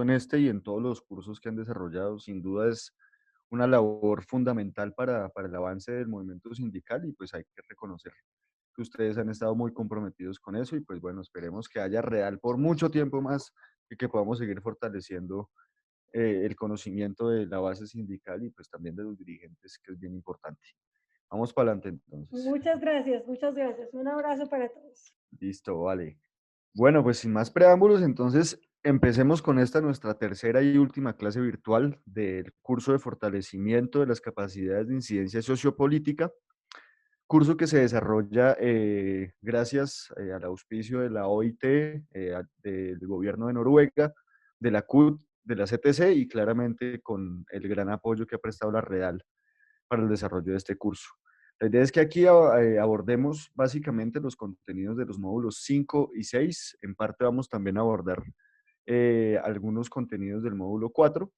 en este y en todos los cursos que han desarrollado. Sin duda es una labor fundamental para el avance del movimiento sindical y pues hay que reconocer que ustedes han estado muy comprometidos con eso y pues bueno, esperemos que haya real por mucho tiempo más y que podamos seguir fortaleciendo el conocimiento de la base sindical y pues también de los dirigentes, que es bien importante. Vamos para adelante entonces. Muchas gracias, muchas gracias. Un abrazo para todos. Listo, vale. Bueno, pues sin más preámbulos, entonces empecemos con esta nuestra tercera y última clase virtual del curso de fortalecimiento de las capacidades de incidencia sociopolítica, curso que se desarrolla gracias al auspicio de la OIT, del gobierno de Noruega, de la CUT, de la CTC y claramente con el gran apoyo que ha prestado la Real para el desarrollo de este curso. La idea es que aquí abordemos básicamente los contenidos de los módulos 5 y 6. En parte vamos también a abordar algunos contenidos del módulo 4,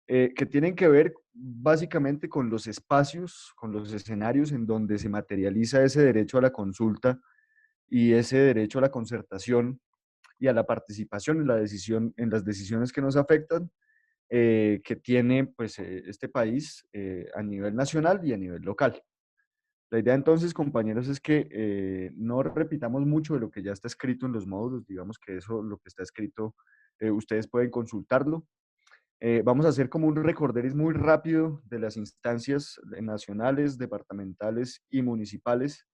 que tienen que ver básicamente con los espacios, con los escenarios en donde se materializa ese derecho a la consulta y ese derecho a la concertación y a la participación en la decisión, en las decisiones que nos afectan, que tiene pues, este país a nivel nacional y a nivel local. La idea entonces, compañeros, es que no repitamos mucho de lo que ya está escrito en los módulos, digamos que eso, lo que está escrito, ustedes pueden consultarlo. Vamos a hacer como un recorderis muy rápido de las instancias nacionales, departamentales y municipales,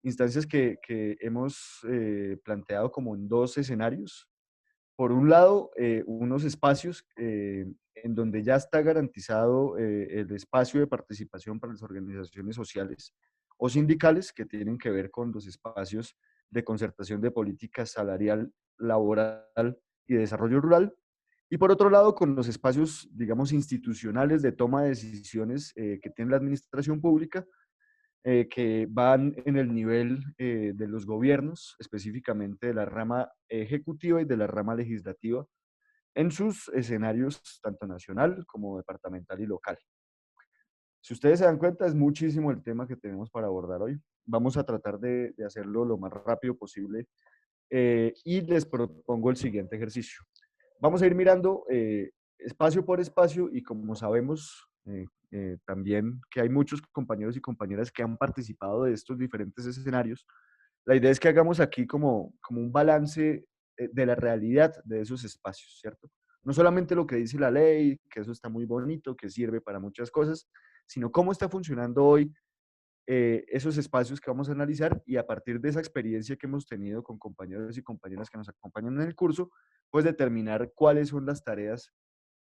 instancias que hemos planteado como en dos escenarios. Por un lado, unos espacios en donde ya está garantizado el espacio de participación para las organizaciones sociales o sindicales que tienen que ver con los espacios de concertación de política salarial, laboral y de desarrollo rural. Y por otro lado, con los espacios, digamos, institucionales de toma de decisiones que tiene la administración pública, que van en el nivel de los gobiernos, específicamente de la rama ejecutiva y de la rama legislativa, en sus escenarios tanto nacional como departamental y local. Si ustedes se dan cuenta, es muchísimo el tema que tenemos para abordar hoy. Vamos a tratar de hacerlo lo más rápido posible y les propongo el siguiente ejercicio. Vamos a ir mirando espacio por espacio y como sabemos también que hay muchos compañeros y compañeras que han participado de estos diferentes escenarios, la idea es que hagamos aquí como un balance de la realidad de esos espacios, ¿cierto? No solamente lo que dice la ley, que eso está muy bonito, que sirve para muchas cosas, sino cómo está funcionando hoy esos espacios que vamos a analizar y a partir de esa experiencia que hemos tenido con compañeros y compañeras que nos acompañan en el curso, pues determinar cuáles son las tareas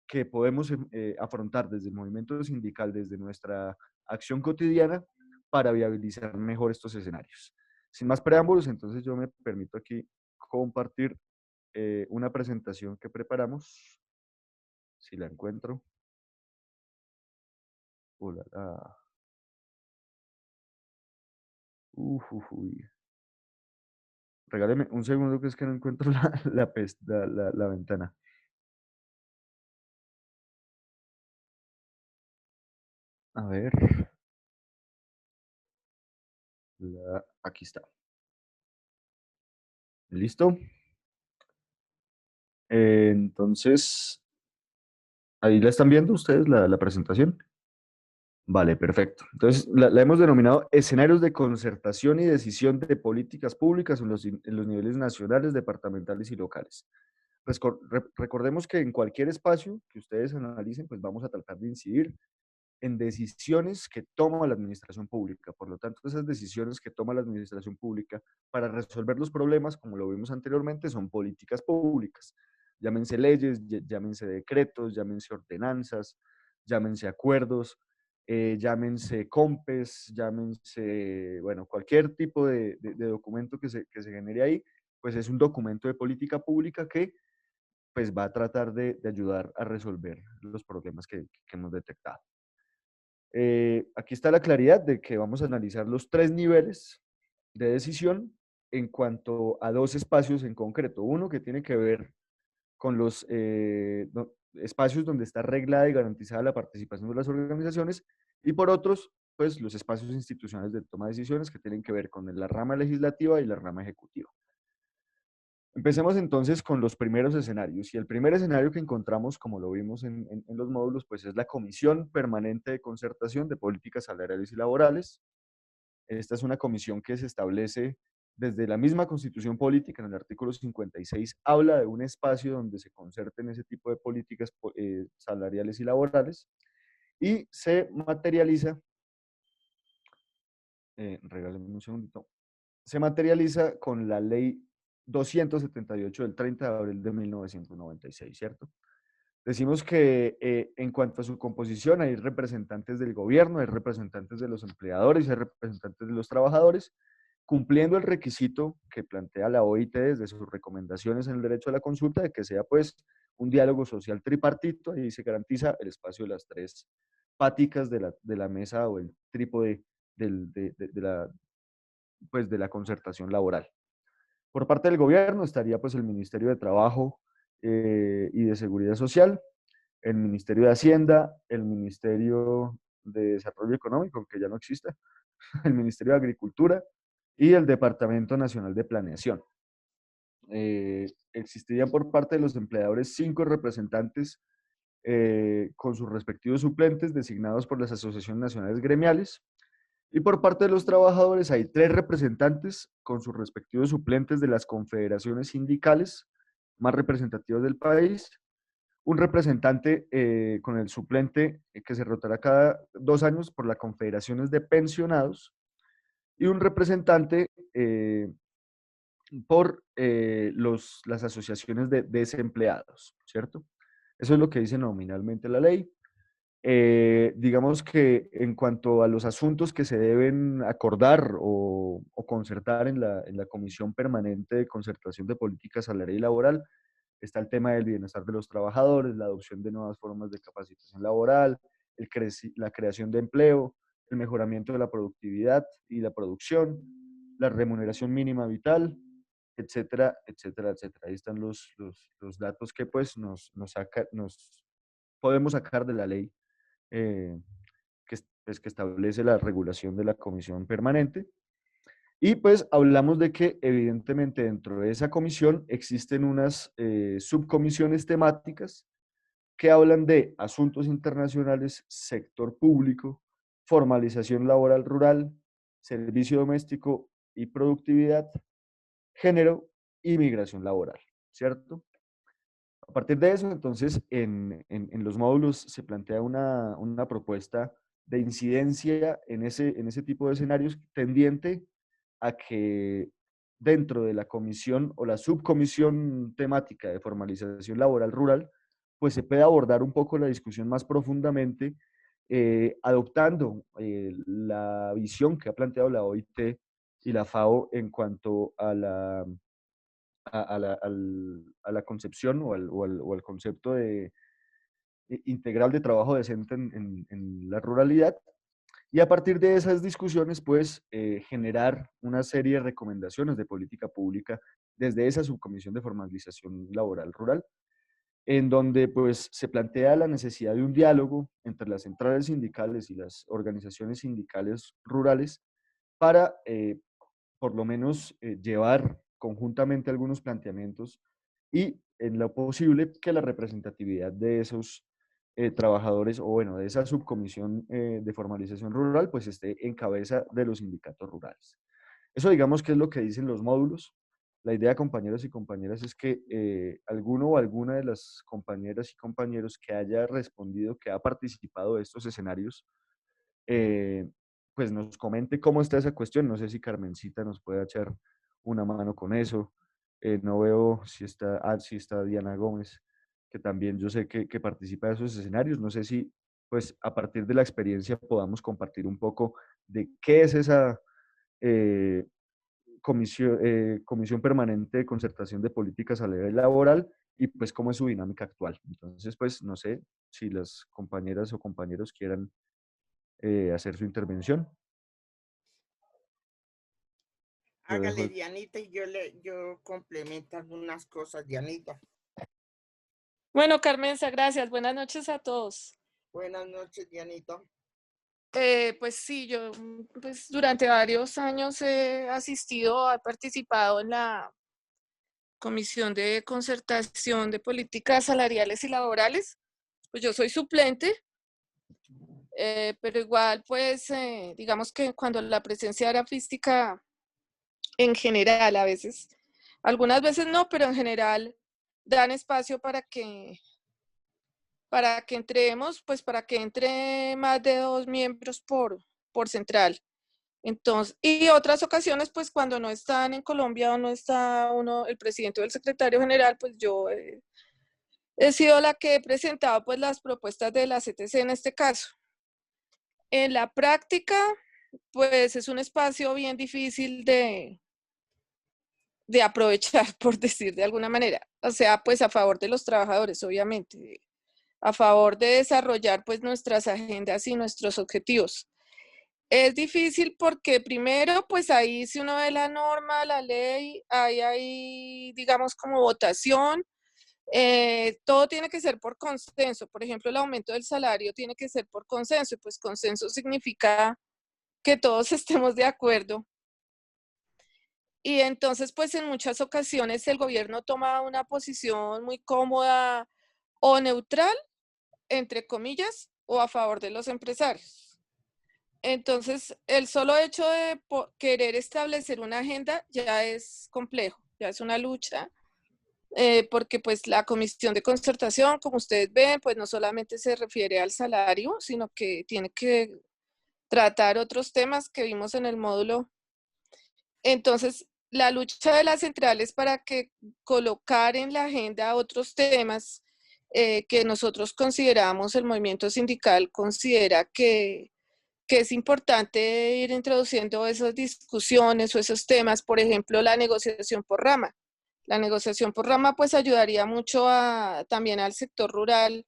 que podemos afrontar desde el movimiento sindical, desde nuestra acción cotidiana, para viabilizar mejor estos escenarios. Sin más preámbulos, entonces yo me permito aquí compartir una presentación que preparamos, si la encuentro. Hola, uy. Regáleme un segundo que es que no encuentro la ventana. A ver, aquí está. ¿Listo? Entonces, ¿ahí la están viendo ustedes la presentación? Vale, perfecto. Entonces, la hemos denominado escenarios de concertación y decisión de políticas públicas en los niveles nacionales, departamentales y locales. Recordemos que en cualquier espacio que ustedes analicen, pues vamos a tratar de incidir en decisiones que toma la administración pública. Por lo tanto, esas decisiones que toma la administración pública para resolver los problemas, como lo vimos anteriormente, son políticas públicas. Llámense leyes, llámense decretos, llámense ordenanzas, llámense acuerdos, llámense COMPES, llámense, bueno, cualquier tipo de documento que se genere ahí, pues es un documento de política pública que pues va a tratar de ayudar a resolver los problemas que hemos detectado. Aquí está la claridad de que vamos a analizar los tres niveles de decisión en cuanto a dos espacios en concreto. Uno que tiene que ver con los espacios donde está reglada y garantizada la participación de las organizaciones y por otros, pues los espacios institucionales de toma de decisiones que tienen que ver con la rama legislativa y la rama ejecutiva. Empecemos entonces con los primeros escenarios. Y el primer escenario que encontramos, como lo vimos en los módulos, pues es la Comisión Permanente de Concertación de Políticas Salariales y Laborales. Esta es una comisión que se establece desde la misma Constitución Política, en el artículo 56, habla de un espacio donde se concerten ese tipo de políticas salariales y laborales, y se materializa, regálenme un segundito, se materializa con la ley 278 del 30 de abril de 1996, ¿cierto? Decimos que en cuanto a su composición hay representantes del gobierno, hay representantes de los empleadores, hay representantes de los trabajadores, cumpliendo el requisito que plantea la OIT desde sus recomendaciones en el derecho a la consulta, de que sea pues un diálogo social tripartito, y se garantiza el espacio de las tres páticas de la mesa o el trípode pues, de la concertación laboral. Por parte del gobierno estaría pues el Ministerio de Trabajo y de Seguridad Social, el Ministerio de Hacienda, el Ministerio de Desarrollo Económico, que ya no existe, el Ministerio de Agricultura y el Departamento Nacional de Planeación. Existirían por parte de los empleadores 5 representantes con sus respectivos suplentes designados por las asociaciones nacionales gremiales, y por parte de los trabajadores hay 3 representantes con sus respectivos suplentes de las confederaciones sindicales más representativas del país, un representante con el suplente que se rotará cada 2 años por las confederaciones de pensionados, y un representante por las asociaciones de desempleados, ¿cierto? Eso es lo que dice nominalmente la ley. Digamos que en cuanto a los asuntos que se deben acordar o concertar en la Comisión Permanente de Concertación de Política Salarial y Laboral, está el tema del bienestar de los trabajadores, la adopción de nuevas formas de capacitación laboral, la creación de empleo, el mejoramiento de la productividad y la producción, la remuneración mínima vital, etcétera, etcétera, etcétera. Ahí están los datos que pues nos podemos sacar de la ley pues, que establece la regulación de la comisión permanente. Y pues hablamos de que evidentemente dentro de esa comisión existen unas subcomisiones temáticas que hablan de asuntos internacionales, sector público, formalización laboral rural, servicio doméstico y productividad, género y migración laboral, ¿cierto? A partir de eso, entonces, en los módulos se plantea una propuesta de incidencia en ese tipo de escenarios tendiente a que dentro de la comisión o la subcomisión temática de formalización laboral rural, pues se pueda abordar un poco la discusión más profundamente, adoptando la visión que ha planteado la OIT y la FAO en cuanto a a la concepción o al concepto de integral de trabajo decente en la ruralidad, y a partir de esas discusiones, pues, generar una serie de recomendaciones de política pública desde esa subcomisión de formalización laboral rural, en donde pues se plantea la necesidad de un diálogo entre las centrales sindicales y las organizaciones sindicales rurales para por lo menos llevar conjuntamente algunos planteamientos, y en lo posible que la representatividad de esos trabajadores, o bueno, de esa subcomisión de formalización rural, pues esté en cabeza de los sindicatos rurales. Eso digamos que es lo que dicen los módulos. La idea, compañeros y compañeras, es que alguno o alguna de las compañeras y compañeros que haya respondido, que ha participado de estos escenarios, eh, pues nos comente cómo está esa cuestión. No sé si Carmencita nos puede echar una mano con eso. No veo si está, si está Diana Gómez, que también yo sé que participa de esos escenarios. No sé si, pues, a partir de la experiencia podamos compartir un poco de qué es esa comisión permanente de concertación de política salarial y laboral, y pues cómo es su dinámica actual. Entonces, pues, no sé si las compañeras o compañeros quieran hacer su intervención. Yo Hágale, dejo. Dianita, y yo complemento algunas cosas, Dianita. Bueno, Carmenza, gracias. Buenas noches a todos. Buenas noches, Dianita. Pues sí, yo pues durante varios años he asistido, he participado Comisión de Concertación de Políticas Salariales y Laborales. Pues yo soy suplente, pero igual, pues, digamos que cuando la presencia era física, en general, a veces, algunas veces no, pero en general dan espacio para que entremos, pues para que entre más de 2 miembros por central. Entonces, y otras ocasiones, pues cuando no están en Colombia o no está uno, el presidente o el secretario general, pues yo he sido la que he presentado pues las propuestas de la CTC en este caso. En la práctica, pues es un espacio bien difícil de aprovechar, por decir de alguna manera. O sea, pues a favor de los trabajadores, obviamente, a favor de desarrollar pues nuestras agendas y nuestros objetivos. Es difícil porque primero, pues ahí si uno ve la norma, la ley, hay digamos como votación, todo tiene que ser por consenso. Por ejemplo, el aumento del salario tiene que ser por consenso, y pues consenso significa que todos estemos de acuerdo. Y entonces, pues en muchas ocasiones el gobierno toma una posición muy cómoda o neutral, entre comillas, o a favor de los empresarios. Entonces, el solo hecho de querer establecer una agenda ya es complejo, ya es una lucha, porque pues la comisión de concertación, como ustedes ven, pues no solamente se refiere al salario, sino que tiene que tratar otros temas que vimos en el módulo. Entonces, la lucha de las centrales para que colocar en la agenda otros temas que nosotros consideramos, el movimiento sindical considera que es importante ir introduciendo esas discusiones o esos temas, por ejemplo, la negociación por rama. La negociación por rama pues ayudaría mucho también al sector rural,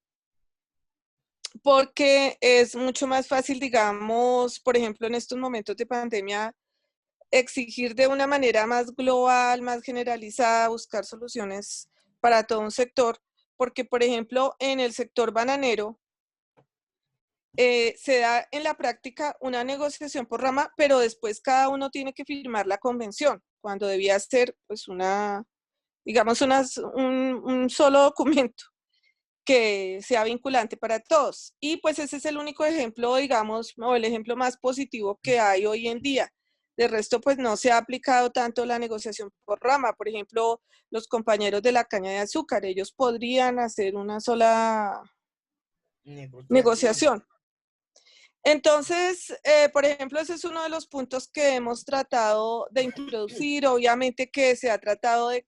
porque es mucho más fácil, digamos, por ejemplo, en estos momentos de pandemia, exigir de una manera más global, más generalizada, buscar soluciones para todo un sector, porque, por ejemplo, en el sector bananero, se da en la práctica una negociación por rama, pero después cada uno tiene que firmar la convención, cuando debía ser pues digamos un solo documento que sea vinculante para todos. Y pues ese es el único ejemplo, digamos, o el ejemplo más positivo que hay hoy en día. De resto, pues no se ha aplicado tanto la negociación por rama. Por ejemplo, los compañeros de la caña de azúcar, ellos podrían hacer una sola negociación. Entonces, por ejemplo, ese es uno de los puntos que hemos tratado de introducir. Obviamente que se ha tratado de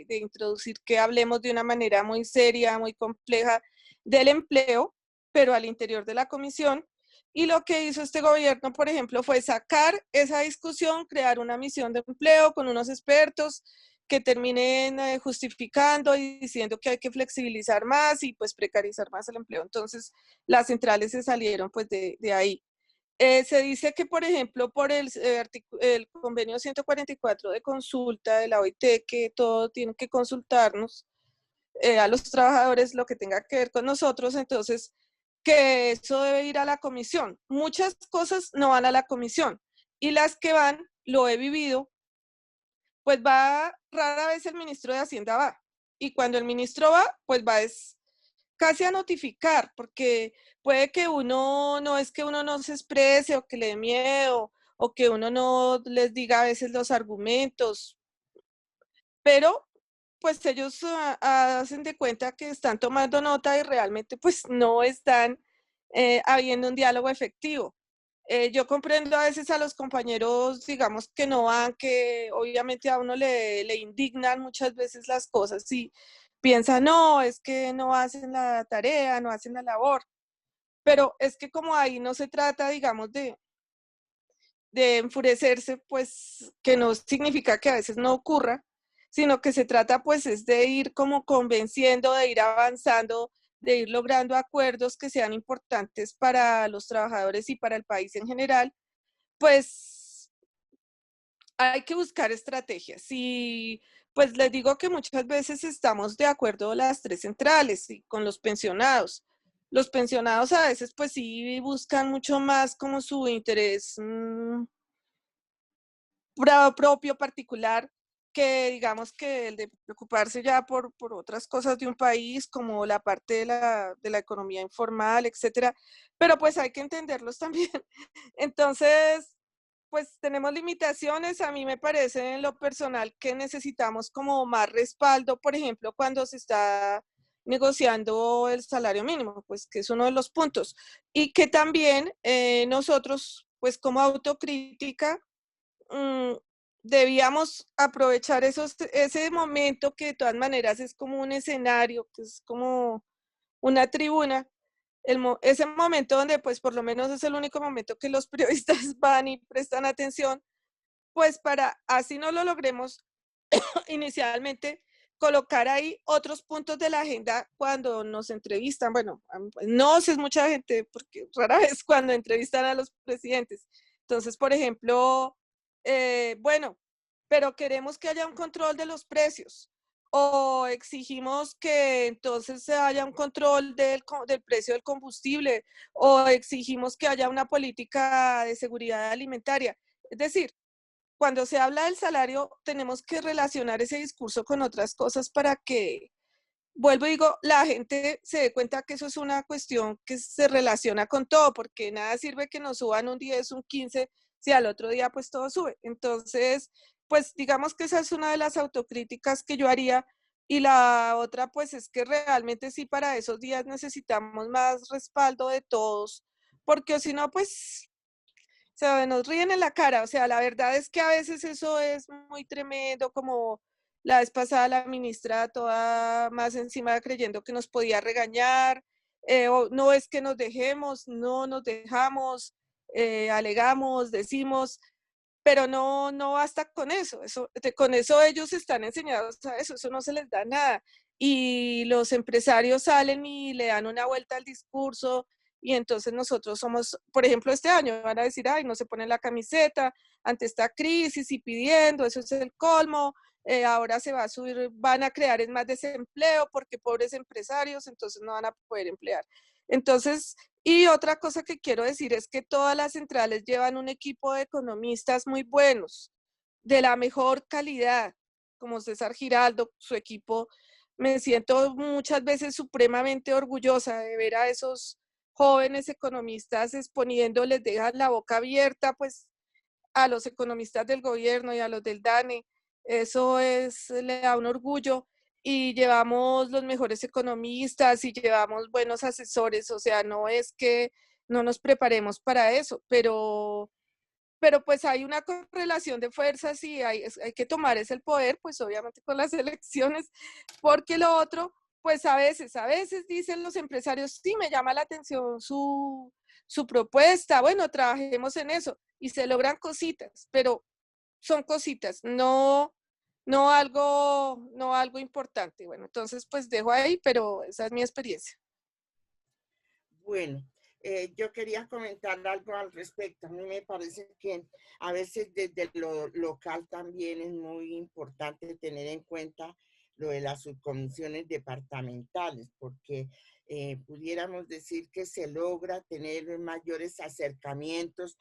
introducir que hablemos de una manera muy seria, muy compleja del empleo, pero al interior de la comisión. Y lo que hizo este gobierno, por ejemplo, fue sacar esa discusión, crear una misión de empleo con unos expertos que terminen justificando y diciendo que hay que flexibilizar más y pues precarizar más el empleo. Entonces, las centrales se salieron pues de ahí. Se dice que, por ejemplo, por el convenio 144 de consulta de la OIT, que todo tiene que consultarnos a los trabajadores lo que tenga que ver con nosotros, entonces que eso debe ir a la comisión. Muchas cosas no van a la comisión y las que van, lo he vivido, pues va, rara vez el ministro de Hacienda va. Y cuando el ministro va, pues va es casi a notificar, porque puede que uno, no es que uno no se exprese o que le dé miedo o que uno no les diga a veces los argumentos, pero pues ellos hacen de cuenta que están tomando nota y realmente pues no están habiendo un diálogo efectivo. Yo comprendo a veces a los compañeros, digamos, que no van, que obviamente a uno le indignan muchas veces las cosas y piensan, no, es que no hacen la tarea, no hacen la labor. Pero es que como ahí no se trata, digamos, de enfurecerse, pues que no significa que a veces no ocurra, sino que se trata pues es de ir como convenciendo, de ir avanzando, de ir logrando acuerdos que sean importantes para los trabajadores y para el país en general, pues hay que buscar estrategias. Y pues les digo que muchas veces estamos de acuerdo las tres centrales y con los pensionados. Los pensionados a veces pues sí buscan mucho más como su interés propio, particular, que digamos que el de preocuparse ya por otras cosas de un país, como la parte de la economía informal, etcétera, pero pues hay que entenderlos también. Entonces, pues tenemos limitaciones. A mí me parece en lo personal que necesitamos como más respaldo, por ejemplo, cuando se está negociando el salario mínimo, pues que es uno de los puntos. Y que también nosotros, pues como autocrítica, mm, debíamos aprovechar ese momento que de todas maneras es como un escenario, que es como una tribuna, ese momento donde pues por lo menos es el único momento que los periodistas van y prestan atención, pues para así no lo logremos inicialmente, colocar ahí otros puntos de la agenda cuando nos entrevistan. Bueno, no sé, es mucha gente, porque rara vez cuando entrevistan a los presidentes. Entonces, por ejemplo, bueno, pero queremos que haya un control de los precios o exigimos que entonces haya un control del precio del combustible o exigimos que haya una política de seguridad alimentaria. Es decir, cuando se habla del salario, tenemos que relacionar ese discurso con otras cosas para que, vuelvo y digo, la gente se dé cuenta que eso es una cuestión que se relaciona con todo, porque nada sirve que nos suban un 10, un 15, si al otro día pues todo sube. Entonces, pues digamos que esa es una de las autocríticas que yo haría. Y la otra, pues es que realmente sí para esos días necesitamos más respaldo de todos, porque si no, pues sea, nos ríen en la cara. O sea, la verdad es que a veces eso es muy tremendo, como la vez pasada la ministra toda más encima creyendo que nos podía regañar, o no es que nos dejemos, no nos dejamos, alegamos, decimos, pero no, no basta con eso. Con eso ellos están enseñados a eso no se les da nada. Y los empresarios salen y le dan una vuelta al discurso y entonces nosotros somos, por ejemplo, este año van a decir, ay, no se ponen la camiseta ante esta crisis y pidiendo, eso es el colmo, ahora se va a subir, van a crear más desempleo porque pobres empresarios, entonces no van a poder emplear. Entonces, y otra cosa que quiero decir es que todas las centrales llevan un equipo de economistas muy buenos, de la mejor calidad, como César Giraldo, su equipo. Me siento muchas veces supremamente orgullosa de ver a esos jóvenes economistas exponiendo, les dejan la boca abierta pues a los economistas del gobierno y a los del DANE. Eso le da un orgullo y llevamos los mejores economistas y llevamos buenos asesores, o sea, no es que no nos preparemos para eso, pero pues hay una correlación de fuerzas y hay que tomar ese el poder, pues obviamente con las elecciones, porque lo otro, pues a veces dicen los empresarios, sí, me llama la atención su propuesta, bueno, trabajemos en eso, y se logran cositas, pero son cositas, no algo importante. Bueno, entonces pues dejo ahí, pero esa es mi experiencia. Bueno, yo quería comentar algo al respecto. A mí me parece que a veces desde lo local también es muy importante tener en cuenta lo de las subcomisiones departamentales, porque pudiéramos decir que se logra tener mayores acercamientos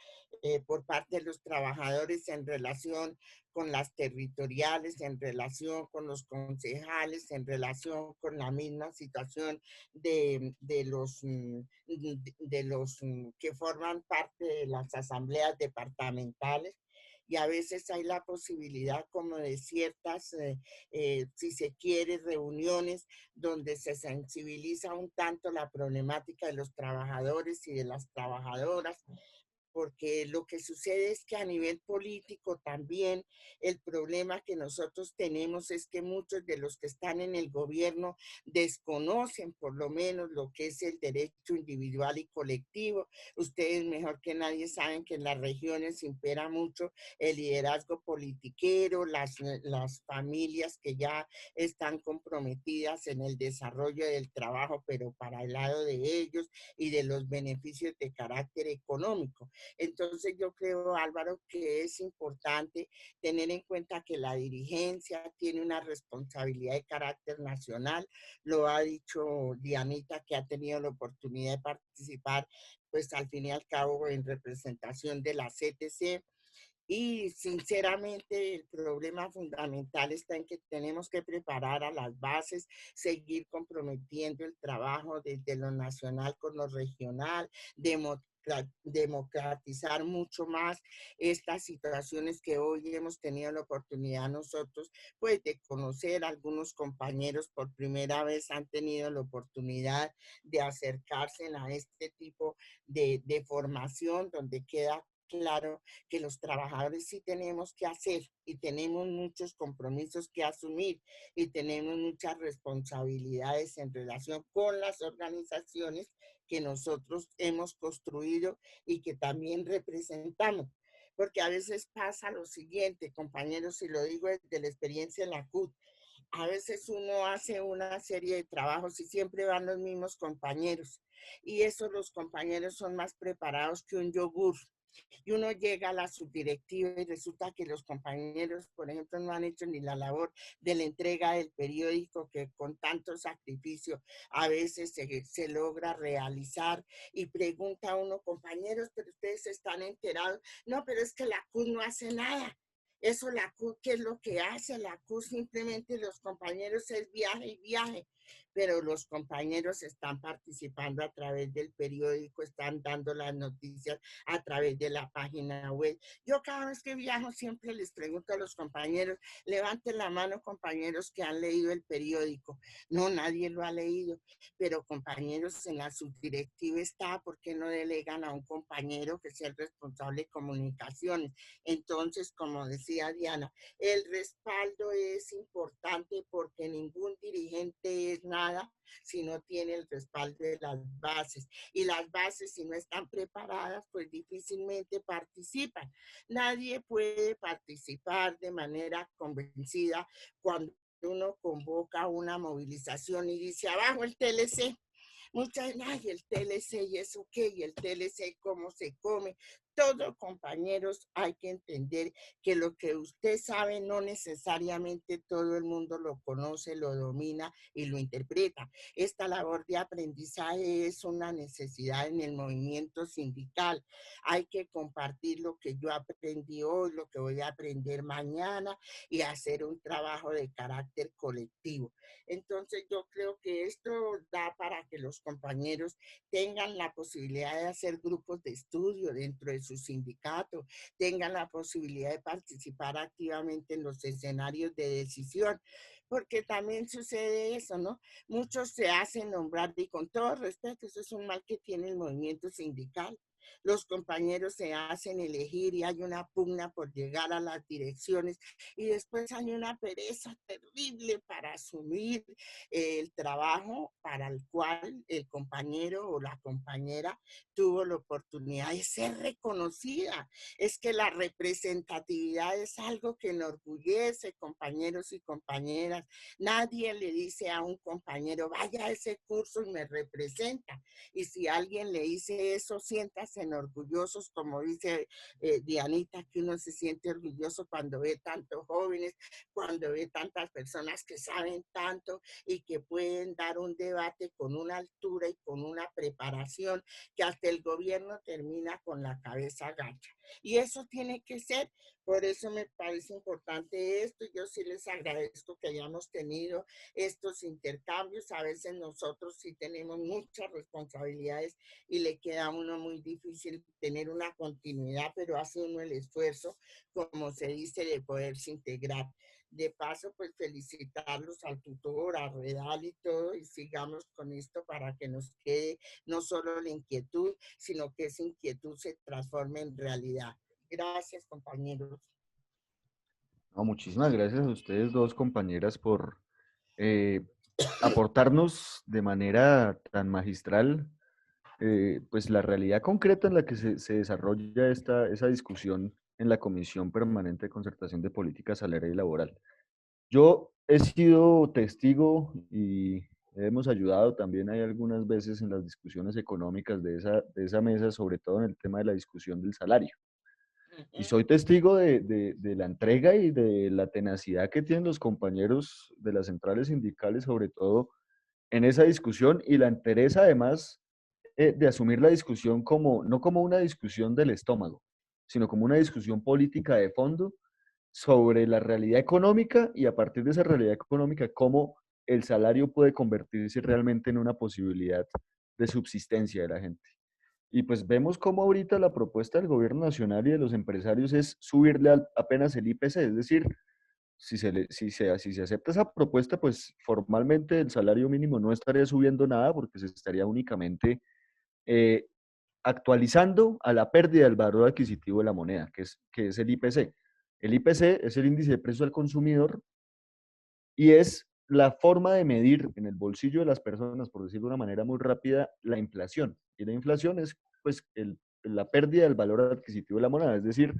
por parte de los trabajadores en relación con las territoriales, en relación con los concejales, en relación con la misma situación de los que forman parte de las asambleas departamentales. Y a veces hay la posibilidad como de ciertas, si se quiere, reuniones donde se sensibiliza un tanto la problemática de los trabajadores y de las trabajadoras, porque lo que sucede es que a nivel político también el problema que nosotros tenemos es que muchos de los que están en el gobierno desconocen por lo menos lo que es el derecho individual y colectivo. Ustedes mejor que nadie saben que en las regiones impera mucho el liderazgo politiquero, las familias que ya están comprometidas en el desarrollo del trabajo, pero para el lado de ellos y de los beneficios de carácter económico. Entonces yo creo, Álvaro, que es importante tener en cuenta que la dirigencia tiene una responsabilidad de carácter nacional. Lo ha dicho Dianita, que ha tenido la oportunidad de participar, pues al fin y al cabo en representación de la CTC. Y sinceramente el problema fundamental está en que tenemos que preparar a las bases, seguir comprometiendo el trabajo desde lo nacional con lo regional, democratizar mucho más estas situaciones que hoy hemos tenido la oportunidad nosotros, pues de conocer. Algunos compañeros por primera vez han tenido la oportunidad de acercarse a este tipo de formación donde queda claro que los trabajadores sí tenemos que hacer y tenemos muchos compromisos que asumir y tenemos muchas responsabilidades en relación con las organizaciones que nosotros hemos construido y que también representamos. Porque a veces pasa lo siguiente, compañeros, y lo digo desde la experiencia en la CUT, a veces uno hace una serie de trabajos y siempre van los mismos compañeros. Y esos los compañeros son más preparados que un yogur. Y uno llega a la subdirectiva y resulta que los compañeros, por ejemplo, no han hecho ni la labor de la entrega del periódico que con tanto sacrificio a veces se logra realizar. Y pregunta a uno, compañeros, pero ustedes están enterados. No, pero es que la CUS no hace nada. Eso la CUS, ¿qué es lo que hace? La CUS simplemente los compañeros es viaje y viaje, pero los compañeros están participando a través del periódico, están dando las noticias a través de la página web. Yo cada vez que viajo siempre les pregunto a los compañeros, levanten la mano compañeros que han leído el periódico. No, nadie lo ha leído, pero compañeros en la subdirectiva está, ¿por qué no delegan a un compañero que sea el responsable de comunicaciones? Entonces, como decía Diana, el respaldo es importante porque ningún dirigente es nada si no tiene el respaldo de las bases. Y las bases, si no están preparadas, pues difícilmente participan. Nadie puede participar de manera convencida cuando uno convoca una movilización y dice abajo el TLC. Muchas, ay, el TLC y eso qué, y el TLC cómo se come. Todo, compañeros, hay que entender que lo que usted sabe no necesariamente todo el mundo lo conoce, lo domina y lo interpreta. Esta labor de aprendizaje es una necesidad en el movimiento sindical. Hay que compartir lo que yo aprendí hoy, lo que voy a aprender mañana y hacer un trabajo de carácter colectivo. Entonces yo creo que esto da para que los compañeros tengan la posibilidad de hacer grupos de estudio dentro de su sindicato, tengan la posibilidad de participar activamente en los escenarios de decisión, porque también sucede eso, ¿no? Muchos se hacen nombrar y con todo respeto, eso es un mal que tiene el movimiento sindical. Los compañeros se hacen elegir y hay una pugna por llegar a las direcciones y después hay una pereza terrible para asumir el trabajo para el cual el compañero o la compañera tuvo la oportunidad de ser reconocida. Es que la representatividad es algo que enorgullece, compañeros y compañeras. Nadie le dice a un compañero, vaya a ese curso y me representa. Y si alguien le dice eso, siéntase orgullosos, como dice Dianita, que uno se siente orgulloso cuando ve tantos jóvenes, cuando ve tantas personas que saben tanto y que pueden dar un debate con una altura y con una preparación que hasta el gobierno termina con la cabeza gacha. Y eso tiene que ser. Por eso me parece importante esto. Yo sí les agradezco que hayamos tenido estos intercambios. A veces nosotros sí tenemos muchas responsabilidades y le queda a uno muy difícil tener una continuidad, pero hace uno el esfuerzo, como se dice, de poderse integrar. De paso, pues felicitarlos al tutor, a Redal y todo, y sigamos con esto para que nos quede no solo la inquietud, sino que esa inquietud se transforme en realidad. Gracias, compañeros. No, muchísimas gracias a ustedes dos, compañeras, por eh, aportarnos de manera tan magistral pues la realidad concreta en la que se desarrolla esa discusión en la Comisión Permanente de Concertación de Política Salarial y Laboral. Yo he sido testigo y hemos ayudado también hay algunas veces en las discusiones económicas de esa mesa, sobre todo en el tema de la discusión del salario. Y soy testigo de la entrega y de la tenacidad que tienen los compañeros de las centrales sindicales, sobre todo en esa discusión, y la entereza además de asumir la discusión como, no como una discusión del estómago, sino como una discusión política de fondo sobre la realidad económica y a partir de esa realidad económica, cómo el salario puede convertirse realmente en una posibilidad de subsistencia de la gente. Y pues vemos cómo ahorita la propuesta del gobierno nacional y de los empresarios es subirle apenas el IPC, es decir, si se acepta esa propuesta, pues formalmente el salario mínimo no estaría subiendo nada porque se estaría únicamente eh, actualizando a la pérdida del valor adquisitivo de la moneda, que es el IPC. El IPC es el índice de precio al consumidor y es la forma de medir en el bolsillo de las personas, por decirlo de una manera muy rápida, la inflación. Y la inflación es pues la pérdida del valor adquisitivo de la moneda, es decir,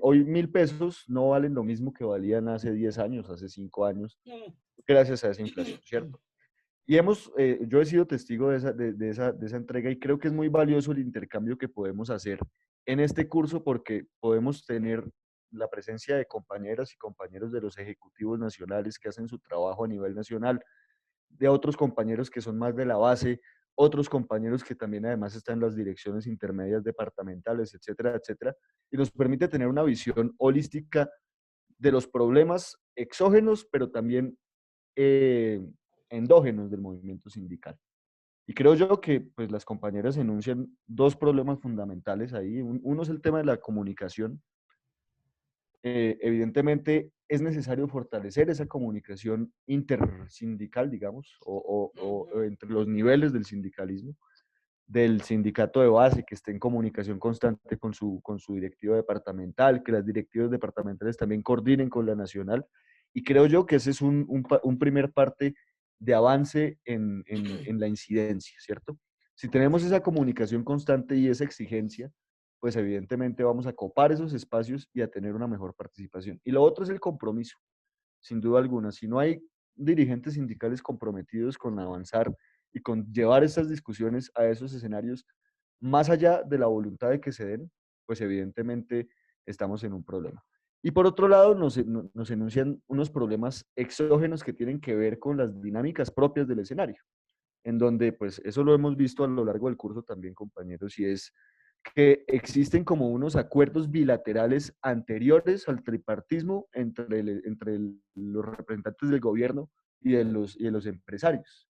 hoy 1.000 pesos no valen lo mismo que valían hace 10 años, hace 5 años, gracias a esa inflación, ¿cierto? Y yo he sido testigo de esa entrega y creo que es muy valioso el intercambio que podemos hacer en este curso porque podemos tener la presencia de compañeras y compañeros de los ejecutivos nacionales que hacen su trabajo a nivel nacional, de otros compañeros que son más de la base, otros compañeros que también además están en las direcciones intermedias departamentales, etcétera, etcétera, y nos permite tener una visión holística de los problemas exógenos, pero también eh, endógenos del movimiento sindical. Y creo yo que pues, las compañeras enuncian dos problemas fundamentales ahí. Uno es el tema de la comunicación. Evidentemente es necesario fortalecer esa comunicación intersindical, digamos, o entre los niveles del sindicalismo, del sindicato de base, que esté en comunicación constante con su directiva departamental, que las directivas departamentales también coordinen con la nacional. Y creo yo que ese es un primer parte de avance en la incidencia, ¿cierto? Si tenemos esa comunicación constante y esa exigencia, pues evidentemente vamos a copar esos espacios y a tener una mejor participación. Y lo otro es el compromiso, sin duda alguna. Si no hay dirigentes sindicales comprometidos con avanzar y con llevar estas discusiones a esos escenarios, más allá de la voluntad de que se den, pues evidentemente estamos en un problema. Y por otro lado, nos enuncian unos problemas exógenos que tienen que ver con las dinámicas propias del escenario, en donde, pues eso lo hemos visto a lo largo del curso también, compañeros, y es que existen como unos acuerdos bilaterales anteriores al tripartismo entre los representantes del gobierno y de los empresarios.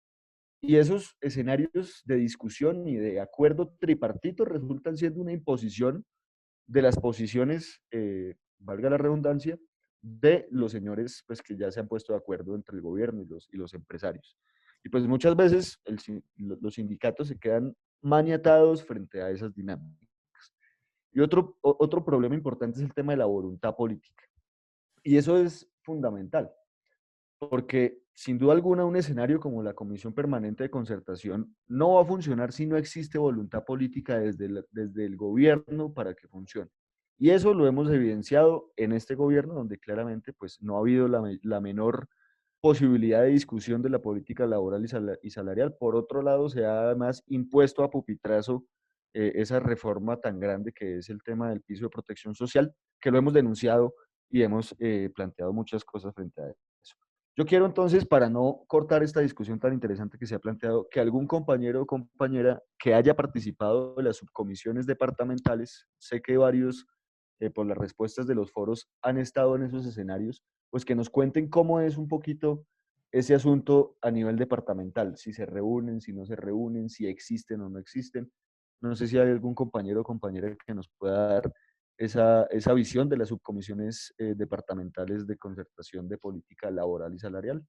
Y esos escenarios de discusión y de acuerdo tripartito resultan siendo una imposición de las posiciones, valga la redundancia, de los señores pues, que ya se han puesto de acuerdo entre el gobierno y los empresarios. Y pues muchas veces los sindicatos se quedan maniatados frente a esas dinámicas. Y otro problema importante es el tema de la voluntad política. Y eso es fundamental, porque sin duda alguna un escenario como la Comisión Permanente de Concertación no va a funcionar si no existe voluntad política desde el gobierno para que funcione. Y eso lo hemos evidenciado en este gobierno, donde claramente pues, no ha habido la menor posibilidad de discusión de la política laboral y salarial. Por otro lado, se ha además impuesto a pupitrazo esa reforma tan grande que es el tema del piso de protección social, que lo hemos denunciado y hemos planteado muchas cosas frente a eso. Yo quiero entonces, para no cortar esta discusión tan interesante que se ha planteado, que algún compañero o compañera que haya participado de las subcomisiones departamentales, sé que varios, por las respuestas de los foros, han estado en esos escenarios, pues que nos cuenten cómo es un poquito ese asunto a nivel departamental, si se reúnen, si no se reúnen, si existen o no existen. No sé si hay algún compañero o compañera que nos pueda dar esa visión de las subcomisiones departamentales de concertación de política laboral y salarial,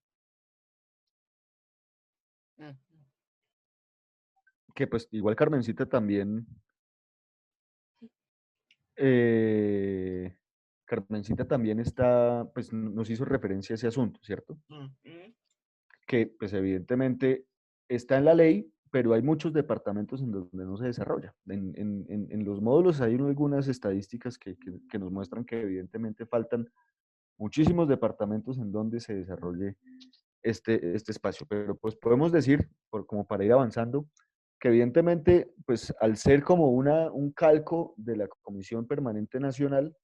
que pues igual Carmencita también, eh, Carmencita también está, pues nos hizo referencia a ese asunto, ¿cierto? Que pues evidentemente está en la ley, pero hay muchos departamentos en donde no se desarrolla. En los módulos hay algunas estadísticas que nos muestran que evidentemente faltan muchísimos departamentos en donde se desarrolle este espacio. Pero pues podemos decir, como para ir avanzando, que evidentemente, pues al ser como un calco de la Comisión Permanente Nacional,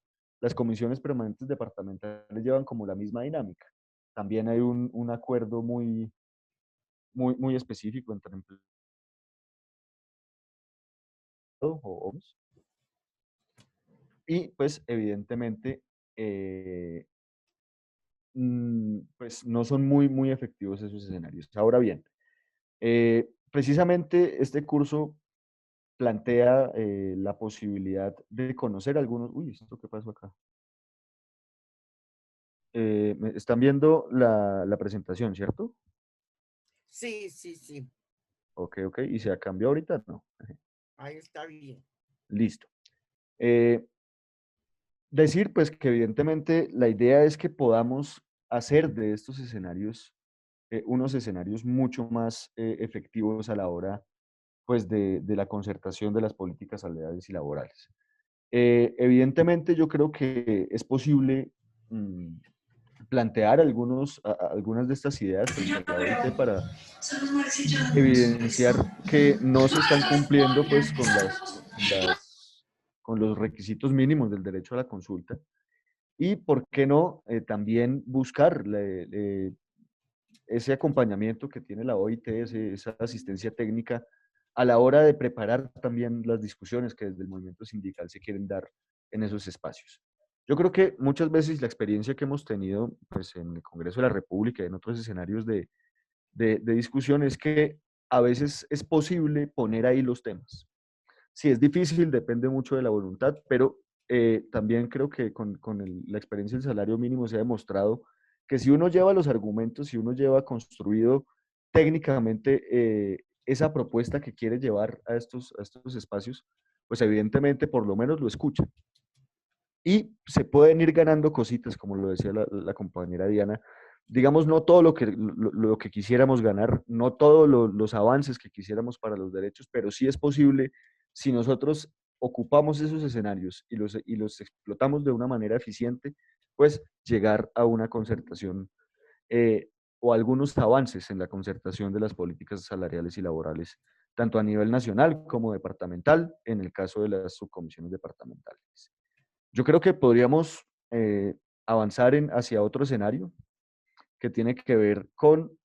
las comisiones permanentes departamentales llevan como la misma dinámica. También hay un acuerdo muy, muy, muy específico entre empleados o y pues evidentemente pues no son muy efectivos esos escenarios. Ahora bien, precisamente este curso plantea la posibilidad de conocer algunos... Uy, ¿esto qué pasó acá? Están viendo la presentación, ¿cierto? Sí, sí, sí. Ok, ok. ¿Y se cambió ahorita? No. Ahí está bien. Listo. Decir, pues, que evidentemente la idea es que podamos hacer de estos escenarios unos escenarios mucho más efectivos a la hora, pues, de la concertación de las políticas salariales y laborales. Evidentemente, yo creo que es posible plantear algunas de estas ideas frente a la OIT para evidenciar que no se están cumpliendo pues con los requisitos mínimos del derecho a la consulta y por qué no también buscar ese acompañamiento que tiene la OIT, esa asistencia técnica a la hora de preparar también las discusiones que desde el movimiento sindical se quieren dar en esos espacios. Yo creo que muchas veces la experiencia que hemos tenido pues, en el Congreso de la República y en otros escenarios de discusión es que a veces es posible poner ahí los temas. Sí, es difícil, depende mucho de la voluntad, pero también creo que la experiencia del salario mínimo se ha demostrado que si uno lleva los argumentos, si uno lleva construido técnicamente esa propuesta que quiere llevar a estos espacios, pues evidentemente por lo menos lo escuchan. Y se pueden ir ganando cositas, como lo decía la compañera Diana, digamos, no todo lo que quisiéramos ganar, no todos los avances que quisiéramos para los derechos, pero sí es posible si nosotros ocupamos esos escenarios y los explotamos de una manera eficiente, pues llegar a una concertación o algunos avances en la concertación de las políticas salariales y laborales, tanto a nivel nacional como departamental, en el caso de las subcomisiones departamentales. Yo creo que podríamos avanzar hacia otro escenario que tiene que ver con,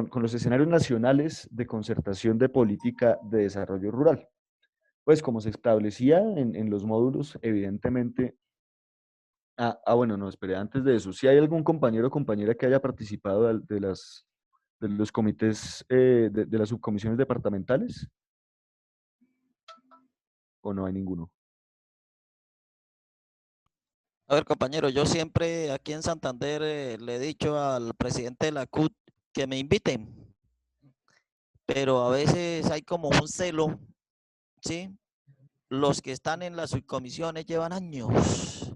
con los escenarios nacionales de concertación de política de desarrollo rural. Pues como se establecía en los módulos, evidentemente... bueno, no, esperé, antes de eso, si hay algún compañero o compañera que haya participado de los comités de las subcomisiones departamentales, ¿o no hay ninguno? A ver, compañero, yo siempre aquí en Santander le he dicho al presidente de la CUT que me inviten, pero a veces hay como un celo, ¿sí? Los que están en las subcomisiones llevan años.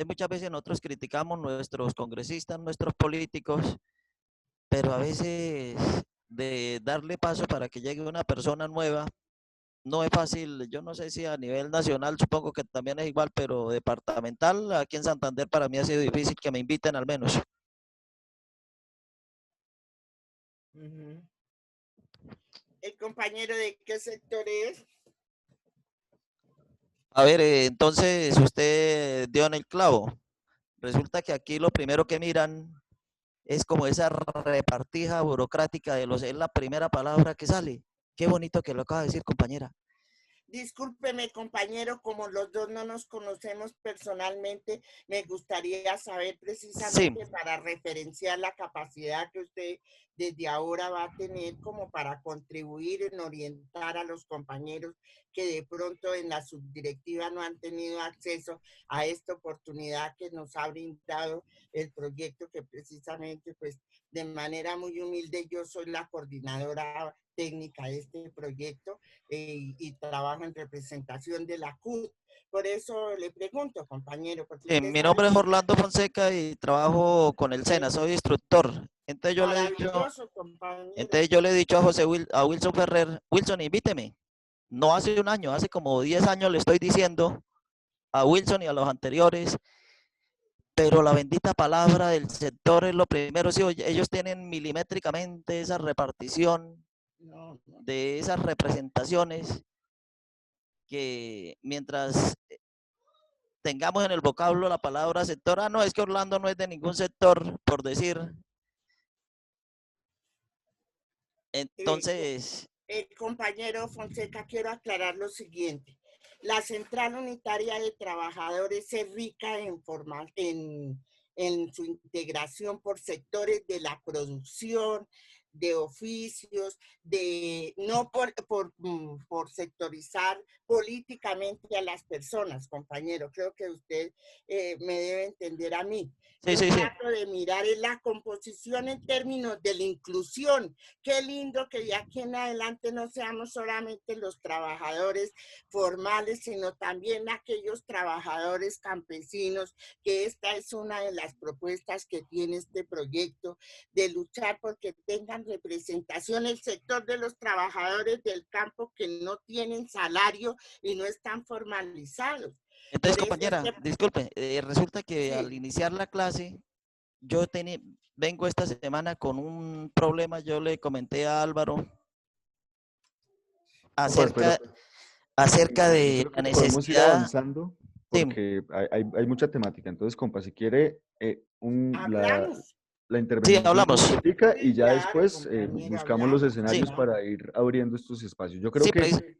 Muchas veces nosotros criticamos nuestros congresistas, nuestros políticos, pero a veces de darle paso para que llegue una persona nueva no es fácil. Yo no sé si a nivel nacional, supongo que también es igual, pero departamental, aquí en Santander para mí ha sido difícil que me inviten al menos. ¿El compañero de qué sector es? A ver, entonces usted dio en el clavo. Resulta que aquí lo primero que miran es como esa repartija burocrática de es la primera palabra que sale. Qué bonito que lo acaba de decir, compañera. Discúlpeme, compañero, como los dos no nos conocemos personalmente, me gustaría saber precisamente Sí. para referenciar la capacidad que usted desde ahora va a tener como para contribuir en orientar a los compañeros que de pronto en la subdirectiva no han tenido acceso a esta oportunidad que nos ha brindado el proyecto, que precisamente pues de manera muy humilde yo soy la coordinadora técnica de este proyecto y trabajo en representación de la CUT. Por eso le pregunto, compañero. Porque Mi nombre es Orlando Fonseca y trabajo con el SENA, soy instructor. Entonces yo le he dicho a Wilson Ferrer, Wilson, invíteme. No hace un año, hace como 10 años le estoy diciendo a Wilson y a los anteriores, pero la bendita palabra del sector es lo primero. Sí, ellos tienen milimétricamente esa repartición de esas representaciones que mientras tengamos en el vocablo la palabra sector, no, es que Orlando no es de ningún sector, por decir. Entonces, Compañero Fonseca, quiero aclarar lo siguiente. La Central Unitaria de Trabajadores es rica en su integración por sectores de la producción, de oficios, no por sectorizar políticamente a las personas, compañero. Creo que usted me debe entender a mí. Sí, Yo sí, sí. trato de mirar en la composición en términos de la inclusión. Qué lindo que de aquí en adelante no seamos solamente los trabajadores formales, sino también aquellos trabajadores campesinos, que esta es una de las propuestas que tiene este proyecto, de luchar porque tengan representación el sector de los trabajadores del campo que no tienen salario y no están formalizados. Entonces, Por eso compañera, este, disculpe, resulta que al sí, iniciar la clase, yo vengo esta semana con un problema, yo le comenté a Álvaro Juan, pero acerca, acerca yo de creo la que podemos ir necesidad, avanzando sí, porque hay mucha temática. Entonces, compa, si quiere, hablamos. la sí, intervención suya es hablamos, cortica y Sí, ya claro, después compañera, buscamos los sí, escenarios hablamos. para ir abriendo estos espacios. Yo creo sí, que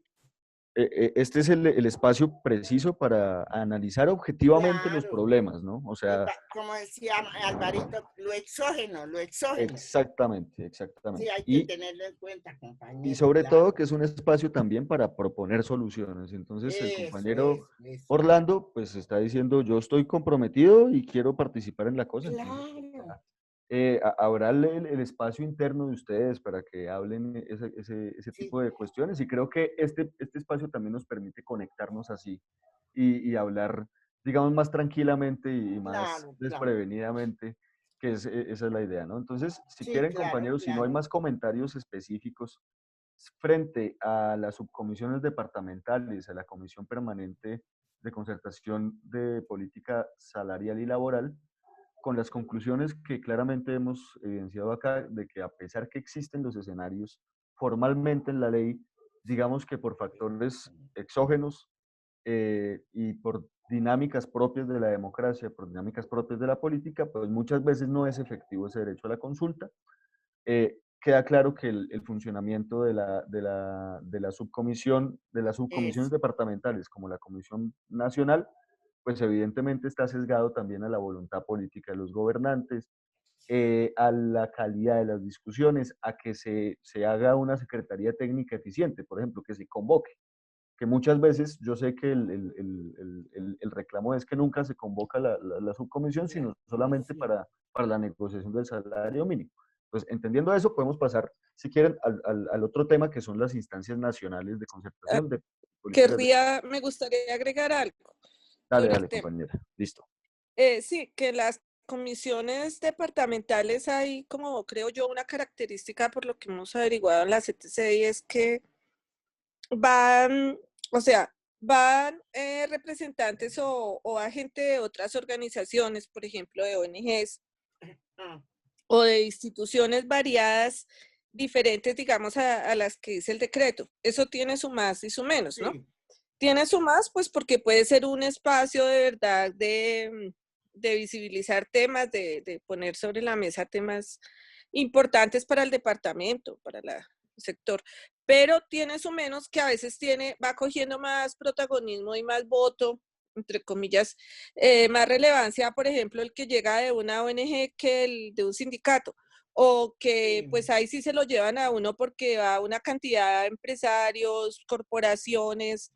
este es el espacio preciso para analizar objetivamente los Claro. problemas, ¿no? O sea, Como decía Alvarito, lo exógeno, lo exógeno. exactamente, Sí, exactamente. hay que tenerlo en cuenta, Y compañero, sobre todo claro. que es un espacio también para proponer soluciones. Entonces, el Eso, compañero eso, eso. Orlando, pues está diciendo, yo estoy comprometido y quiero participar en la cosa. Entonces, pues, Claro. ya, habrá el espacio interno de ustedes para que hablen ese Sí, tipo de cuestiones. Y creo que este espacio también nos permite conectarnos así y hablar, digamos, más tranquilamente y más claro, claro. desprevenidamente, que esa es la idea, ¿no? Entonces, si Sí, quieren, claro, compañeros, si no hay claro. más comentarios específicos frente a las subcomisiones departamentales, a la Comisión Permanente de Concertación de Política Salarial y Laboral, con las conclusiones que claramente hemos evidenciado acá, de que a pesar que existen los escenarios formalmente en la ley, digamos que por factores exógenos y por dinámicas propias de la democracia, por dinámicas propias de la política, pues muchas veces no es efectivo ese derecho a la consulta. Queda claro que el funcionamiento de la subcomisión, de las subcomisiones Eso. departamentales como la Comisión Nacional, pues evidentemente está sesgado también a la voluntad política de los gobernantes, a la calidad de las discusiones, a que se haga una secretaría técnica eficiente, por ejemplo, que se convoque, que muchas veces yo sé que el reclamo es que nunca se convoca la subcomisión, sino solamente Sí. para la negociación del salario mínimo. Pues entendiendo eso, podemos pasar, si quieren, al otro tema que son las instancias nacionales de Ah, concertación de políticas de... me gustaría agregar algo Dale, sobre el dale, tema. compañera. Listo. Sí, que las comisiones departamentales hay, como creo yo, una característica por lo que hemos averiguado en la CTC y es que van, o sea, van representantes o agentes de otras organizaciones, por ejemplo, de ONGs Ah, o de instituciones variadas, diferentes, digamos, a las que dice el decreto. Eso tiene su más y su menos, ¿no? sí. Tiene su más, pues porque puede ser un espacio de verdad de visibilizar temas, de poner sobre la mesa temas importantes para el departamento, para el sector, pero tiene su menos que a veces va cogiendo más protagonismo y más voto, entre comillas, más relevancia, por ejemplo, el que llega de una ONG que el de un sindicato, o que Sí. pues ahí sí se lo llevan a uno porque va una cantidad de empresarios, corporaciones,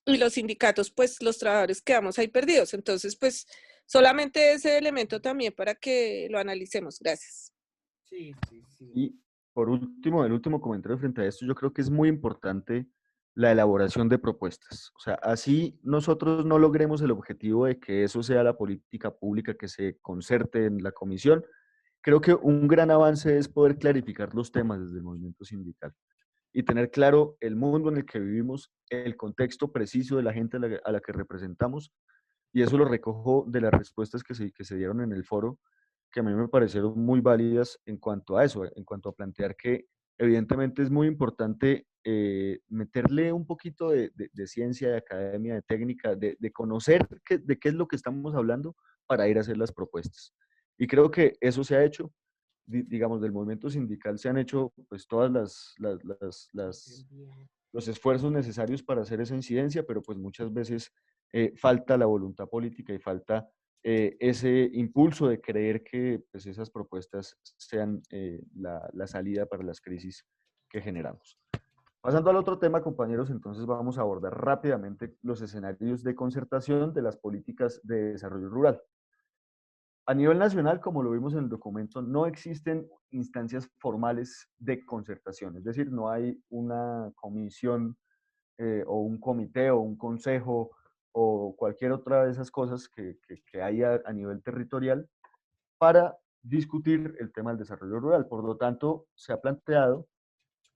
y los sindicatos, pues los trabajadores quedamos ahí perdidos. Entonces, pues solamente ese elemento también para que lo analicemos. Gracias. Sí, sí, sí. Y por último, el último comentario frente a esto, yo creo que es muy importante la elaboración de propuestas. O sea, así nosotros no logremos el objetivo de que eso sea la política pública que se concerte en la comisión. Creo que un gran avance es poder clarificar los temas desde el movimiento sindical y tener claro el mundo en el que vivimos, el contexto preciso de la gente a la que representamos, y eso lo recojo de las respuestas que se dieron en el foro, que a mí me parecieron muy válidas en cuanto a eso, en cuanto a plantear que evidentemente es muy importante meterle un poquito de ciencia, de academia, de técnica, de conocer de qué es lo que estamos hablando para ir a hacer las propuestas. Y creo que eso se ha hecho. digamos, del movimiento sindical se han hecho pues todas los esfuerzos necesarios para hacer esa incidencia, pero pues muchas veces falta la voluntad política y falta ese impulso de creer que pues, esas propuestas sean la salida para las crisis que generamos. Pasando al otro tema, compañeros, entonces vamos a abordar rápidamente los escenarios de concertación de las políticas de desarrollo rural. A nivel nacional, como lo vimos en el documento, no existen instancias formales de concertación, es decir, no hay una comisión o un comité o un consejo o cualquier otra de esas cosas que hay a nivel territorial para discutir el tema del desarrollo rural. Por lo tanto, se ha planteado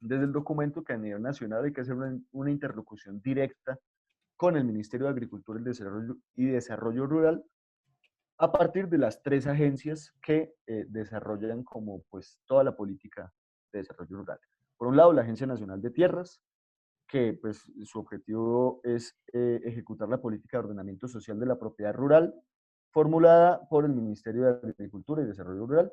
desde el documento que a nivel nacional hay que hacer una interlocución directa con el Ministerio de Agricultura y Desarrollo Rural a partir de las 3 agencias que desarrollan como pues toda la política de desarrollo rural. Por un lado, la Agencia Nacional de Tierras, que pues su objetivo es ejecutar la política de ordenamiento social de la propiedad rural, formulada por el Ministerio de Agricultura y Desarrollo Rural.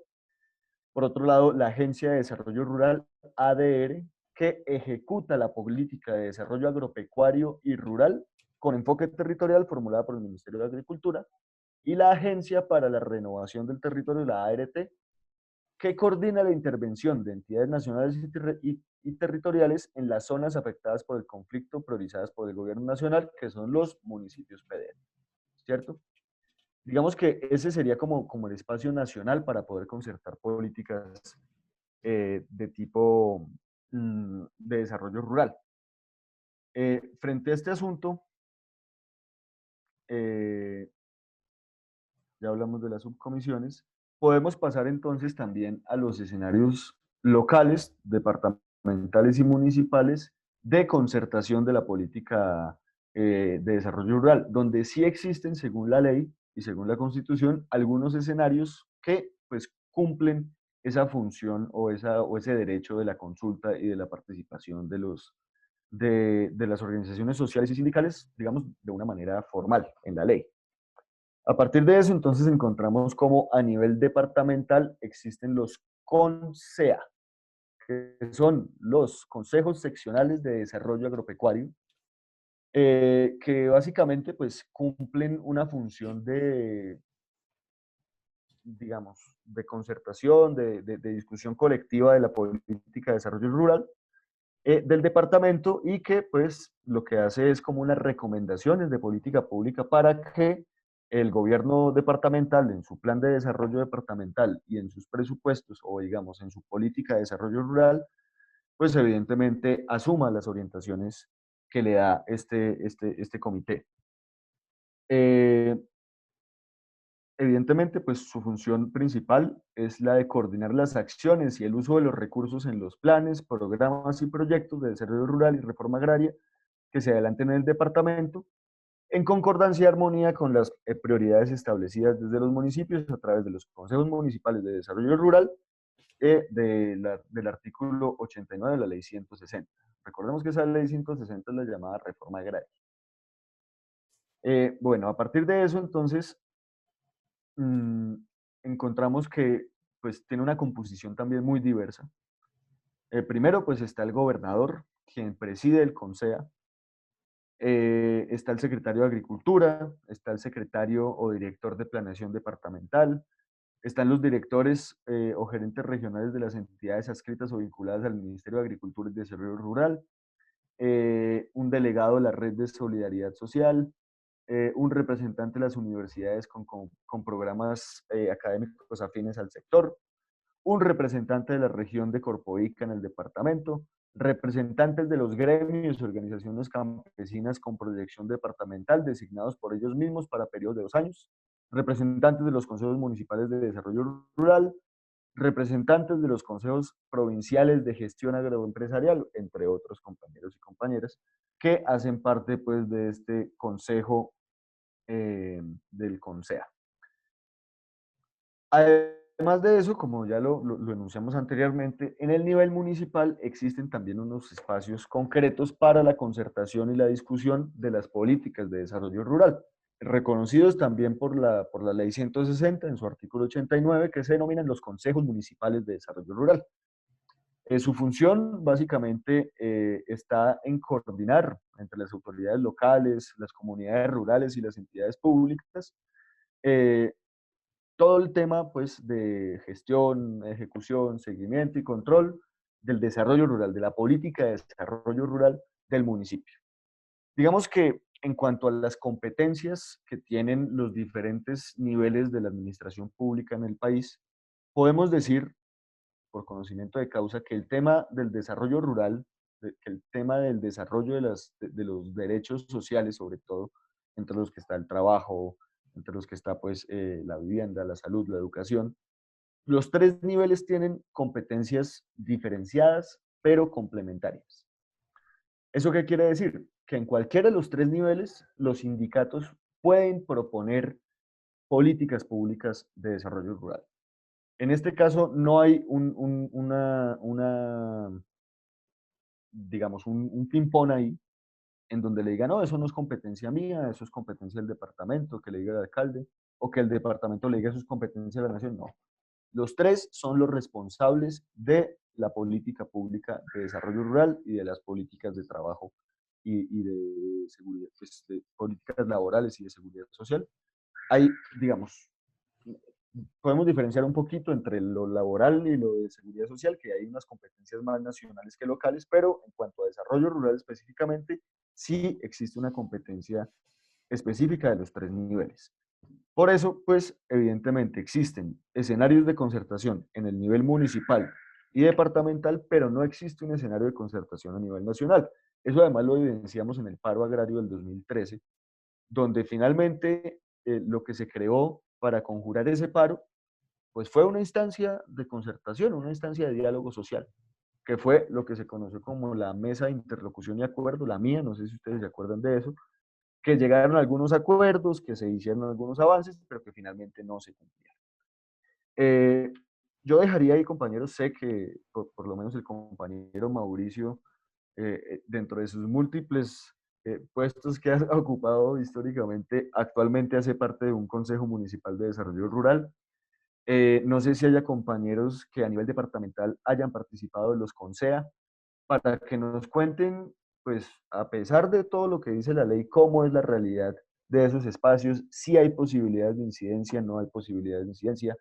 Por otro lado, la Agencia de Desarrollo Rural, ADR, que ejecuta la política de desarrollo agropecuario y rural con enfoque territorial formulada por el Ministerio de Agricultura, y la Agencia para la Renovación del Territorio, la ART, que coordina la intervención de entidades nacionales y territoriales en las zonas afectadas por el conflicto priorizadas por el gobierno nacional, que son los municipios PDR, ¿cierto? Digamos que ese sería como el espacio nacional para poder concertar políticas de tipo de desarrollo rural. Frente a este asunto, ya hablamos de las subcomisiones, podemos pasar entonces también a los escenarios locales, departamentales y municipales de concertación de la política de desarrollo rural, donde sí existen, según la ley y según la Constitución, algunos escenarios que pues cumplen esa función o ese derecho de la consulta y de la participación de las organizaciones sociales y sindicales, digamos, de una manera formal en la ley. A partir de eso, entonces, encontramos cómo a nivel departamental existen los CONSEA, que son los Consejos Seccionales de Desarrollo Agropecuario, que básicamente pues cumplen una función de, digamos, de concertación, de discusión colectiva de la política de desarrollo rural del departamento y que pues lo que hace es como unas recomendaciones de política pública para que el gobierno departamental en su plan de desarrollo departamental y en sus presupuestos o digamos en su política de desarrollo rural, pues evidentemente asuma las orientaciones que le da este comité. Evidentemente, pues su función principal es la de coordinar las acciones y el uso de los recursos en los planes, programas y proyectos de desarrollo rural y reforma agraria que se adelanten en el departamento, en concordancia y armonía con las prioridades establecidas desde los municipios a través de los consejos municipales de desarrollo rural del artículo 89 de la ley 160. Recordemos que esa ley 160 es la llamada reforma agraria. Bueno, a partir de eso, entonces, encontramos que pues tiene una composición también muy diversa. Primero, pues está el gobernador, quien preside el CONSEA, está el secretario de Agricultura, está el secretario o director de Planeación Departamental, están los directores o gerentes regionales de las entidades adscritas o vinculadas al Ministerio de Agricultura y Desarrollo Rural, un delegado de la Red de Solidaridad Social, un representante de las universidades con programas académicos afines al sector, un representante de la región de Corpoica en el departamento, representantes de los gremios y organizaciones campesinas con proyección departamental designados por ellos mismos para periodos de 2 años, representantes de los consejos municipales de desarrollo rural, representantes de los consejos provinciales de gestión agroempresarial, entre otros compañeros y compañeras, que hacen parte pues, de este consejo del CONSEA. Además de eso, como ya lo enunciamos anteriormente, en el nivel municipal existen también unos espacios concretos para la concertación y la discusión de las políticas de desarrollo rural. reconocidos también por la Ley 160 en su artículo 89, que se denominan los consejos municipales de desarrollo rural. Su función básicamente está en coordinar entre las autoridades locales, las comunidades rurales y las entidades públicas todo el tema pues, de gestión, ejecución, seguimiento y control del desarrollo rural, de la política de desarrollo rural del municipio. Digamos que en cuanto a las competencias que tienen los diferentes niveles de la administración pública en el país, podemos decir, por conocimiento de causa, que el tema del desarrollo rural, que el tema del desarrollo de los derechos sociales, sobre todo, entre los que está el trabajo, entre los que está pues, la vivienda, la salud, la educación, los tres niveles tienen competencias diferenciadas, pero complementarias. ¿Eso qué quiere decir? Que en cualquiera de los tres niveles, los sindicatos pueden proponer políticas públicas de desarrollo rural. En este caso, no hay digamos, un ping-pong ahí, en donde le digan, no, eso no es competencia mía, eso es competencia del departamento, que le diga el alcalde, o que el departamento le diga eso es competencia de la nación. No. Los tres son los responsables de la política pública de desarrollo rural y de las políticas de trabajo y de seguridad, pues, de políticas laborales y de seguridad social. Hay, digamos, podemos diferenciar un poquito entre lo laboral y lo de seguridad social, que hay unas competencias más nacionales que locales, pero en cuanto a desarrollo rural específicamente, sí existe una competencia específica de los tres niveles. Por eso, pues, evidentemente existen escenarios de concertación en el nivel municipal y departamental, pero no existe un escenario de concertación a nivel nacional. Eso además lo evidenciamos en el paro agrario del 2013, donde finalmente lo que se creó para conjurar ese paro, pues fue una instancia de concertación, una instancia de diálogo social, que fue lo que se conoció como la Mesa de Interlocución y Acuerdo, la mía, no sé si ustedes se acuerdan de eso, que llegaron a algunos acuerdos, que se hicieron algunos avances, pero que finalmente no se cumplieron. Yo dejaría ahí, compañeros, sé que por lo menos el compañero Mauricio, dentro de sus múltiples puestos que ha ocupado históricamente, actualmente hace parte de un Consejo Municipal de Desarrollo Rural. No sé si haya compañeros que a nivel departamental hayan participado de los CONSEA, para que nos cuenten, pues, a pesar de todo lo que dice la ley, cómo es la realidad de esos espacios, si hay posibilidades de incidencia, no hay posibilidades de incidencia,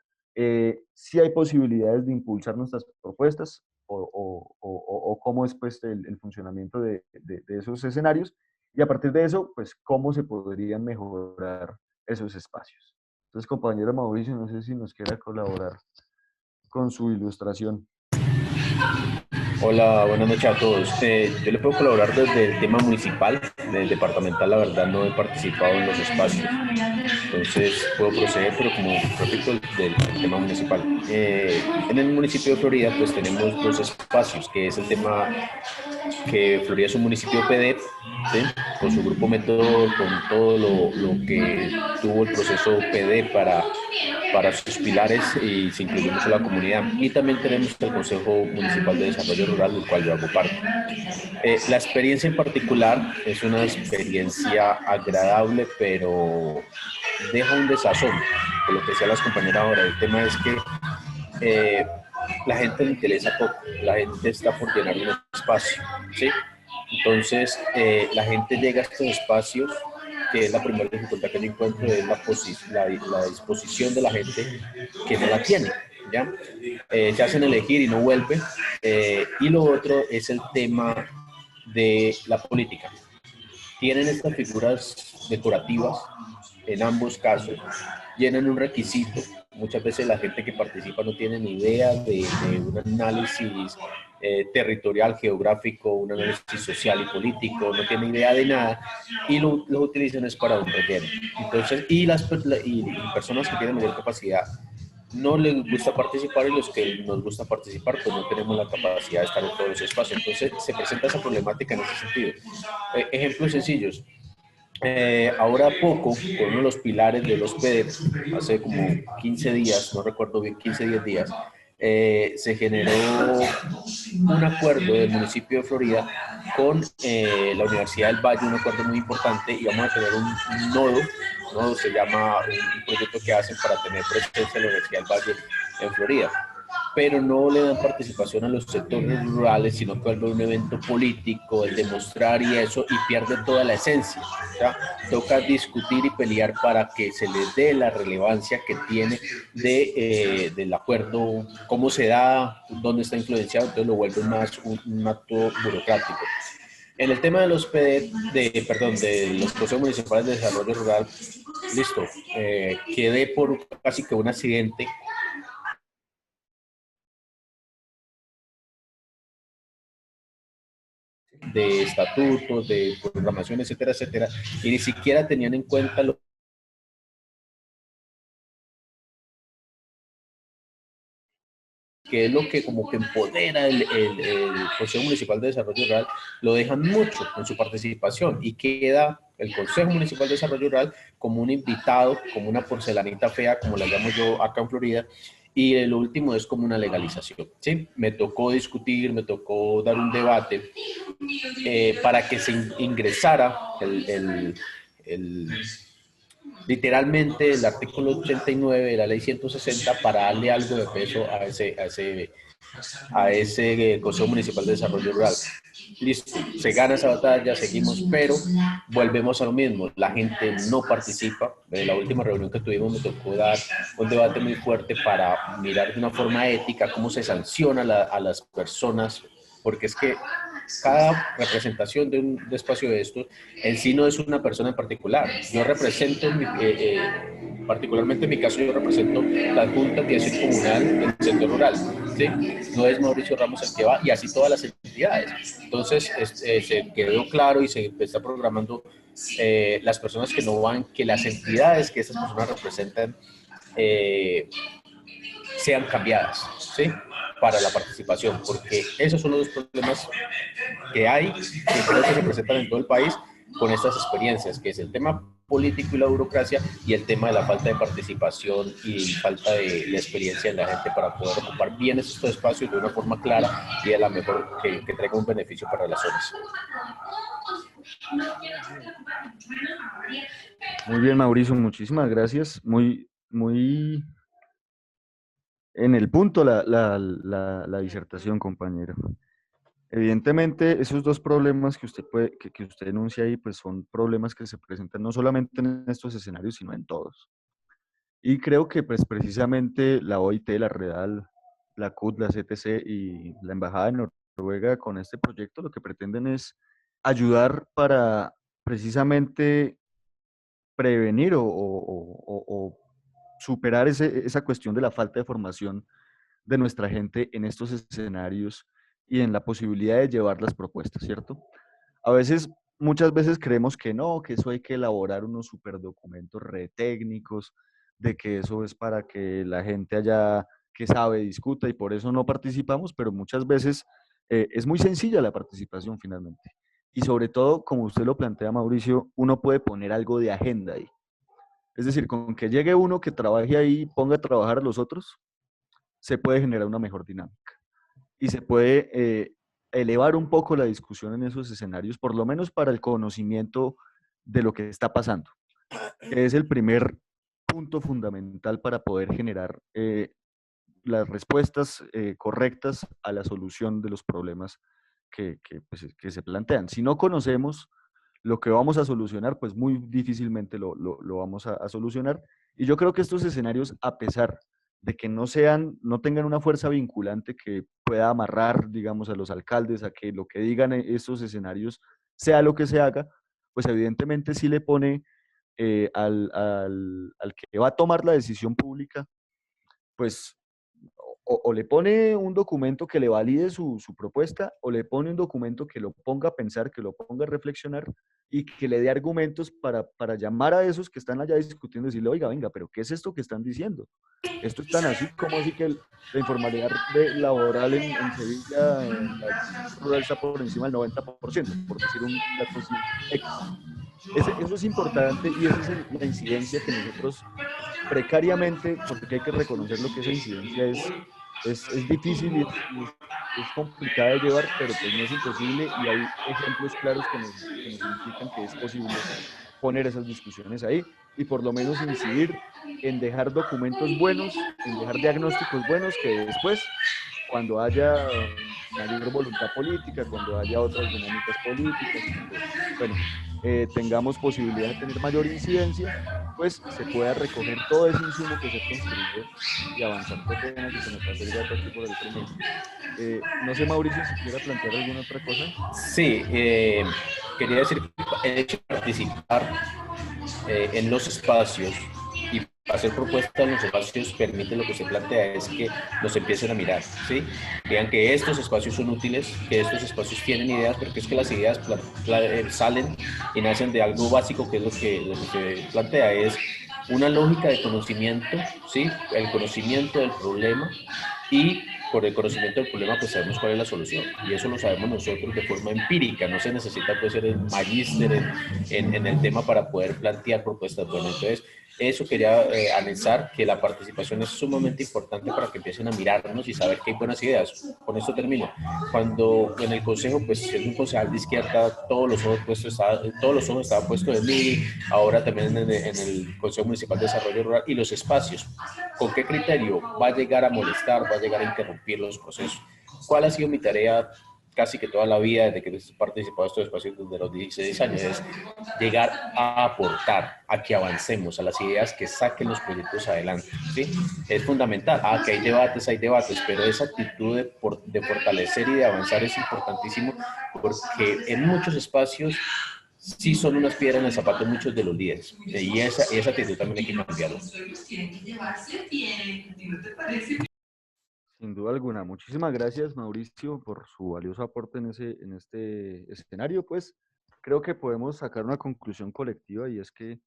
si hay posibilidades de impulsar nuestras propuestas o cómo es pues, el funcionamiento de esos escenarios y a partir de eso, pues, cómo se podrían mejorar esos espacios. Entonces, compañero Mauricio, no sé si nos quiera colaborar con su ilustración. Hola, buenas noches a todos. Yo le puedo colaborar desde el tema municipal, del departamental, la verdad no he participado en los espacios, entonces puedo proceder, pero como repito, del tema municipal. En el municipio de Florida pues tenemos dos espacios, que es el tema que Florida es un municipio PDEP, ¿sí? Con su grupo método, con todo lo que tuvo el proceso PDEP para sus pilares y se incluyó mucho la comunidad. Y también tenemos el Consejo Municipal de Desarrollo Rural, del cual yo hago parte. La experiencia en particular es una experiencia agradable, pero deja un desazón, por lo que decían las compañeras ahora. El tema es que la gente le interesa poco, la gente está por llenar un espacio, ¿sí? Entonces, la gente llega a estos espacios, que es la primera dificultad que yo encuentro, es la disposición de la gente que no la tiene, ¿ya? Se hacen elegir y no vuelven. Y lo otro es el tema de la política. Tienen estas figuras decorativas, en ambos casos, llenan un requisito. Muchas veces la gente que participa no tiene ni idea de un análisis territorial, geográfico, un análisis social y político, no tiene idea de nada y lo utilizan es para un relleno. Entonces, y personas que tienen mayor capacidad no les gusta participar y los que nos gusta participar pues no tenemos la capacidad de estar en todos los espacios. Entonces se presenta esa problemática en ese sentido. Ejemplos sencillos. Ahora poco, con uno de los pilares de los PEDEP, hace como 15 días, no recuerdo bien, 15, 10 días, se generó un acuerdo del municipio de Florida con la Universidad del Valle, un acuerdo muy importante, y vamos a tener un nodo se llama un proyecto que hacen para tener presencia en la Universidad del Valle en Florida. Pero no le dan participación a los sectores rurales, sino que vuelve un evento político, el demostrar y eso, y pierde toda la esencia. ¿Ya? Toca discutir y pelear para que se les dé la relevancia que tiene del acuerdo, cómo se da, dónde está influenciado, entonces lo vuelve más un acto burocrático. En el tema de los de los consejos municipales de desarrollo rural, listo, quedé por casi que un accidente de estatutos, de programación, etcétera, etcétera, y ni siquiera tenían en cuenta lo que es lo que como que empodera el Consejo Municipal de Desarrollo Rural, lo dejan mucho en su participación y queda el Consejo Municipal de Desarrollo Rural como un invitado, como una porcelanita fea, como la llamo yo acá en Florida, y lo último es como una legalización, ¿sí? Me tocó discutir, me tocó dar un debate para que se ingresara literalmente el artículo 89 de la ley 160 para darle algo de peso a ese Consejo Municipal de Desarrollo Rural. Listo, se gana esa batalla, seguimos, pero volvemos a lo mismo, la gente no participa. En la última reunión que tuvimos me tocó dar un debate muy fuerte para mirar de una forma ética cómo se sanciona a las personas, porque es que cada representación de un espacio de estos en sí no es una persona en particular. Yo represento, particularmente en mi caso, yo represento la Junta que es comunal del sector rural, ¿sí? No es Mauricio Ramos el que va, y así todas las entidades. Entonces, se quedó claro y se está programando las personas que no van, que las entidades que estas personas representan sean cambiadas, ¿sí? Para la participación, porque esos son los problemas que hay, que creo que se presentan en todo el país con estas experiencias, que es el tema político y la burocracia, y el tema de la falta de participación y falta de la experiencia de la gente para poder ocupar bien estos espacios de una forma clara y de la mejor, que traiga un beneficio para las zonas. Muy bien, Mauricio, muchísimas gracias. Muy en el punto la disertación, compañero. Evidentemente, esos dos problemas que que usted enuncia ahí, pues son problemas que se presentan no solamente en estos escenarios, sino en todos. Y creo que pues precisamente la OIT, la REDAL, la CUT, la CTC y la Embajada de Noruega con este proyecto lo que pretenden es ayudar para precisamente prevenir o superar esa cuestión de la falta de formación de nuestra gente en estos escenarios y en la posibilidad de llevar las propuestas, ¿cierto? A veces, muchas veces creemos que no, que eso hay que elaborar unos superdocumentos re técnicos, de que eso es para que la gente allá que sabe discuta y por eso no participamos, pero muchas veces es muy sencilla la participación finalmente. Y sobre todo, como usted lo plantea, Mauricio, uno puede poner algo de agenda ahí. Es decir, con que llegue uno que trabaje ahí y ponga a trabajar a los otros, se puede generar una mejor dinámica y se puede elevar un poco la discusión en esos escenarios, por lo menos para el conocimiento de lo que está pasando, que es el primer punto fundamental para poder generar las respuestas correctas a la solución de los problemas que se plantean. Si no conocemos lo que vamos a solucionar, pues muy difícilmente lo vamos a solucionar. Y yo creo que estos escenarios, a pesar de que no tengan una fuerza vinculante que pueda amarrar, digamos, a los alcaldes a que lo que digan estos escenarios sea lo que se haga, pues evidentemente sí le pone al que va a tomar la decisión pública, pues o le pone un documento que le valide su propuesta, o le pone un documento que lo ponga a pensar, que lo ponga a reflexionar y que le dé argumentos para llamar a esos que están allá discutiendo y decirle, oiga, venga, pero ¿qué es esto que están diciendo? Esto es tan así como así que la informalidad laboral en Sevilla, en la rural está por encima del 90%, por decir un dato así. Eso es importante y esa es la incidencia que nosotros precariamente, porque hay que reconocer lo que esa incidencia es, es difícil es complicada de llevar, pero pues no es imposible y hay ejemplos claros que nos indican que es posible poner esas discusiones ahí y por lo menos incidir en dejar documentos buenos, en dejar diagnósticos buenos que después, cuando haya mayor voluntad política, cuando haya otras dinámicas políticas, cuando, bueno, tengamos posibilidad de tener mayor incidencia, pues se pueda recoger todo ese insumo que se ha construido y avanzar. Qué pena que se me pase el gato aquí por el otro medio. No sé, Mauricio, si quiera plantear alguna otra cosa. Sí, quería decir que el hecho de participar en los espacios y hacer propuestas en los espacios permite, lo que se plantea es que nos empiecen a mirar, ¿sí? Vean que estos espacios son útiles, que estos espacios tienen ideas, porque es que las ideas salen y nacen de algo básico, que es lo que se plantea, es una lógica de conocimiento, ¿sí? El conocimiento del problema, y por el conocimiento del problema pues sabemos cuál es la solución, y eso lo sabemos nosotros de forma empírica, no se necesita pues ser el magíster en el tema para poder plantear propuestas. Bueno, entonces eso quería anexar, que la participación es sumamente importante para que empiecen a mirarnos y saber que hay buenas ideas. Con esto termino. Cuando en el consejo, pues siendo un concejal de izquierda, todos los ojos estaban puestos en mí, ahora también en el Consejo Municipal de Desarrollo Rural, y los espacios. ¿Con qué criterio va a llegar a molestar, va a llegar a interrumpir los procesos? ¿Cuál ha sido mi tarea casi que toda la vida, desde que he participado en estos espacios desde los 16 años? Es llegar a aportar, a que avancemos, a las ideas que saquen los proyectos adelante, ¿sí? Es fundamental. Que hay debates, pero esa actitud de fortalecer y de avanzar es importantísimo, porque en muchos espacios sí son unas piedras en el zapato muchos de los líderes, y esa actitud también hay que cambiarla. Sin duda alguna. Muchísimas gracias, Mauricio, por su valioso aporte en este escenario. Pues creo que podemos sacar una conclusión colectiva y es que,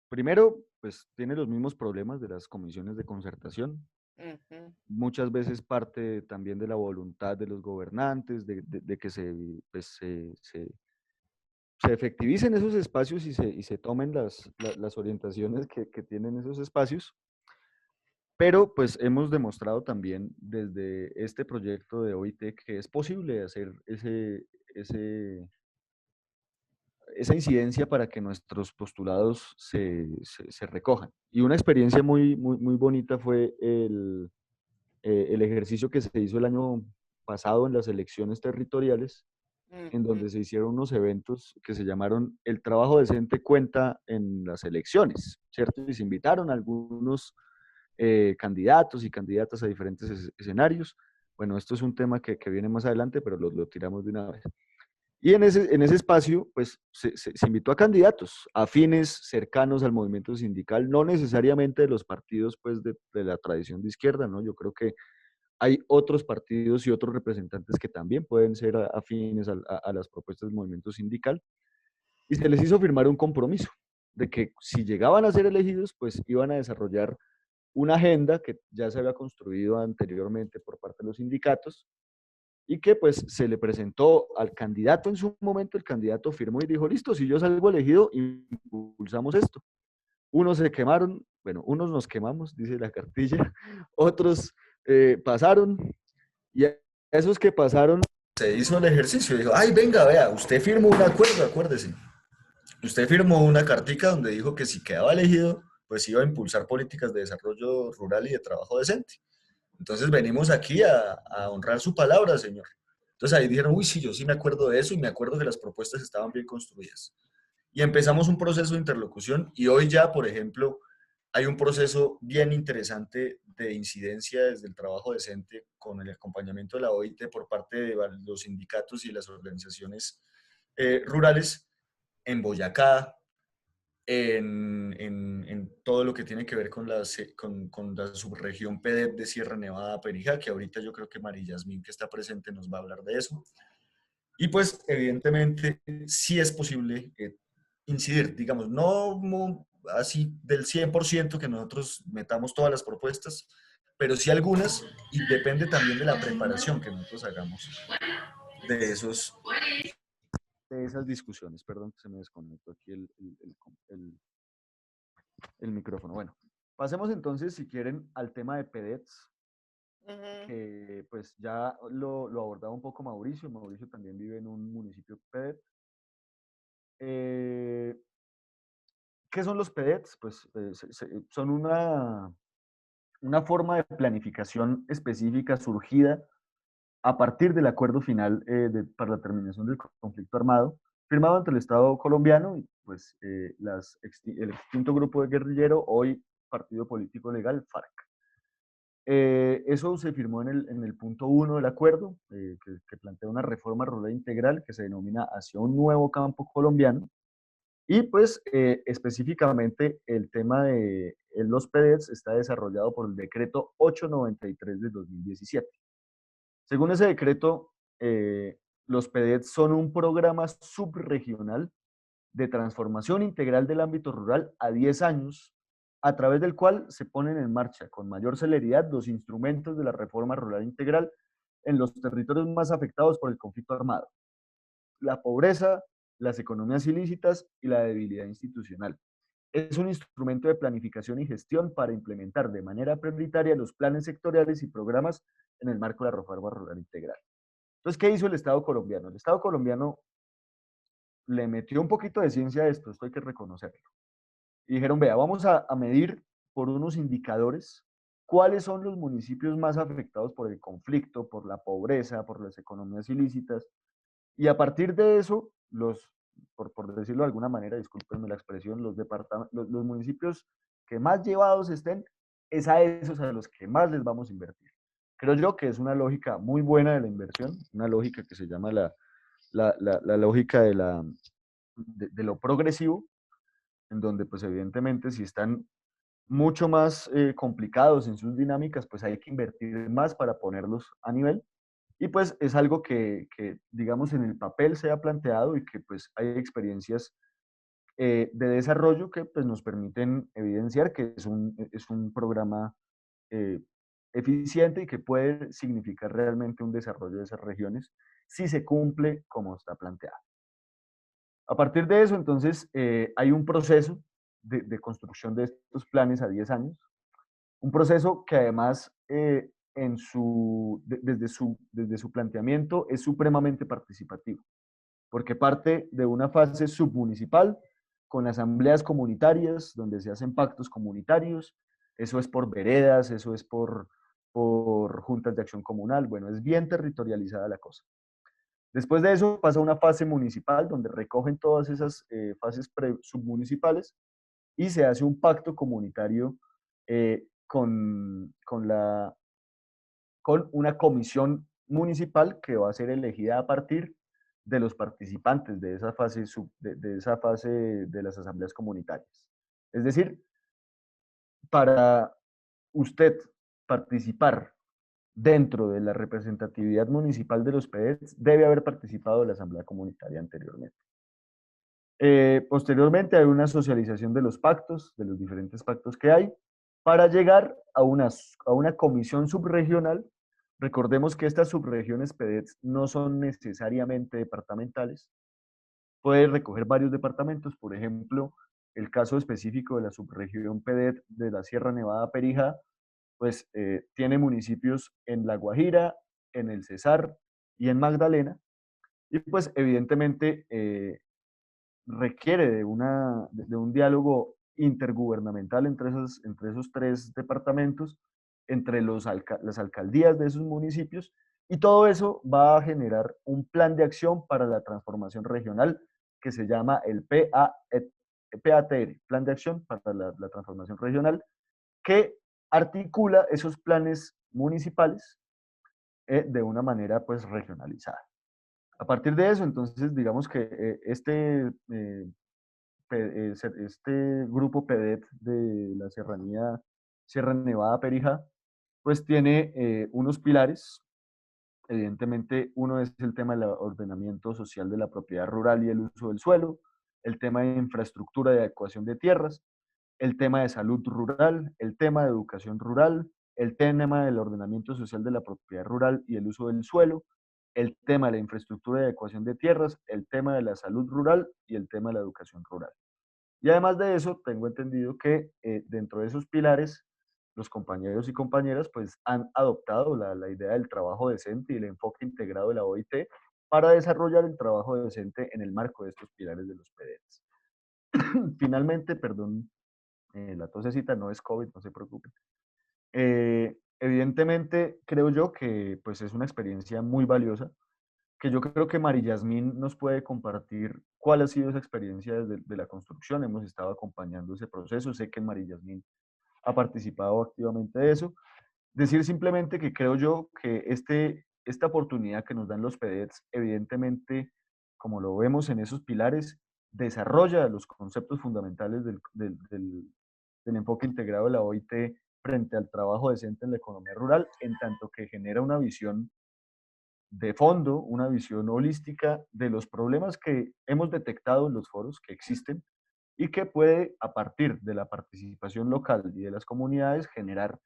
primero, pues tiene los mismos problemas de las comisiones de concertación. Muchas veces parte también de la voluntad de los gobernantes, de que pues, se efectivicen esos espacios y se tomen las orientaciones que tienen esos espacios. Pero pues hemos demostrado también desde este proyecto de OIT que es posible hacer esa incidencia para que nuestros postulados se recojan. Y una experiencia muy bonita fue el ejercicio que se hizo el año pasado en las elecciones territoriales, en donde se hicieron unos eventos que se llamaron El trabajo decente cuenta en las elecciones, ¿cierto? Y se invitaron a algunos candidatos y candidatas a diferentes escenarios. Bueno, esto es un tema que viene más adelante, pero lo tiramos de una vez. Y en ese espacio, pues, se invitó a candidatos afines, cercanos al movimiento sindical, no necesariamente de los partidos, pues, de la tradición de izquierda, ¿no? Yo creo que hay otros partidos y otros representantes que también pueden ser afines a las propuestas del movimiento sindical, y se les hizo firmar un compromiso de que si llegaban a ser elegidos, pues iban a desarrollar una agenda que ya se había construido anteriormente por parte de los sindicatos y que pues se le presentó al candidato en su momento, el candidato firmó y dijo, listo, si yo salgo elegido, impulsamos esto. Unos se quemaron, bueno, unos nos quemamos, dice la cartilla, otros pasaron y a esos que pasaron se hizo el ejercicio, dijo, ay, venga, vea, usted firmó un acuerdo, acuérdese. Usted firmó una cartica donde dijo que si quedaba elegido, pues iba a impulsar políticas de desarrollo rural y de trabajo decente. Entonces venimos aquí a honrar su palabra, señor. Entonces ahí dijeron, uy, sí, yo sí me acuerdo de eso y me acuerdo que las propuestas estaban bien construidas. Y empezamos un proceso de interlocución y hoy ya, por ejemplo, hay un proceso bien interesante de incidencia desde el trabajo decente con el acompañamiento de la OIT por parte de los sindicatos y las organizaciones rurales en Boyacá, en todo lo que tiene que ver con la subregión PEDET de Sierra Nevada, Perijá, que ahorita yo creo que María Yasmín, que está presente, nos va a hablar de eso. Y pues, evidentemente, sí es posible incidir, digamos, no así del 100% que nosotros metamos todas las propuestas, pero sí algunas, y depende también de la preparación que nosotros hagamos de esas discusiones. Perdón que se me desconectó aquí el micrófono. Bueno, pasemos entonces, si quieren, al tema de PEDETs. Ujú. que pues ya lo abordaba un poco Mauricio. Mauricio también vive en un municipio PEDET. Eh, ¿Qué son los PEDETs? Pues son una forma de planificación específica surgida a partir del acuerdo final para la terminación del conflicto armado, firmado entre el Estado colombiano y pues, el extinto grupo de guerrillero, hoy partido político legal, FARC. Eso se firmó en el punto 1 del acuerdo, que plantea una reforma rural integral que se denomina Hacia un nuevo campo colombiano. Y pues específicamente el tema de los PEDETs está desarrollado por el decreto 893 de 2017. Según ese decreto, los PEDETs son un programa subregional de transformación integral del ámbito rural a 10 años, a través del cual se ponen en marcha con mayor celeridad los instrumentos de la reforma rural integral en los territorios más afectados por el conflicto armado, la pobreza, las economías ilícitas y la debilidad institucional. Es un instrumento de planificación y gestión para implementar de manera prioritaria los planes sectoriales y programas en el marco de la reforma rural integral. Entonces, ¿qué hizo el Estado colombiano? El Estado colombiano le metió un poquito de ciencia a esto, esto hay que reconocerlo. Y dijeron, vea, vamos a medir por unos indicadores cuáles son los municipios más afectados por el conflicto, por la pobreza, por las economías ilícitas. Y a partir de eso, por decirlo de alguna manera, discúlpenme la expresión, los municipios que más llevados estén, es a esos a los que más les vamos a invertir. Creo yo que es una lógica muy buena de la inversión, una lógica que se llama la lógica de lo progresivo, en donde pues evidentemente si están mucho más complicados en sus dinámicas, pues hay que invertir más para ponerlos a nivel. Y pues es algo digamos, en el papel se ha planteado y que pues hay experiencias de desarrollo que pues nos permiten evidenciar que es un programa eh, eficiente y que puede significar realmente un desarrollo de esas regiones si se cumple como está planteado. A partir de eso, entonces, hay un proceso de construcción de estos planes a 10 años, un proceso que además desde su planteamiento es supremamente participativo, porque parte de una fase submunicipal con asambleas comunitarias donde se hacen pactos comunitarios, eso es por veredas, eso es por juntas de acción comunal, bueno, es bien territorializada la cosa. Después de eso pasa una fase municipal donde recogen todas esas fases submunicipales y se hace un pacto comunitario con una comisión municipal que va a ser elegida a partir de los participantes de esa fase de las asambleas comunitarias. Es decir, para usted participar dentro de la representatividad municipal de los PEDETs, debe haber participado de la asamblea comunitaria anteriormente. Posteriormente hay una socialización de los pactos, de los diferentes pactos que hay, para llegar a una comisión subregional. Recordemos que estas subregiones PEDETs no son necesariamente departamentales, puede recoger varios departamentos, por ejemplo, el caso específico de la subregión PEDET de la Sierra Nevada Perijá, pues tiene municipios en La Guajira, en el Cesar y en Magdalena, y pues evidentemente requiere de un diálogo intergubernamental entre esos tres departamentos, entre las alcaldías de esos municipios, y todo eso va a generar un plan de acción para la transformación regional que se llama el PATR, Plan de Acción para la Transformación Regional, que articula esos planes municipales de una manera pues regionalizada. A partir de eso, entonces, digamos que este grupo PEDET de la serranía Sierra Nevada Perijá, pues tiene unos pilares. Evidentemente, uno es el tema del ordenamiento social de la propiedad rural y el uso del suelo, el tema de infraestructura de adecuación de tierras, el tema de salud rural, el tema de educación rural, el tema del ordenamiento social de la propiedad rural y el uso del suelo, el tema de la infraestructura de adecuación de tierras, el tema de la salud rural y el tema de la educación rural. Y además de eso, tengo entendido que dentro de esos pilares, los compañeros y compañeras pues han adoptado la idea del trabajo decente y el enfoque integrado de la OIT para desarrollar el trabajo decente en el marco de estos pilares de los PDEs. Finalmente, perdón, la tosecita no es COVID, no se preocupen. Evidentemente, creo yo que pues, es una experiencia muy valiosa, que yo creo que Mari Yasmín nos puede compartir cuál ha sido esa experiencia desde de la construcción. Hemos estado acompañando ese proceso, sé que Mari Yasmín ha participado activamente de eso. Decir simplemente que creo yo que esta oportunidad que nos dan los PDETs, evidentemente, como lo vemos en esos pilares, desarrolla los conceptos fundamentales del enfoque integrado de la OIT frente al trabajo decente en la economía rural, en tanto que genera una visión de fondo, una visión holística de los problemas que hemos detectado en los foros que existen y que puede, a partir de la participación local y de las comunidades, generar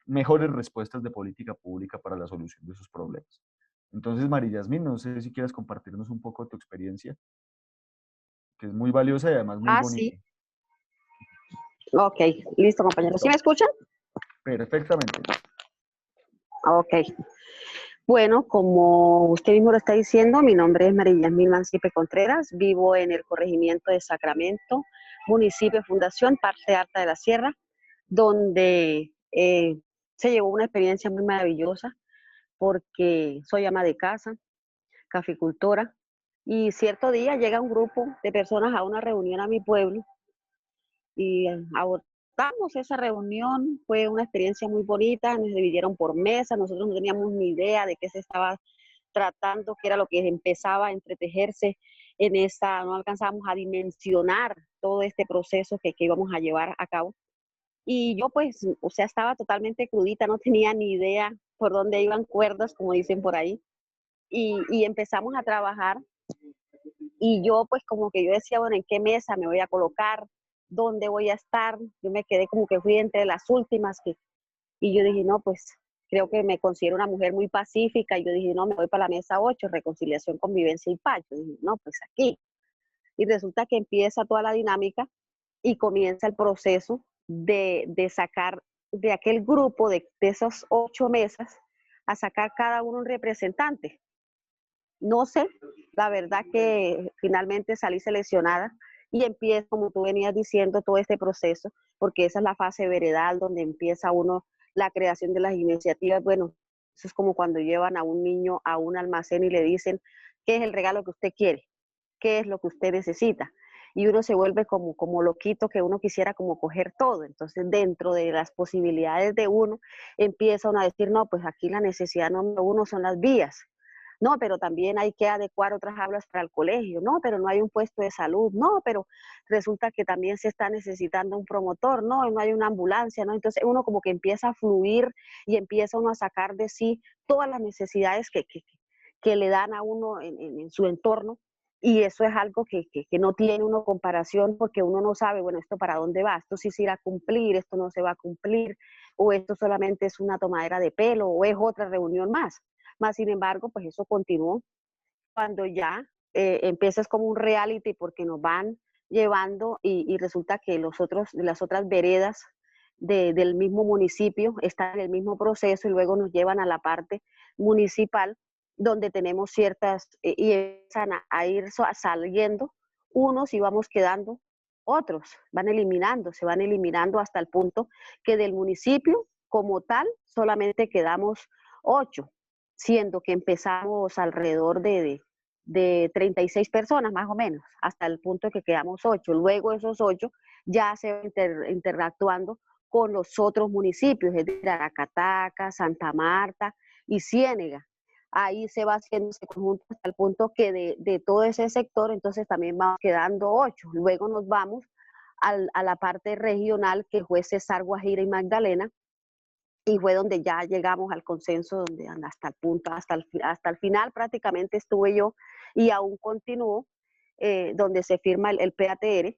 mejores respuestas de política pública para la solución de esos problemas. Entonces, María Yasmín, no sé si quieres compartirnos un poco de tu experiencia, que es muy valiosa y además muy bonita. Sí. Ok, listo, compañeros. ¿Sí me escuchan? Perfectamente. Ok. Bueno, como usted mismo lo está diciendo, mi nombre es María Yasmín Mancipe Contreras, vivo en el corregimiento de Sacramento, municipio de Fundación, parte alta de la Sierra, donde se llevó una experiencia muy maravillosa porque soy ama de casa, caficultora, y cierto día llega un grupo de personas a una reunión a mi pueblo y abordamos esa reunión. Fue una experiencia muy bonita, nos dividieron por mesa, nosotros no teníamos ni idea de qué se estaba tratando, qué era lo que empezaba a entretejerse en esta, no alcanzábamos a dimensionar todo este proceso que íbamos a llevar a cabo. Y yo pues, o sea, estaba totalmente crudita, no tenía ni idea por dónde iban cuerdas, como dicen por ahí, y empezamos a trabajar. Y yo pues como que yo decía, bueno, ¿en qué mesa me voy a colocar? ¿Dónde voy a estar? Yo me quedé como que fui entre las últimas y yo dije, no, pues creo que me considero una mujer muy pacífica. Y yo dije, no, me voy para la mesa 8, reconciliación, convivencia y paz. Yo dije, no, pues aquí. Y resulta que empieza toda la dinámica y comienza el proceso de sacar de aquel grupo, de esas 8 mesas, a sacar cada uno un representante. No sé, la verdad que finalmente salí seleccionada y empieza, como tú venías diciendo, todo este proceso, porque esa es la fase veredal donde empieza uno la creación de las iniciativas. Bueno, eso es como cuando llevan a un niño a un almacén y le dicen, ¿qué es el regalo que usted quiere? ¿Qué es lo que usted necesita? Y uno se vuelve como loquito, que uno quisiera como coger todo. Entonces, dentro de las posibilidades de uno, empieza uno a decir, no, pues aquí la necesidad número 1 son las vías. No, pero también hay que adecuar otras aulas para el colegio. No, pero no hay un puesto de salud. No, pero resulta que también se está necesitando un promotor. No, no hay una ambulancia. No, entonces uno como que empieza a fluir y empieza uno a sacar de sí todas las necesidades que le dan a uno en su entorno. Y eso es algo que no tiene uno comparación, porque uno no sabe, bueno, esto para dónde va, esto sí se irá a cumplir, esto no se va a cumplir, o esto solamente es una tomadera de pelo, o es otra reunión más. Más sin embargo, pues eso continuó cuando ya empiezas como un reality, porque nos van llevando y resulta que las otras veredas del mismo municipio están en el mismo proceso y luego nos llevan a la parte municipal donde tenemos ciertas y empiezan a ir saliendo unos y vamos quedando otros, se van eliminando hasta el punto que del municipio como tal solamente quedamos 8, siendo que empezamos alrededor de 36 personas más o menos, hasta el punto que quedamos 8. Luego esos 8 ya se van interactuando con los otros municipios, es decir, Aracataca, Santa Marta y Ciénega. Ahí se va haciendo ese conjunto hasta el punto que de todo ese sector, entonces también van quedando 8. Luego nos vamos a la parte regional, que fue Cesar, Guajira y Magdalena, y fue donde ya llegamos al consenso, donde hasta el punto, hasta el final prácticamente estuve yo, y aún continúo, donde se firma el PATR,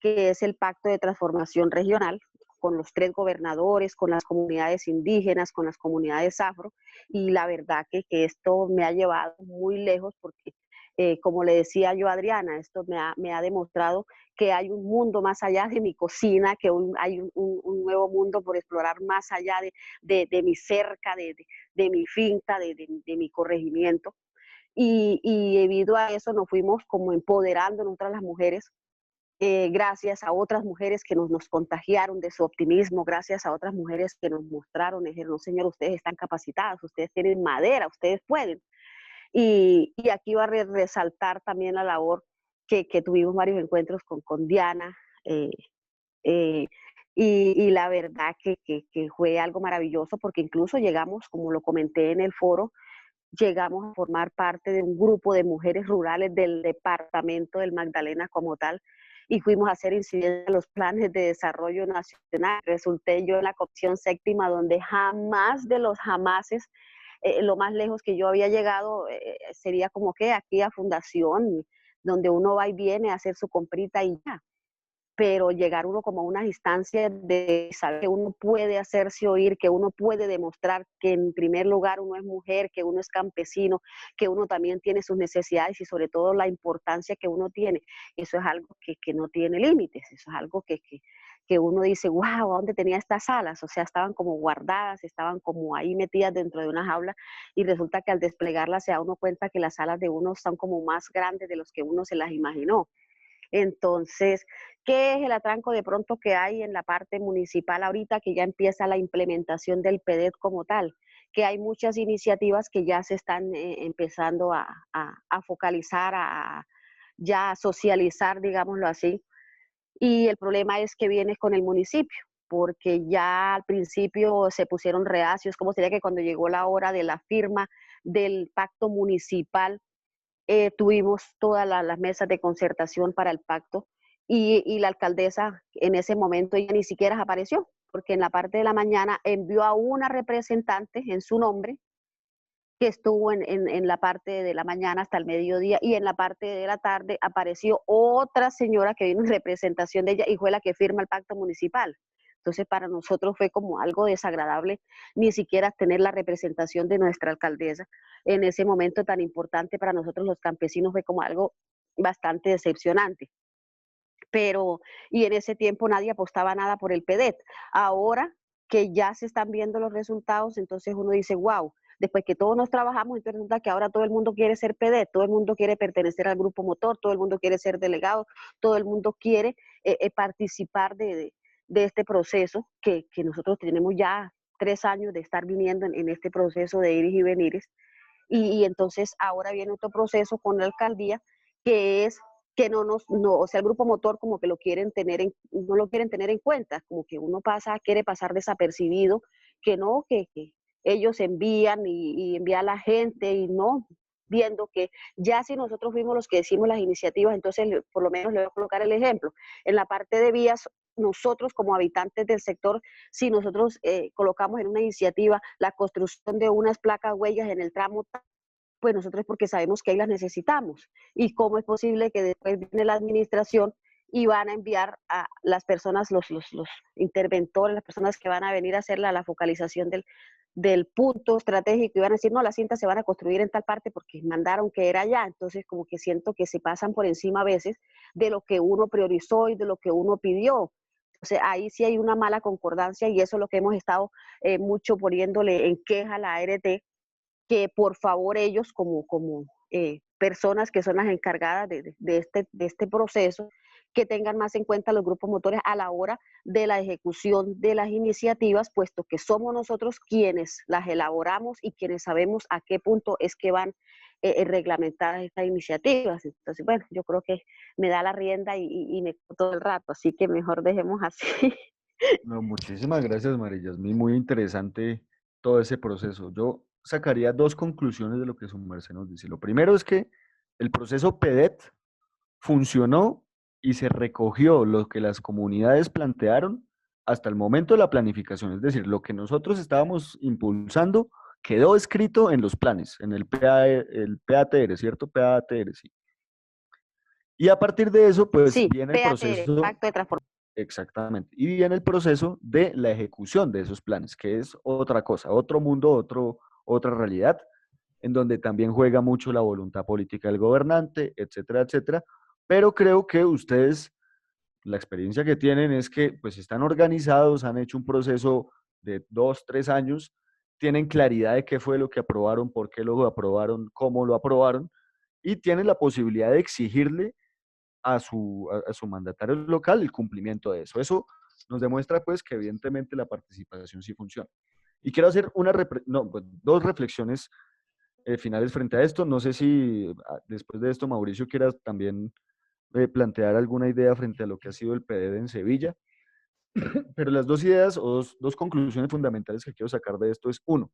que es el Pacto de Transformación Regional, con los 3 gobernadores, con las comunidades indígenas, con las comunidades afro, y la verdad que esto me ha llevado muy lejos, porque como le decía yo a Adriana, esto me ha demostrado que hay un mundo más allá de mi cocina, que hay un nuevo mundo por explorar más allá de mi cerca, de mi finca, de mi corregimiento. Y debido a eso nos fuimos como empoderando nosotras las mujeres, gracias a otras mujeres que nos contagiaron de su optimismo, gracias a otras mujeres que nos mostraron, dijeron, no, señor, ustedes están capacitadas, ustedes tienen madera, ustedes pueden. Y aquí va a resaltar también la labor que tuvimos varios encuentros con Diana, eh, eh, y la verdad que fue algo maravilloso porque incluso llegamos, como lo comenté en el foro, llegamos a formar parte de un grupo de mujeres rurales del departamento del Magdalena como tal, y fuimos a hacer incidencia en los planes de desarrollo nacional. Resulté yo en la Comisión Séptima, donde jamás de los jamases, lo más lejos que yo había llegado sería como que aquí a Fundación, donde uno va y viene a hacer su comprita y ya. Pero llegar uno como a unas instancias de saber que uno puede hacerse oír, que uno puede demostrar que en primer lugar uno es mujer, que uno es campesino, que uno también tiene sus necesidades y sobre todo la importancia que uno tiene. Eso es algo que no tiene límites, eso es algo que uno dice, wow, ¿a dónde tenía estas alas? O sea, estaban como guardadas, estaban como ahí metidas dentro de una jaula y resulta que al desplegarlas se da uno cuenta que las alas de uno son como más grandes de los que uno se las imaginó. Entonces, ¿qué es el atranco de pronto que hay en la parte municipal ahorita que ya empieza la implementación del PEDET como tal? Que hay muchas iniciativas que ya se están empezando a focalizar, ya a socializar, digámoslo así. Y el problema es que viene con el municipio, porque ya al principio se pusieron reacios, como sería que cuando llegó la hora de la firma del pacto municipal, tuvimos todas las mesas de concertación para el pacto y la alcaldesa en ese momento ella ni siquiera apareció, porque en la parte de la mañana envió a una representante en su nombre que estuvo en la parte de la mañana hasta el mediodía y en la parte de la tarde apareció otra señora que vino en representación de ella y fue la que firma el pacto municipal. Entonces para nosotros fue como algo desagradable ni siquiera tener la representación de nuestra alcaldesa en ese momento tan importante para nosotros los campesinos, fue como algo bastante decepcionante. Pero, y en ese tiempo nadie apostaba nada por el PEDET. Ahora que ya se están viendo los resultados, entonces uno dice, wow, después que todos nos trabajamos, entonces resulta que ahora todo el mundo quiere ser PEDET, todo el mundo quiere pertenecer al grupo motor, todo el mundo quiere ser delegado, todo el mundo quiere participar de este proceso que nosotros tenemos ya 3 años de estar viniendo en este proceso de iris y venires. Y entonces ahora viene otro proceso con la alcaldía que es que o sea, el grupo motor como que lo quieren no lo quieren tener en cuenta, como que uno quiere pasar desapercibido, que no, que ellos envían y envía a la gente y no, viendo que ya si nosotros fuimos los que decimos las iniciativas, entonces por lo menos le voy a colocar el ejemplo. En la parte de vías, nosotros como habitantes del sector, si nosotros colocamos en una iniciativa la construcción de unas placas huellas en el tramo, pues nosotros porque sabemos que ahí las necesitamos. ¿Y cómo es posible que después viene la administración y van a enviar a las personas, los interventores, las personas que van a venir a hacer la focalización del punto estratégico y van a decir, no, las cintas se van a construir en tal parte porque mandaron que era allá? Entonces como que siento que se pasan por encima a veces de lo que uno priorizó y de lo que uno pidió. Entonces ahí sí hay una mala concordancia y eso es lo que hemos estado mucho poniéndole en queja a la ART, que por favor ellos como personas que son las encargadas de este proceso, que tengan más en cuenta los grupos motores a la hora de la ejecución de las iniciativas, puesto que somos nosotros quienes las elaboramos y quienes sabemos a qué punto es que van reglamentadas estas iniciativas. Entonces, bueno, yo creo que me da la rienda y me todo el rato, así que mejor dejemos así. No, muchísimas gracias, María Yasmín. Muy interesante todo ese proceso. Yo sacaría dos conclusiones de lo que su merced nos dice. Lo primero es que el proceso PEDET funcionó y se recogió lo que las comunidades plantearon hasta el momento de la planificación. Es decir, lo que nosotros estábamos impulsando quedó escrito en los planes, en el PATR, ¿cierto? PATR, sí. Y a partir de eso, pues Sí, viene el PATR, proceso. Pacto de Transformación. Exactamente. Y viene el proceso de la ejecución de esos planes, que es otra cosa, otro mundo, otra realidad. en donde también juega mucho la voluntad política del gobernante, etcétera, etcétera. Pero creo que ustedes, la experiencia que tienen es que pues están organizados, han hecho un proceso de 2, 3 años, tienen claridad de qué fue lo que aprobaron, por qué lo aprobaron, cómo lo aprobaron, y tienen la posibilidad de exigirle a su mandatario local el cumplimiento de eso. Eso nos demuestra pues que evidentemente la participación sí funciona. Y quiero hacer dos reflexiones finales frente a esto. No sé si después de esto Mauricio quiera también plantear alguna idea frente a lo que ha sido el PDD en Sevilla. Pero las dos ideas o dos conclusiones fundamentales que quiero sacar de esto es, uno,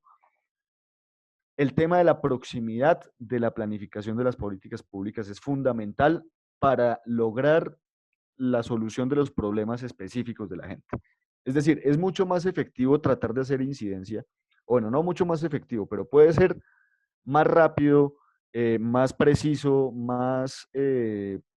el tema de la proximidad de la planificación de las políticas públicas es fundamental para lograr la solución de los problemas específicos de la gente. Es decir, es mucho más efectivo tratar de hacer incidencia, bueno, no mucho más efectivo, pero puede ser más rápido, más preciso, más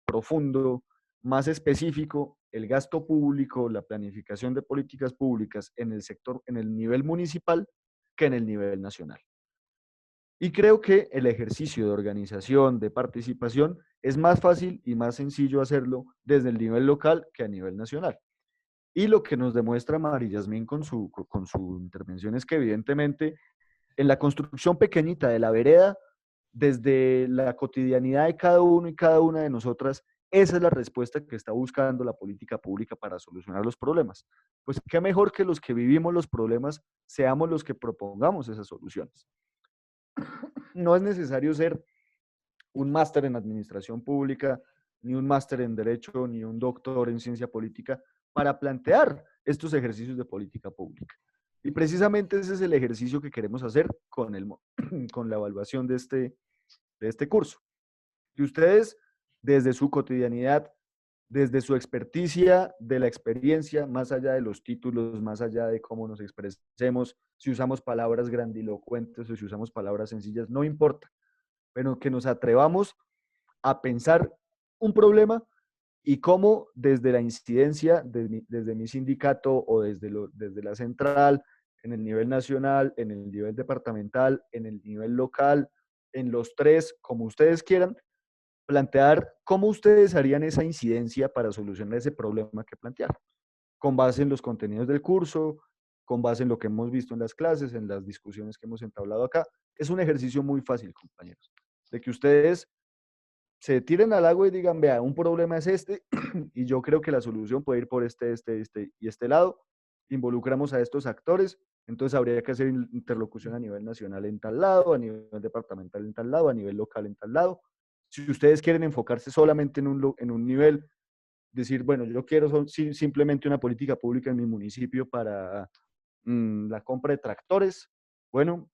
profundo, más específico el gasto público, la planificación de políticas públicas en el sector, en el nivel municipal que en el nivel nacional. Y creo que el ejercicio de organización, de participación, es más fácil y más sencillo hacerlo desde el nivel local que a nivel nacional. Y lo que nos demuestra María Yasmín con su intervención es que evidentemente en la construcción pequeñita de la vereda, desde la cotidianidad de cada uno y cada una de nosotras, esa es la respuesta que está buscando la política pública para solucionar los problemas. Pues qué mejor que los que vivimos los problemas seamos los que propongamos esas soluciones. No es necesario ser un máster en administración pública, ni un máster en derecho, ni un doctor en ciencia política para plantear estos ejercicios de política pública. Y precisamente ese es el ejercicio que queremos hacer con la evaluación de este curso. Y ustedes, desde su cotidianidad, desde su experticia, de la experiencia, más allá de los títulos, más allá de cómo nos expresemos, si usamos palabras grandilocuentes o si usamos palabras sencillas, no importa, pero que nos atrevamos a pensar un problema y cómo desde la incidencia, desde mi sindicato o desde la central, en el nivel nacional, en el nivel departamental, en el nivel local, en los tres, como ustedes quieran, plantear cómo ustedes harían esa incidencia para solucionar ese problema que plantearon, con base en los contenidos del curso, con base en lo que hemos visto en las clases, en las discusiones que hemos entablado acá. Es un ejercicio muy fácil, compañeros, de que ustedes se tiren al agua y digan, vea, un problema es este, y yo creo que la solución puede ir por este y este lado. Involucramos a estos actores, entonces habría que hacer interlocución a nivel nacional en tal lado, a nivel departamental en tal lado, a nivel local en tal lado. Si ustedes quieren enfocarse solamente en un nivel, decir, bueno, yo quiero simplemente una política pública en mi municipio para la compra de tractores, bueno,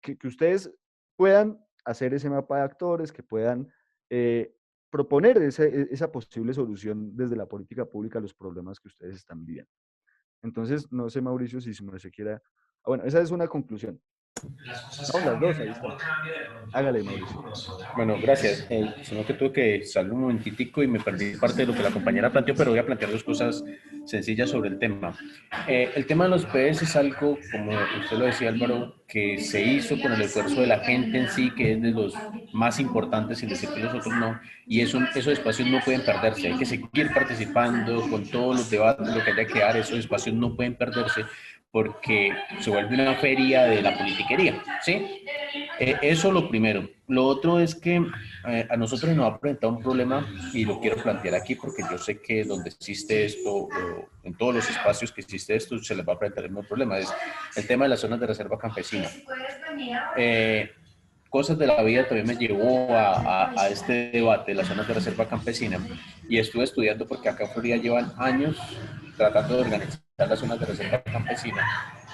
que ustedes puedan hacer ese mapa de actores, que puedan proponer esa posible solución desde la política pública a los problemas que ustedes están viviendo. Entonces, no sé, Mauricio, si se quiera... bueno, esa es una conclusión. No, las dos, ahí está. Hágale, Mauricio. Bueno, gracias. Sino que tuve que salir un momentitico y me perdí parte de lo que la compañera planteó, pero voy a plantear dos cosas sencillas sobre el tema. El tema de los PS es algo, como usted lo decía, Álvaro, que se hizo con el esfuerzo de la gente en sí, que es de los más importantes, sin decir que los otros no, y esos espacios no pueden perderse. Hay que seguir participando con todos los debates, lo que haya que dar, esos espacios no pueden perderse, porque se vuelve una feria de la politiquería, ¿sí? Eso lo primero. Lo otro es que a nosotros nos ha presentado un problema y lo quiero plantear aquí porque yo sé que donde existe esto, en todos los espacios que existe esto, se les va a presentar el mismo problema. Es el tema de las zonas de reserva campesina. Cosas de la vida también me llevó a este debate de las zonas de reserva campesina y estuve estudiando porque acá en Florida llevan años tratando de organizar las zonas de reserva campesina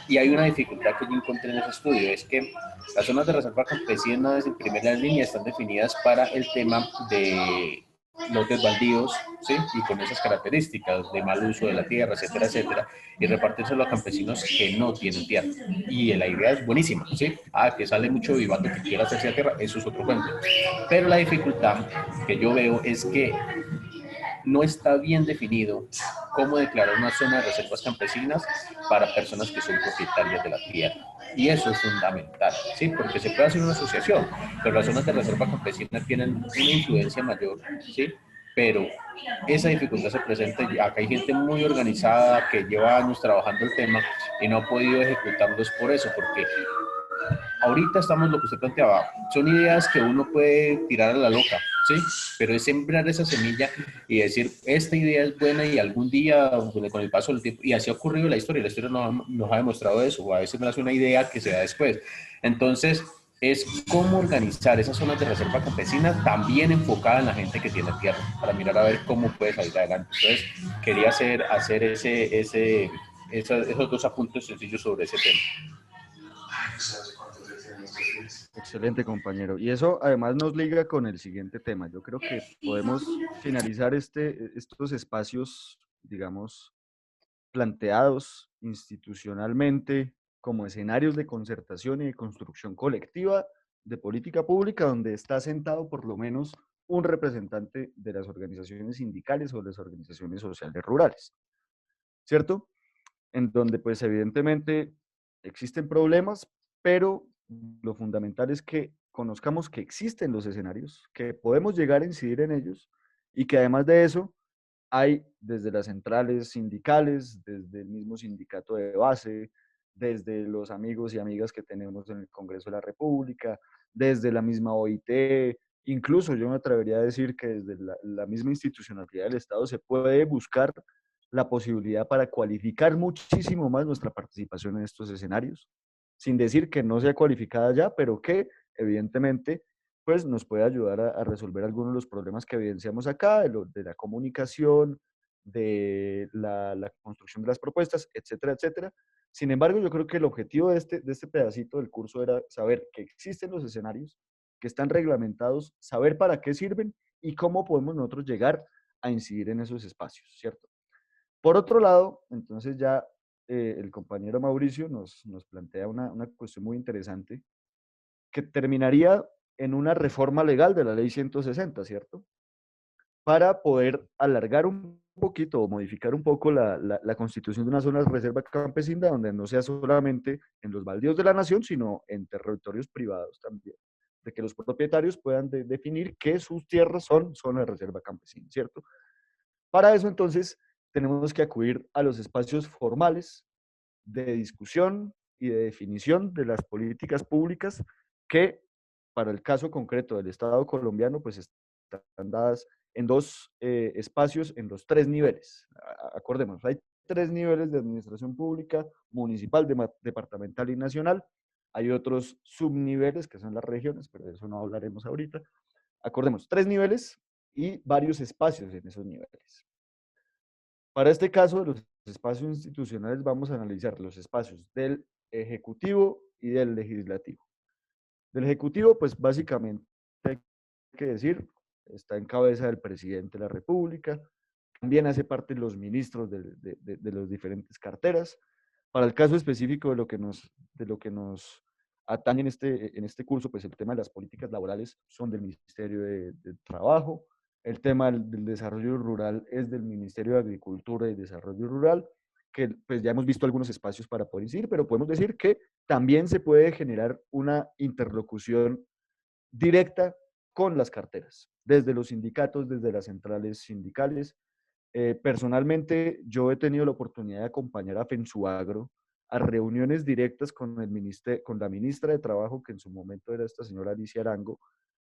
y hay una dificultad que yo encontré en ese estudio, es que las zonas de reserva campesina en primera línea están definidas para el tema de lotes baldíos, ¿sí? Y con esas características de mal uso de la tierra, etcétera, etcétera, y repartírselo a campesinos que no tienen tierra. Y la idea es buenísima, ¿sí? Que sale mucho vivato que quiera hacerse a tierra, eso es otro cuento. Pero la dificultad que yo veo es que no está bien definido cómo declarar una zona de reservas campesinas para personas que son propietarias de la tierra. Y eso es fundamental, ¿sí? Porque se puede hacer una asociación, pero las zonas de reserva campesina tienen una influencia mayor, ¿sí? Pero esa dificultad se presenta, acá hay gente muy organizada que lleva años trabajando el tema y no ha podido ejecutarlo, es por eso, porque ahorita estamos lo que usted planteaba, son ideas que uno puede tirar a la loca, ¿sí? Pero es sembrar esa semilla y decir, esta idea es buena y algún día, con el paso del tiempo, y así ha ocurrido la historia nos ha demostrado eso, o a veces no es una idea que se da después. Entonces, es cómo organizar esas zonas de reserva campesina también enfocada en la gente que tiene tierra, para mirar a ver cómo puede salir adelante. Entonces, quería hacer esos dos apuntes sencillos sobre ese tema. Excelente, compañero. Y eso además nos liga con el siguiente tema. Yo creo que podemos finalizar estos espacios, digamos, planteados institucionalmente como escenarios de concertación y de construcción colectiva de política pública, donde está sentado por lo menos un representante de las organizaciones sindicales o de las organizaciones sociales rurales, ¿cierto? En donde pues evidentemente existen problemas, pero lo fundamental es que conozcamos que existen los escenarios, que podemos llegar a incidir en ellos y que además de eso hay desde las centrales sindicales, desde el mismo sindicato de base, desde los amigos y amigas que tenemos en el Congreso de la República, desde la misma OIT, incluso yo me atrevería a decir que desde la misma institucionalidad del Estado se puede buscar la posibilidad para cualificar muchísimo más nuestra participación en estos escenarios, sin decir que no sea cualificada ya, pero que evidentemente pues nos puede ayudar a resolver algunos de los problemas que evidenciamos acá, de la comunicación, de la construcción de las propuestas, etcétera, etcétera. Sin embargo, yo creo que el objetivo de este pedacito del curso era saber que existen los escenarios, que están reglamentados, saber para qué sirven y cómo podemos nosotros llegar a incidir en esos espacios, ¿cierto? Por otro lado, entonces ya el compañero Mauricio nos plantea una cuestión muy interesante que terminaría en una reforma legal de la ley 160, ¿cierto? Para poder alargar un poquito o modificar un poco la constitución de una zona de reserva campesina donde no sea solamente en los baldíos de la nación, sino en territorios privados también, de que los propietarios puedan definir que sus tierras son zonas de reserva campesina, ¿cierto? Para eso entonces tenemos que acudir a los espacios formales de discusión y de definición de las políticas públicas que para el caso concreto del Estado colombiano pues están dadas en dos espacios, en los tres niveles. Acordemos, hay tres niveles de administración pública, municipal, departamental y nacional. Hay otros subniveles que son las regiones, pero de eso no hablaremos ahorita. Acordemos, tres niveles y varios espacios en esos niveles. Para este caso, los espacios institucionales vamos a analizar los espacios del Ejecutivo y del Legislativo. Del Ejecutivo, pues básicamente hay que decir, está en cabeza del presidente de la República, también hace parte de los ministros de las diferentes carteras. Para el caso específico de lo que nos atañe en este curso, pues el tema de las políticas laborales son del Ministerio de Trabajo, el tema del desarrollo rural es del Ministerio de Agricultura y Desarrollo Rural, que pues ya hemos visto algunos espacios para poder incidir, pero podemos decir que también se puede generar una interlocución directa con las carteras, desde los sindicatos, desde las centrales sindicales. Personalmente, yo he tenido la oportunidad de acompañar a Fensuagro a reuniones directas con la ministra de Trabajo, que en su momento era esta señora Alicia Arango,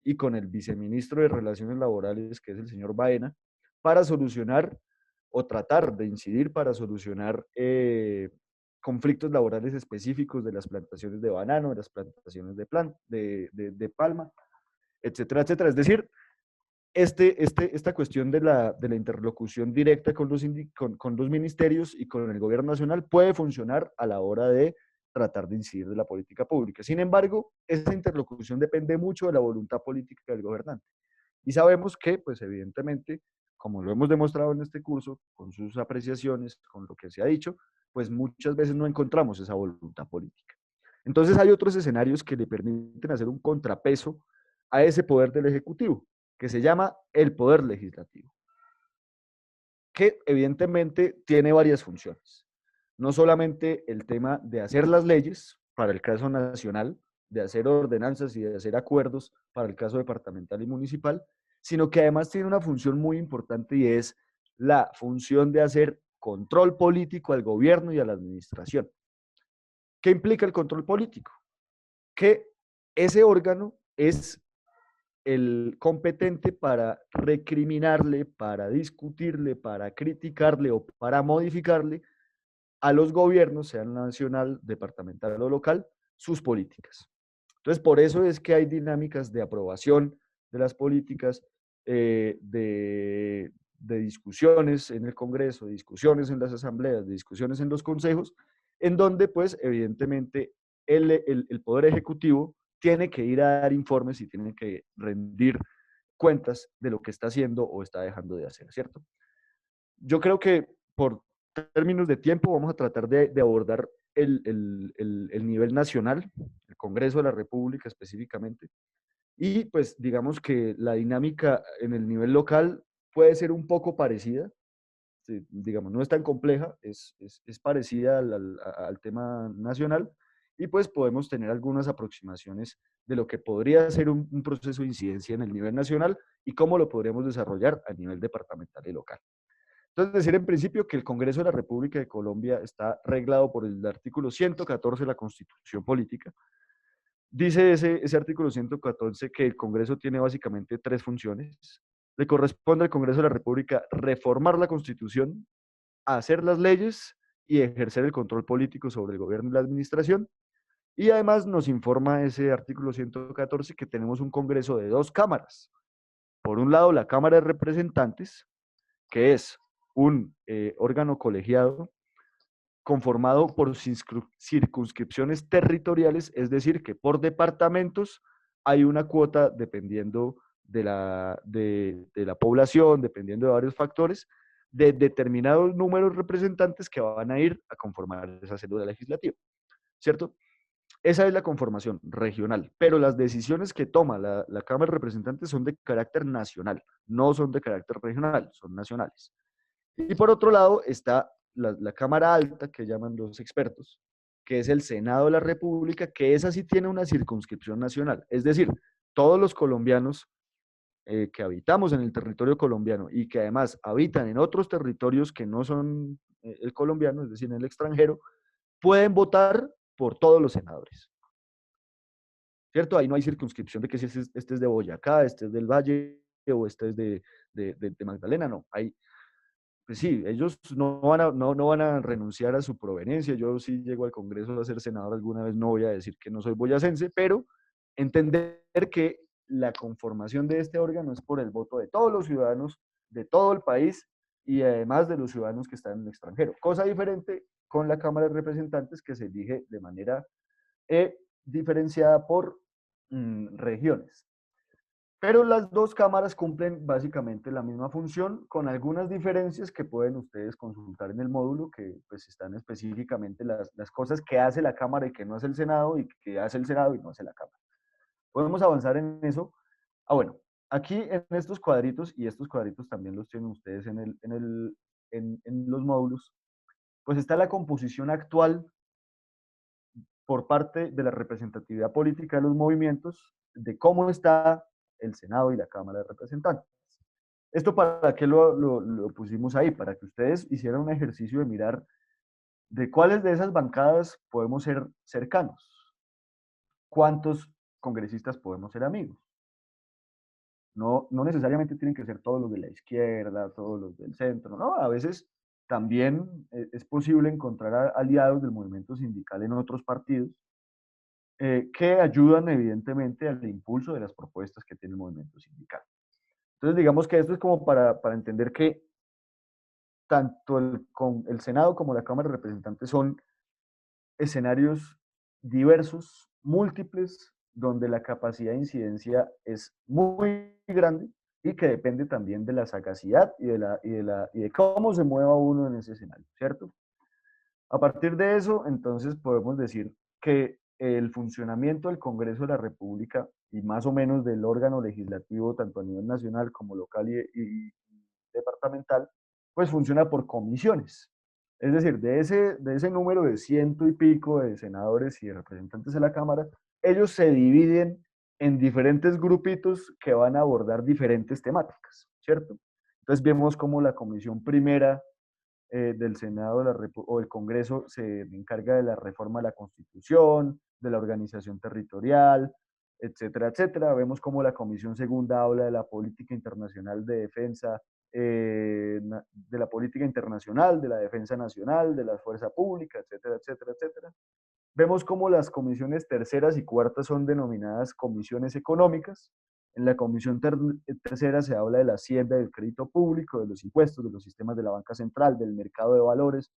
y con el viceministro de Relaciones Laborales, que es el señor Baena, para solucionar o tratar de incidir para solucionar conflictos laborales específicos de las plantaciones de banano, de las plantaciones de palma, etcétera, etcétera. Es decir, esta cuestión de la interlocución directa con los ministerios y con el gobierno nacional puede funcionar a la hora de tratar de incidir de la política pública. Sin embargo, esa interlocución depende mucho de la voluntad política del gobernante. Y sabemos que, pues evidentemente, como lo hemos demostrado en este curso, con sus apreciaciones, con lo que se ha dicho, pues muchas veces no encontramos esa voluntad política. Entonces hay otros escenarios que le permiten hacer un contrapeso a ese poder del Ejecutivo, que se llama el poder legislativo. que evidentemente tiene varias funciones. No solamente el tema de hacer las leyes para el caso nacional, de hacer ordenanzas y de hacer acuerdos para el caso departamental y municipal, sino que además tiene una función muy importante y es la función de hacer control político al gobierno y a la administración. ¿Qué implica el control político? Que ese órgano es el competente para recriminarle, para discutirle, para criticarle o para modificarle a los gobiernos, sea nacional, departamental o local, sus políticas. Entonces, por eso es que hay dinámicas de aprobación de las políticas, de discusiones en el Congreso, de discusiones en las asambleas, de discusiones en los consejos, en donde, pues, evidentemente, el Poder Ejecutivo tiene que ir a dar informes y tiene que rendir cuentas de lo que está haciendo o está dejando de hacer, ¿cierto? Yo creo que por términos de tiempo vamos a tratar de abordar el nivel nacional, el Congreso de la República específicamente, y pues digamos que la dinámica en el nivel local puede ser un poco parecida, sí, digamos, no es tan compleja, es parecida al tema nacional, y pues podemos tener algunas aproximaciones de lo que podría ser un proceso de incidencia en el nivel nacional y cómo lo podríamos desarrollar a nivel departamental y local. Entonces, decir en principio que el Congreso de la República de Colombia está reglado por el artículo 114 de la Constitución Política. Dice ese artículo 114 que el Congreso tiene básicamente tres funciones. Le corresponde al Congreso de la República reformar la Constitución, hacer las leyes y ejercer el control político sobre el gobierno y la administración. Y además nos informa ese artículo 114 que tenemos un Congreso de dos cámaras. Por un lado, la Cámara de Representantes, que es un órgano colegiado conformado por circunscripciones territoriales, es decir, que por departamentos hay una cuota dependiendo de la población, dependiendo de varios factores, de determinados números de representantes que van a ir a conformar esa célula legislativa, ¿cierto? Esa es la conformación regional, pero las decisiones que toma la Cámara de Representantes son de carácter nacional, no son de carácter regional, son nacionales. Y por otro lado está la Cámara Alta, que llaman los expertos, que es el Senado de la República, que esa sí tiene una circunscripción nacional. Es decir, todos los colombianos que habitamos en el territorio colombiano y que además habitan en otros territorios que no son el colombiano, es decir, en el extranjero, pueden votar por todos los senadores. ¿Cierto? Ahí no hay circunscripción de que si este es de Boyacá, este es del Valle o este es de Magdalena, no. Hay, pues sí, ellos no van a renunciar a su proveniencia. Yo sí llego al Congreso a ser senador alguna vez, no voy a decir que no soy boyacense, pero entender que la conformación de este órgano es por el voto de todos los ciudadanos de todo el país y además de los ciudadanos que están en el extranjero. Cosa diferente con la Cámara de Representantes que se elige de manera diferenciada por regiones. Pero las dos cámaras cumplen básicamente la misma función, con algunas diferencias que pueden ustedes consultar en el módulo, que pues están específicamente las cosas que hace la Cámara y que no hace el Senado, y que hace el Senado y no hace la Cámara. Podemos avanzar en eso. Bueno, aquí en estos cuadritos, y estos cuadritos también los tienen ustedes en los módulos, pues está la composición actual por parte de la representatividad política de los movimientos, de cómo está el Senado y la Cámara de Representantes. ¿Esto para qué lo pusimos ahí? Para que ustedes hicieran un ejercicio de mirar de cuáles de esas bancadas podemos ser cercanos, cuántos congresistas podemos ser amigos. No necesariamente tienen que ser todos los de la izquierda, todos los del centro, no, a veces también es posible encontrar aliados del movimiento sindical en otros partidos que ayudan evidentemente al impulso de las propuestas que tiene el movimiento sindical. Entonces, digamos que esto es como para entender que tanto el Senado como la Cámara de Representantes son escenarios diversos, múltiples, donde la capacidad de incidencia es muy grande y que depende también de la sagacidad y de cómo se mueva uno en ese escenario, ¿cierto? A partir de eso, entonces podemos decir que el funcionamiento del Congreso de la República y más o menos del órgano legislativo, tanto a nivel nacional como local y departamental, pues funciona por comisiones. Es decir, de ese número de ciento y pico de senadores y de representantes de la Cámara, ellos se dividen en diferentes grupitos que van a abordar diferentes temáticas, ¿cierto? Entonces vemos como la comisión primera del Senado o del Congreso se encarga de la reforma de la Constitución, de la organización territorial, etcétera, etcétera. Vemos como la comisión segunda habla de la política internacional de defensa, de la política internacional, de la defensa nacional, de la fuerza pública, etcétera, etcétera, etcétera. Vemos cómo las comisiones terceras y cuartas son denominadas comisiones económicas. En la comisión tercera se habla de la hacienda, del crédito público, de los impuestos, de los sistemas de la banca central, del mercado de valores,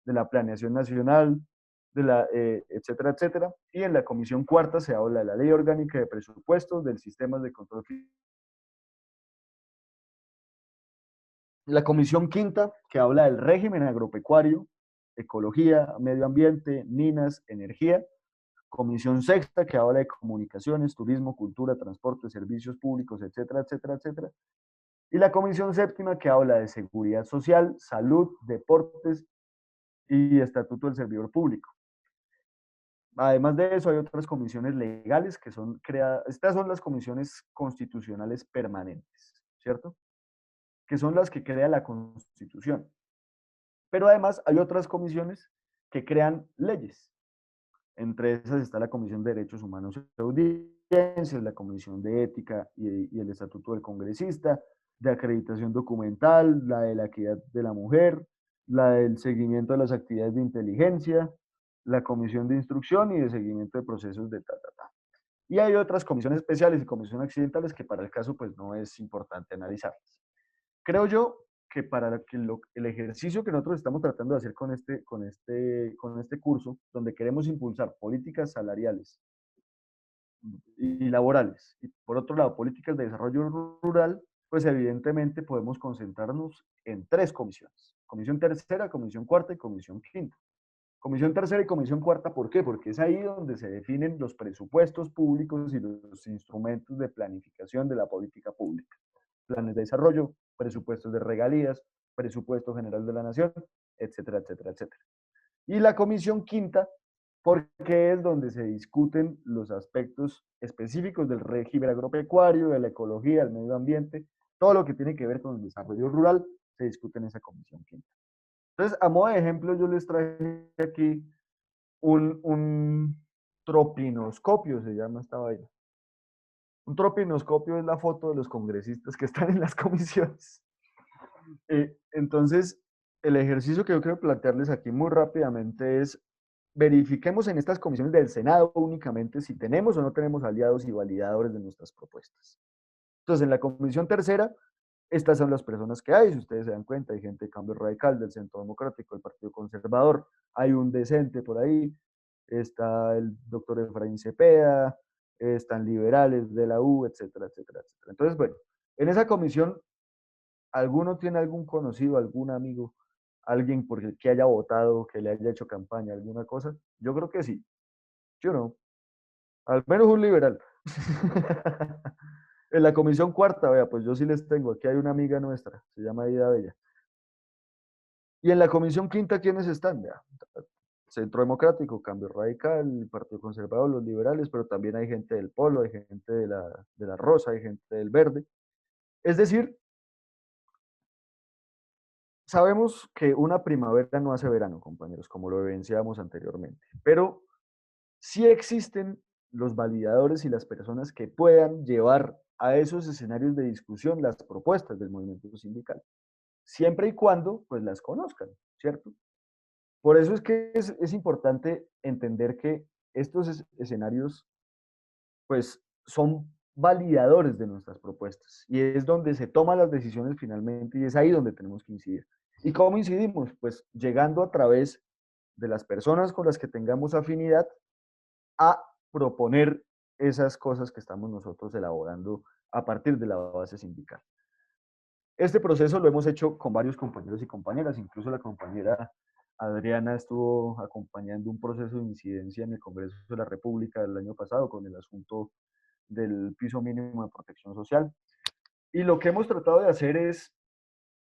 de la planeación nacional, etcétera, etcétera. Y en la comisión cuarta se habla de la ley orgánica de presupuestos, del sistema de control. La comisión quinta, que habla del régimen agropecuario, ecología, medio ambiente, minas, energía. Comisión sexta, que habla de comunicaciones, turismo, cultura, transporte, servicios públicos, etcétera, etcétera, etcétera. Y la comisión séptima, que habla de seguridad social, salud, deportes y estatuto del servidor público. Además de eso, hay otras comisiones legales que son creadas. Estas son las comisiones constitucionales permanentes, ¿cierto? Que son las que crea la Constitución. Pero además hay otras comisiones que crean leyes. Entre esas está la Comisión de Derechos Humanos y Audiencias, la Comisión de Ética y el Estatuto del Congresista, de acreditación documental, la de la equidad de la mujer, la del seguimiento de las actividades de inteligencia, la Comisión de Instrucción y de seguimiento de procesos de ta. Y hay otras comisiones especiales y comisiones accidentales que para el caso pues no es importante analizarlas. Creo yo que para que el ejercicio que nosotros estamos tratando de hacer con este curso, donde queremos impulsar políticas salariales y laborales, y por otro lado políticas de desarrollo rural, pues evidentemente podemos concentrarnos en tres comisiones. Comisión tercera, comisión cuarta y comisión quinta. Comisión tercera y comisión cuarta, ¿por qué? Porque es ahí donde se definen los presupuestos públicos y los instrumentos de planificación de la política pública. Planes de desarrollo, presupuestos de regalías, presupuesto general de la nación, etcétera, etcétera, etcétera. Y la comisión quinta, porque es donde se discuten los aspectos específicos del régimen agropecuario, de la ecología, del medio ambiente, todo lo que tiene que ver con el desarrollo rural, se discute en esa comisión quinta. Entonces, a modo de ejemplo, yo les traje aquí un tropinoscopio, se llama esta vaina. Un tropinoscopio es la foto de los congresistas que están en las comisiones. Entonces, el ejercicio que yo quiero plantearles aquí muy rápidamente es, verifiquemos en estas comisiones del Senado únicamente si tenemos o no tenemos aliados y validadores de nuestras propuestas. Entonces, en la comisión tercera, estas son las personas que hay, si ustedes se dan cuenta, hay gente de Cambio Radical, del Centro Democrático, del Partido Conservador, hay un decente por ahí, está el doctor Efraín Cepeda, están liberales de la U, etcétera, etcétera, etcétera. Entonces, bueno, en esa comisión, ¿alguno tiene algún conocido, algún amigo, alguien por el que haya votado, que le haya hecho campaña, alguna cosa? Yo creo que sí. Yo no. Al menos un liberal. En la comisión cuarta, vea, pues yo sí les tengo. Aquí hay una amiga nuestra, se llama Ida Bella. Y en la comisión quinta, ¿quiénes están? Vea, Centro Democrático, Cambio Radical, el Partido Conservador, los liberales, pero también hay gente del Polo, hay gente de la Rosa, hay gente del Verde. Es decir, sabemos que una primavera no hace verano, compañeros, como lo evidenciábamos anteriormente, pero sí existen los validadores y las personas que puedan llevar a esos escenarios de discusión las propuestas del movimiento sindical, siempre y cuando pues las conozcan, ¿cierto? Por eso es que es importante entender que estos escenarios pues son validadores de nuestras propuestas y es donde se toman las decisiones finalmente y es ahí donde tenemos que incidir. ¿Y cómo incidimos? Pues llegando a través de las personas con las que tengamos afinidad a proponer esas cosas que estamos nosotros elaborando a partir de la base sindical. Este proceso lo hemos hecho con varios compañeros y compañeras, incluso la compañera Adriana estuvo acompañando un proceso de incidencia en el Congreso de la República el año pasado con el asunto del piso mínimo de protección social. Y lo que hemos tratado de hacer es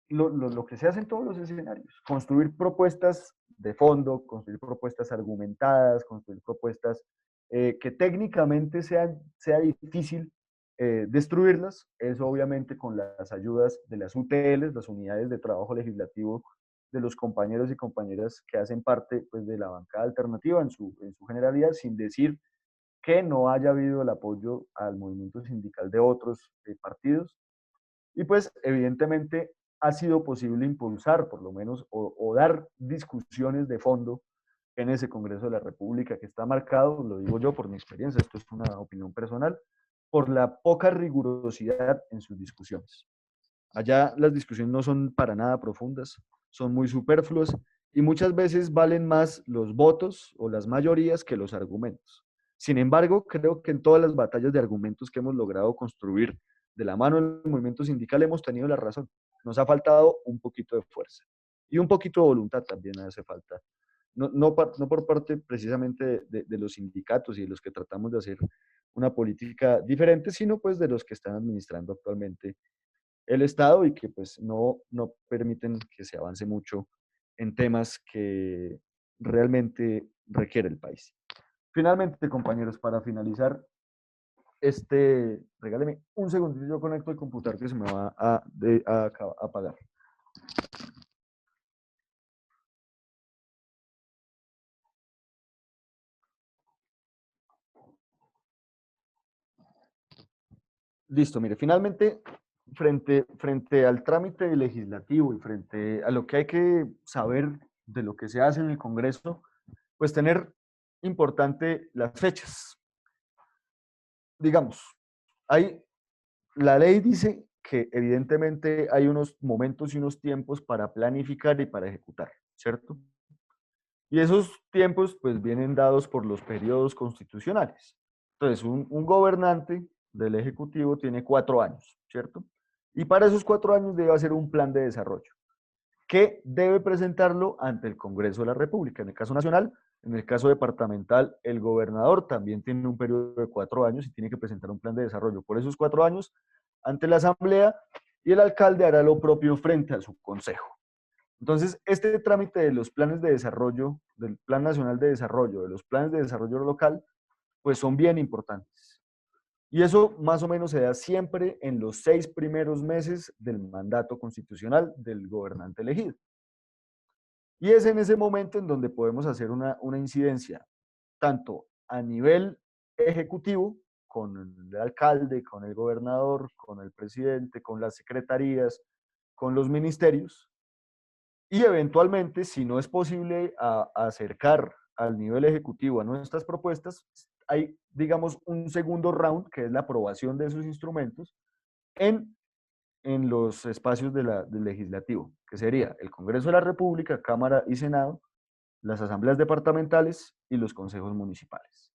lo que se hace en todos los escenarios, construir propuestas de fondo, construir propuestas argumentadas, construir propuestas que técnicamente sea difícil destruirlas, eso obviamente con las ayudas de las UTLs, las unidades de trabajo legislativo de los compañeros y compañeras que hacen parte pues, de la bancada alternativa en su generalidad, sin decir que no haya habido el apoyo al movimiento sindical de otros partidos. Y pues evidentemente ha sido posible impulsar por lo menos o dar discusiones de fondo en ese Congreso de la República que está marcado, lo digo yo por mi experiencia, esto es una opinión personal, por la poca rigurosidad en sus discusiones. Allá las discusiones no son para nada profundas, son muy superfluas y muchas veces valen más los votos o las mayorías que los argumentos. Sin embargo, creo que en todas las batallas de argumentos que hemos logrado construir de la mano del movimiento sindical hemos tenido la razón. Nos ha faltado un poquito de fuerza y un poquito de voluntad también hace falta. No por parte precisamente de los sindicatos y de los que tratamos de hacer una política diferente, sino pues de los que están administrando actualmente el Estado y que pues no permiten que se avance mucho en temas que realmente requiere el país. Finalmente, compañeros, para finalizar, regáleme un segundito, yo conecto el computador que se me va a apagar. Listo, mire, finalmente, frente al trámite legislativo y frente a lo que hay que saber de lo que se hace en el Congreso, pues tener importante las fechas. Digamos, la ley dice que evidentemente hay unos momentos y unos tiempos para planificar y para ejecutar, ¿cierto? Y esos tiempos pues vienen dados por los periodos constitucionales. Entonces, un gobernante del Ejecutivo tiene 4 años, ¿cierto? Y para esos 4 años debe hacer un plan de desarrollo que debe presentarlo ante el Congreso de la República. En el caso nacional, en el caso departamental, el gobernador también tiene un periodo de 4 años y tiene que presentar un plan de desarrollo por esos 4 años ante la Asamblea y el alcalde hará lo propio frente a su consejo. Entonces, este trámite de los planes de desarrollo, del Plan Nacional de Desarrollo, de los planes de desarrollo local, pues son bien importantes. Y eso más o menos se da siempre en los 6 primeros meses del mandato constitucional del gobernante elegido. Y es en ese momento en donde podemos hacer una incidencia, tanto a nivel ejecutivo, con el alcalde, con el gobernador, con el presidente, con las secretarías, con los ministerios, y eventualmente, si no es posible acercar al nivel ejecutivo a nuestras propuestas, hay, digamos, un segundo round, que es la aprobación de esos instrumentos en, en los espacios del legislativo, que sería el Congreso de la República, Cámara y Senado, las asambleas departamentales y los consejos municipales.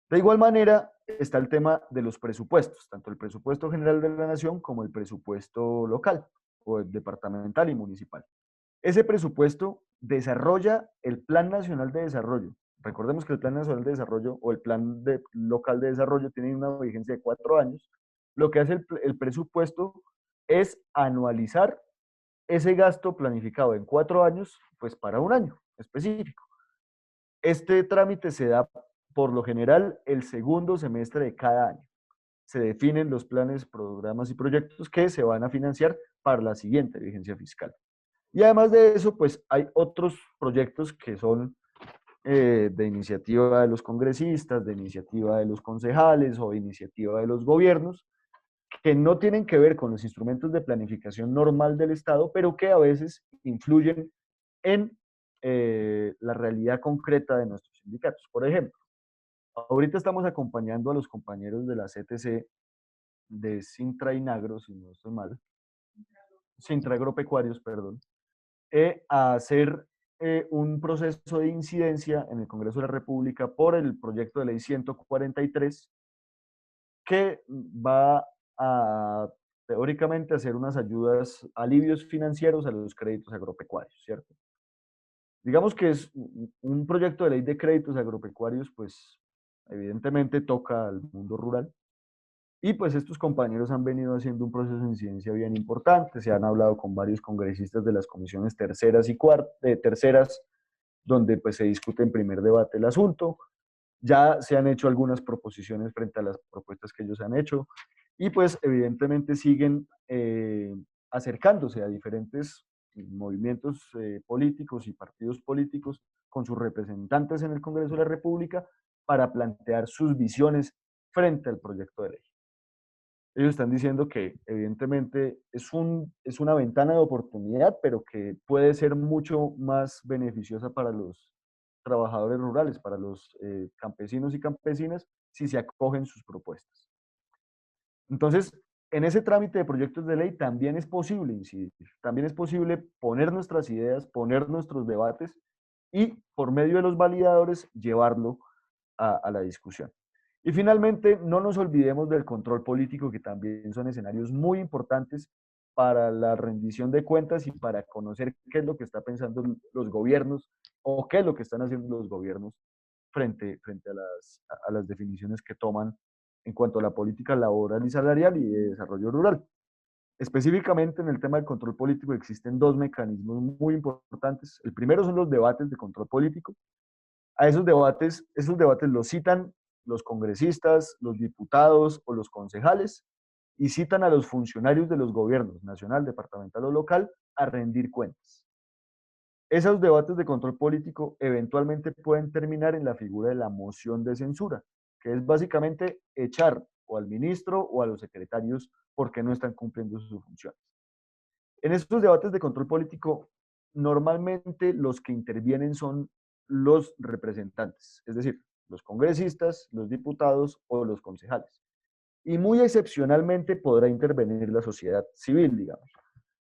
De igual manera, está el tema de los presupuestos, tanto el presupuesto general de la nación como el presupuesto local, o el departamental y municipal. Ese presupuesto desarrolla el Plan Nacional de Desarrollo. Recordemos que el Plan Nacional de Desarrollo o el Plan Local de Desarrollo tiene una vigencia de 4 años. Lo que hace el presupuesto es anualizar ese gasto planificado en 4 años, pues para un año específico. Este trámite se da por lo general el segundo semestre de cada año. Se definen los planes, programas y proyectos que se van a financiar para la siguiente vigencia fiscal. Y además de eso, pues hay otros proyectos que son de iniciativa de los congresistas, de iniciativa de los concejales o de iniciativa de los gobiernos, que no tienen que ver con los instrumentos de planificación normal del Estado, pero que a veces influyen en la realidad concreta de nuestros sindicatos. Por ejemplo, ahorita estamos acompañando a los compañeros de la CTC de Sintra y Nagro, si no estoy mal, Sintra Agropecuarios, perdón, a hacer un proceso de incidencia en el Congreso de la República por el proyecto de ley 143 que va a teóricamente hacer unas ayudas, alivios financieros a los créditos agropecuarios, ¿cierto? Digamos que es un proyecto de ley de créditos agropecuarios, pues evidentemente toca al mundo rural, Y pues estos compañeros han venido haciendo un proceso de incidencia bien importante, se han hablado con varios congresistas de las comisiones terceras y terceras, donde pues se discute en primer debate el asunto. Ya se han hecho algunas proposiciones frente a las propuestas que ellos han hecho y pues evidentemente siguen acercándose a diferentes movimientos políticos y partidos políticos con sus representantes en el Congreso de la República para plantear sus visiones frente al proyecto de ley. Ellos están diciendo que evidentemente es una ventana de oportunidad, pero que puede ser mucho más beneficiosa para los trabajadores rurales, para los campesinos y campesinas, si se acogen sus propuestas. Entonces, en ese trámite de proyectos de ley también es posible incidir, también es posible poner nuestras ideas, poner nuestros debates y por medio de los validadores llevarlo a la discusión. Y finalmente, no nos olvidemos del control político, que también son escenarios muy importantes para la rendición de cuentas y para conocer qué es lo que están pensando los gobiernos o qué es lo que están haciendo los gobiernos frente a las definiciones que toman en cuanto a la política laboral y salarial y de desarrollo rural. Específicamente en el tema del control político existen dos mecanismos muy importantes. El primero son los debates de control político. A esos debates los citan los congresistas, los diputados o los concejales y citan a los funcionarios de los gobiernos nacional, departamental o local a rendir cuentas. Esos debates de control político eventualmente pueden terminar en la figura de la moción de censura, que es básicamente echar o al ministro o a los secretarios porque no están cumpliendo sus funciones. En estos debates de control político, normalmente los que intervienen son los representantes, es decir, los congresistas, los diputados o los concejales. Y muy excepcionalmente podrá intervenir la sociedad civil, digamos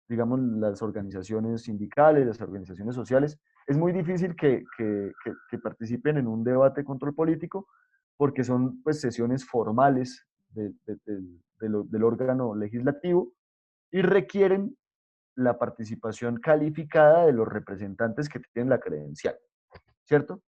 las organizaciones sindicales, las organizaciones sociales. Es muy difícil que participen en un debate de control político porque son pues sesiones formales del órgano legislativo y requieren la participación calificada de los representantes que tienen la credencial, ¿cierto?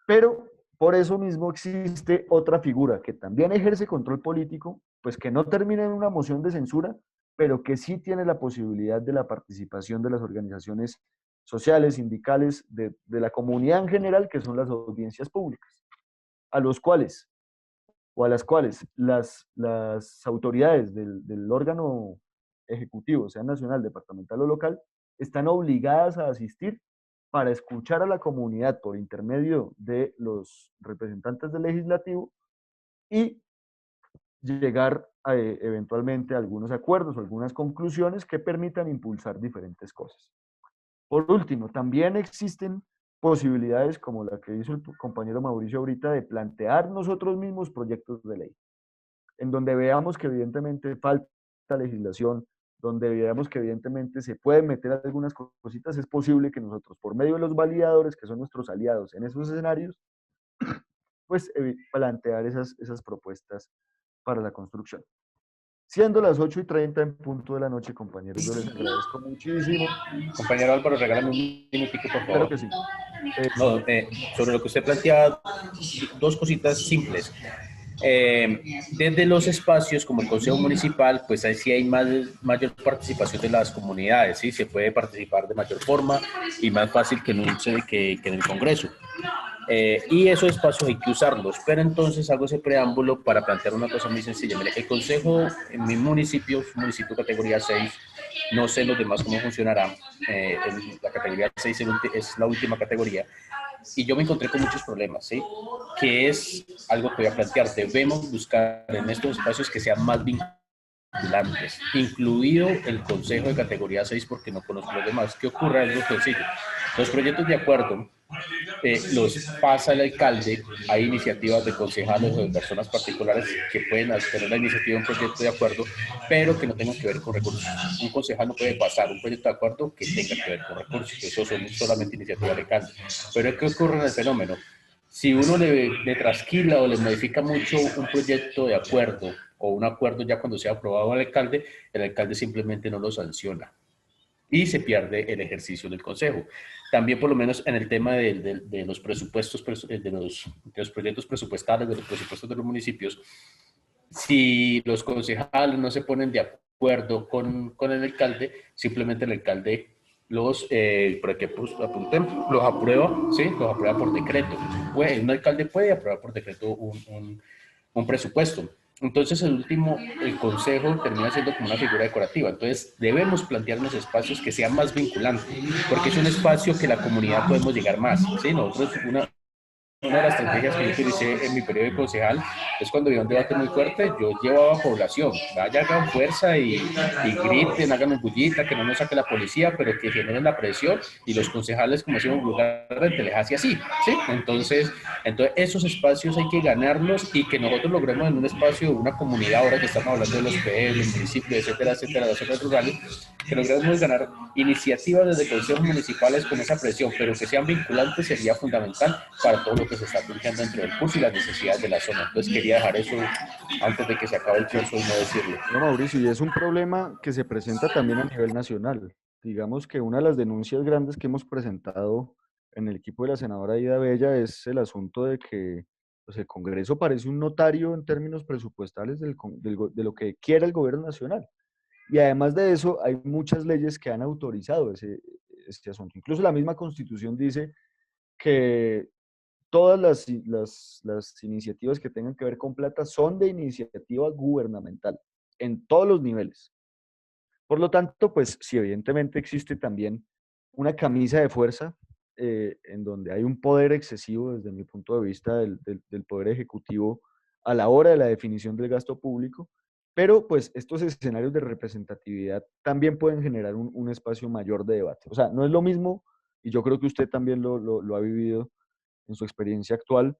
Pero por eso mismo existe otra figura que también ejerce control político, pues que no termina en una moción de censura, pero que sí tiene la posibilidad de la participación de las organizaciones sociales, sindicales, de la comunidad en general, que son las audiencias públicas, a los cuales o a las cuales las autoridades del órgano ejecutivo, sea nacional, departamental o local, están obligadas a asistir para escuchar a la comunidad por intermedio de los representantes del legislativo y llegar eventualmente a algunos acuerdos o algunas conclusiones que permitan impulsar diferentes cosas. Por último, también existen posibilidades como la que hizo el compañero Mauricio ahorita de plantear nosotros mismos proyectos de ley, en donde veamos que evidentemente falta legislación, donde veamos que evidentemente se pueden meter algunas cositas, es posible que nosotros, por medio de los validadores, que son nuestros aliados en esos escenarios, pues plantear esas propuestas para la construcción. Siendo las 8:30 en punto de la noche, compañeros, yo les agradezco muchísimo. Compañero Álvaro, regálame un minutico, por favor. Claro que sí. No, sobre lo que usted plantea, dos cositas simples. Desde los espacios como el Consejo Municipal, pues ahí sí hay mayor participación de las comunidades, ¿sí? Se puede participar de mayor forma y más fácil que en el Congreso. Y esos espacios hay que usarlos, pero entonces hago ese preámbulo para plantear una cosa muy sencilla. Mire, el Consejo en mi municipio es un municipio categoría 6, no sé los demás cómo funcionará, la categoría 6 es la última categoría, y yo me encontré con muchos problemas, ¿sí? Que es algo que voy a plantear, debemos buscar en estos espacios que sean más vinculantes, incluido el Consejo de categoría 6, porque no conozco los demás. ¿Qué ocurre? Algo sencillo. Los proyectos de acuerdo los pasa el alcalde. Hay iniciativas de concejales o de personas particulares que pueden tener la iniciativa de un proyecto de acuerdo, pero que no tengan que ver con recursos. Un concejal no puede pasar un proyecto de acuerdo que tenga que ver con recursos, eso son solamente iniciativas del alcalde. Pero ¿qué ocurre en el fenómeno? Si uno le trasquila o le modifica mucho un proyecto de acuerdo o un acuerdo ya cuando sea aprobado al alcalde, el alcalde simplemente no lo sanciona y se pierde el ejercicio del consejo. También, por lo menos en el tema de los presupuestos, de los proyectos presupuestales, de los presupuestos de los municipios, si los concejales no se ponen de acuerdo con el alcalde, simplemente el alcalde para que apunten, los aprueba, ¿sí? Los aprueba por decreto. Un alcalde puede aprobar por decreto un presupuesto. Entonces el consejo termina siendo como una figura decorativa. Entonces debemos plantearnos espacios que sean más vinculantes, porque es un espacio que la comunidad podemos llegar más. ¿Sí? Nosotros, una de las estrategias que yo utilicé en mi periodo de concejal es cuando había un debate muy fuerte, yo llevaba a población, vaya, hagan fuerza y griten, hagan un bullita, que no nos saque la policía, pero que generen la presión, y los concejales, como decimos vulgarmente, les hace así, ¿sí? Entonces esos espacios hay que ganarlos y que nosotros logremos en un espacio de una comunidad, ahora que estamos hablando de los PM, el municipio, etcétera, etcétera, las zonas rurales, que logremos ganar iniciativas desde consejos municipales con esa presión, pero que sean vinculantes sería fundamental para todo lo que se está planteando dentro del curso y las necesidades de la zona. Entonces quería dejar eso antes de que se acabe el curso y no decirlo. No, Mauricio, y es un problema que se presenta también a nivel nacional. Digamos que una de las denuncias grandes que hemos presentado en el equipo de la senadora Ida Bella es el asunto de que pues, el Congreso parece un notario en términos presupuestales de lo que quiera el gobierno nacional. Y además de eso, hay muchas leyes que han autorizado ese asunto. Incluso la misma Constitución dice que todas las iniciativas que tengan que ver con plata son de iniciativa gubernamental, en todos los niveles. Por lo tanto, pues sí, evidentemente existe también una camisa de fuerza en donde hay un poder excesivo desde mi punto de vista del poder ejecutivo a la hora de la definición del gasto público, pero pues estos escenarios de representatividad también pueden generar un espacio mayor de debate. O sea, no es lo mismo, y yo creo que usted también lo ha vivido en su experiencia actual,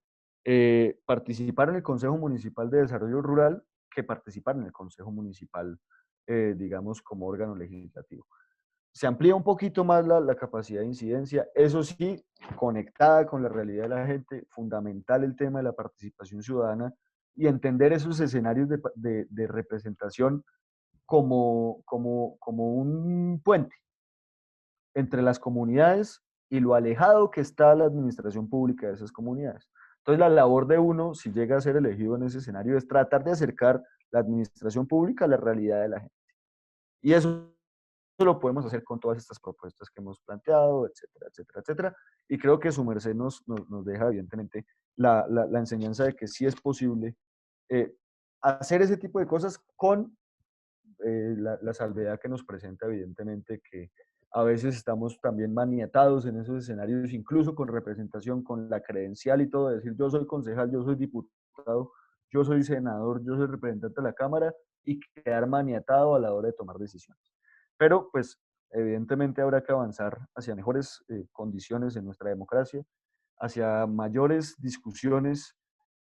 participar en el Consejo Municipal de Desarrollo Rural que participar en el Consejo Municipal, digamos, como órgano legislativo. Se amplía un poquito más la capacidad de incidencia, eso sí, conectada con la realidad de la gente, fundamental el tema de la participación ciudadana y entender esos escenarios de representación como un puente entre las comunidades y lo alejado que está la administración pública de esas comunidades. Entonces, la labor de uno, si llega a ser elegido en ese escenario, es tratar de acercar la administración pública a la realidad de la gente. Y eso lo podemos hacer con todas estas propuestas que hemos planteado, etcétera, etcétera, etcétera. Y creo que su merced nos deja, evidentemente, la enseñanza de que sí es posible hacer ese tipo de cosas con la salvedad que nos presenta, evidentemente, que a veces estamos también maniatados en esos escenarios, incluso con representación, con la credencial y todo, decir yo soy concejal, yo soy diputado, yo soy senador, yo soy representante de la Cámara, y quedar maniatado a la hora de tomar decisiones. Pero, pues, evidentemente habrá que avanzar hacia mejores condiciones en nuestra democracia, hacia mayores discusiones